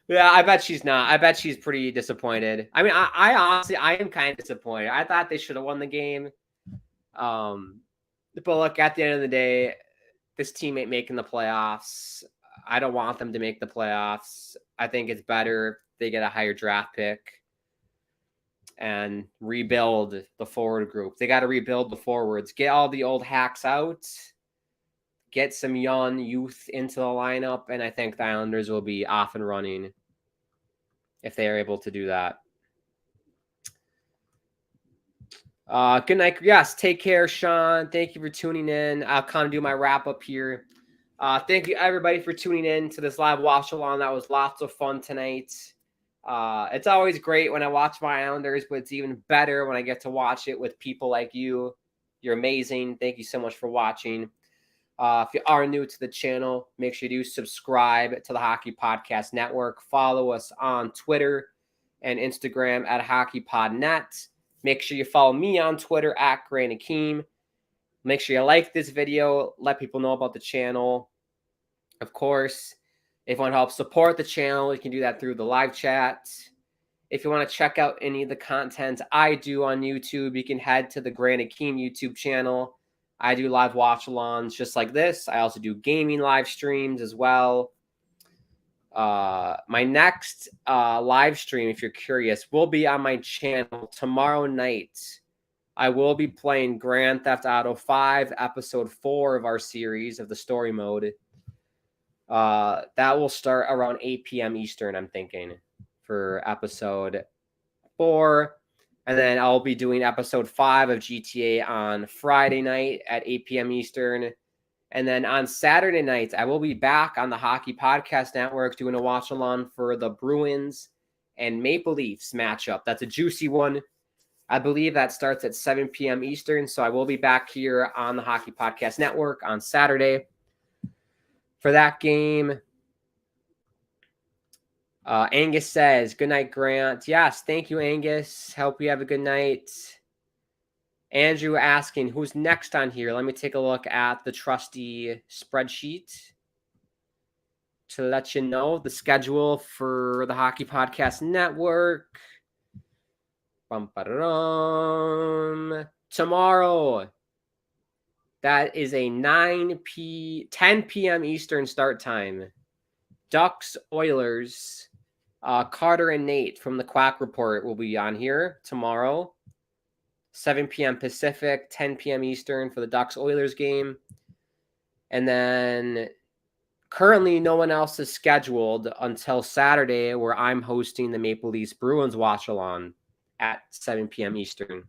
Yeah, I bet she's not. I bet she's pretty disappointed. I mean, I honestly, I am kind of disappointed. I thought they should have won the game. But look, at the end of the day, this team ain't making the playoffs. I don't want them to make the playoffs. I think it's better if they get a higher draft pick and rebuild the forward group. They got to rebuild the forwards. Get all the old hacks out. Get some young youth into the lineup, and I think the Islanders will be off and running if they are able to do that. Good night. Yes, take care, Sean. Thank you for tuning in. I'll kind of do my wrap up here. Thank you, everybody, for tuning in to this live watch along. That was lots of fun tonight. It's always great when I watch my Islanders, but it's even better when I get to watch it with people like you. You're amazing. Thank you so much for watching. If you are new to the channel, make sure you do subscribe to the Hockey Podcast Network. Follow us on Twitter and Instagram at HockeyPodNet. Make sure you follow me on Twitter at Grant Akeem. Make sure you like this video. Let people know about the channel. Of course, if you want to help support the channel, you can do that through the live chat. If you want to check out any of the content I do on YouTube, you can head to the Grant Akeem YouTube channel. I do live watch-alongs just like this. I also do gaming live streams as well. My next live stream, if you're curious, will be on my channel tomorrow night. I will be playing Grand Theft Auto 5, Episode 4 of our series of the story mode. That will start around 8 p.m. Eastern, I'm thinking, for Episode 4. And then I'll be doing Episode 5 of GTA on Friday night at 8 p.m. Eastern. And then on Saturday nights, I will be back on the Hockey Podcast Network doing a watch-along for the Bruins and Maple Leafs matchup. That's a juicy one. I believe that starts at 7 p.m. Eastern, so I will be back here on the Hockey Podcast Network on Saturday for that game. Angus says, good night, Grant. Yes, thank you, Angus. Hope you have a good night. Andrew asking, who's next on here? Let me take a look at the trusty spreadsheet to let you know the schedule for the Hockey Podcast Network. Tomorrow, that is a 10 p.m. Eastern start time. Ducks, Oilers, Carter and Nate from the Quack Report will be on here tomorrow. 7 p.m. Pacific, 10 p.m. Eastern for the Ducks-Oilers game. And then currently no one else is scheduled until Saturday, where I'm hosting the Maple Leafs Bruins watch-along at 7 p.m. Eastern.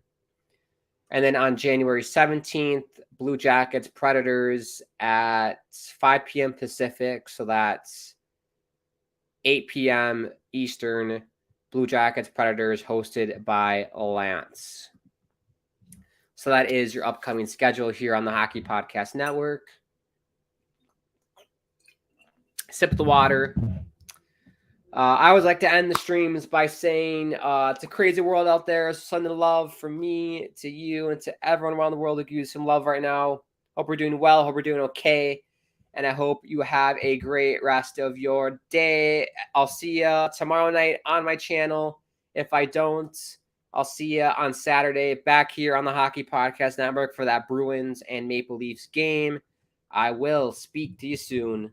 And then on January 17th, Blue Jackets Predators at 5 p.m. Pacific. So that's 8 p.m. Eastern. Blue Jackets Predators hosted by Lance. So that is your upcoming schedule here on the Hockey Podcast Network. Sip the water. I always like to end the streams by saying it's a crazy world out there. Sending love from me to you and to everyone around the world who gives some love right now. Hope we're doing well. Hope we're doing okay. And I hope you have a great rest of your day. I'll see you tomorrow night on my channel. If I don't, I'll see you on Saturday back here on the Hockey Podcast Network for that Bruins and Maple Leafs game. I will speak to you soon.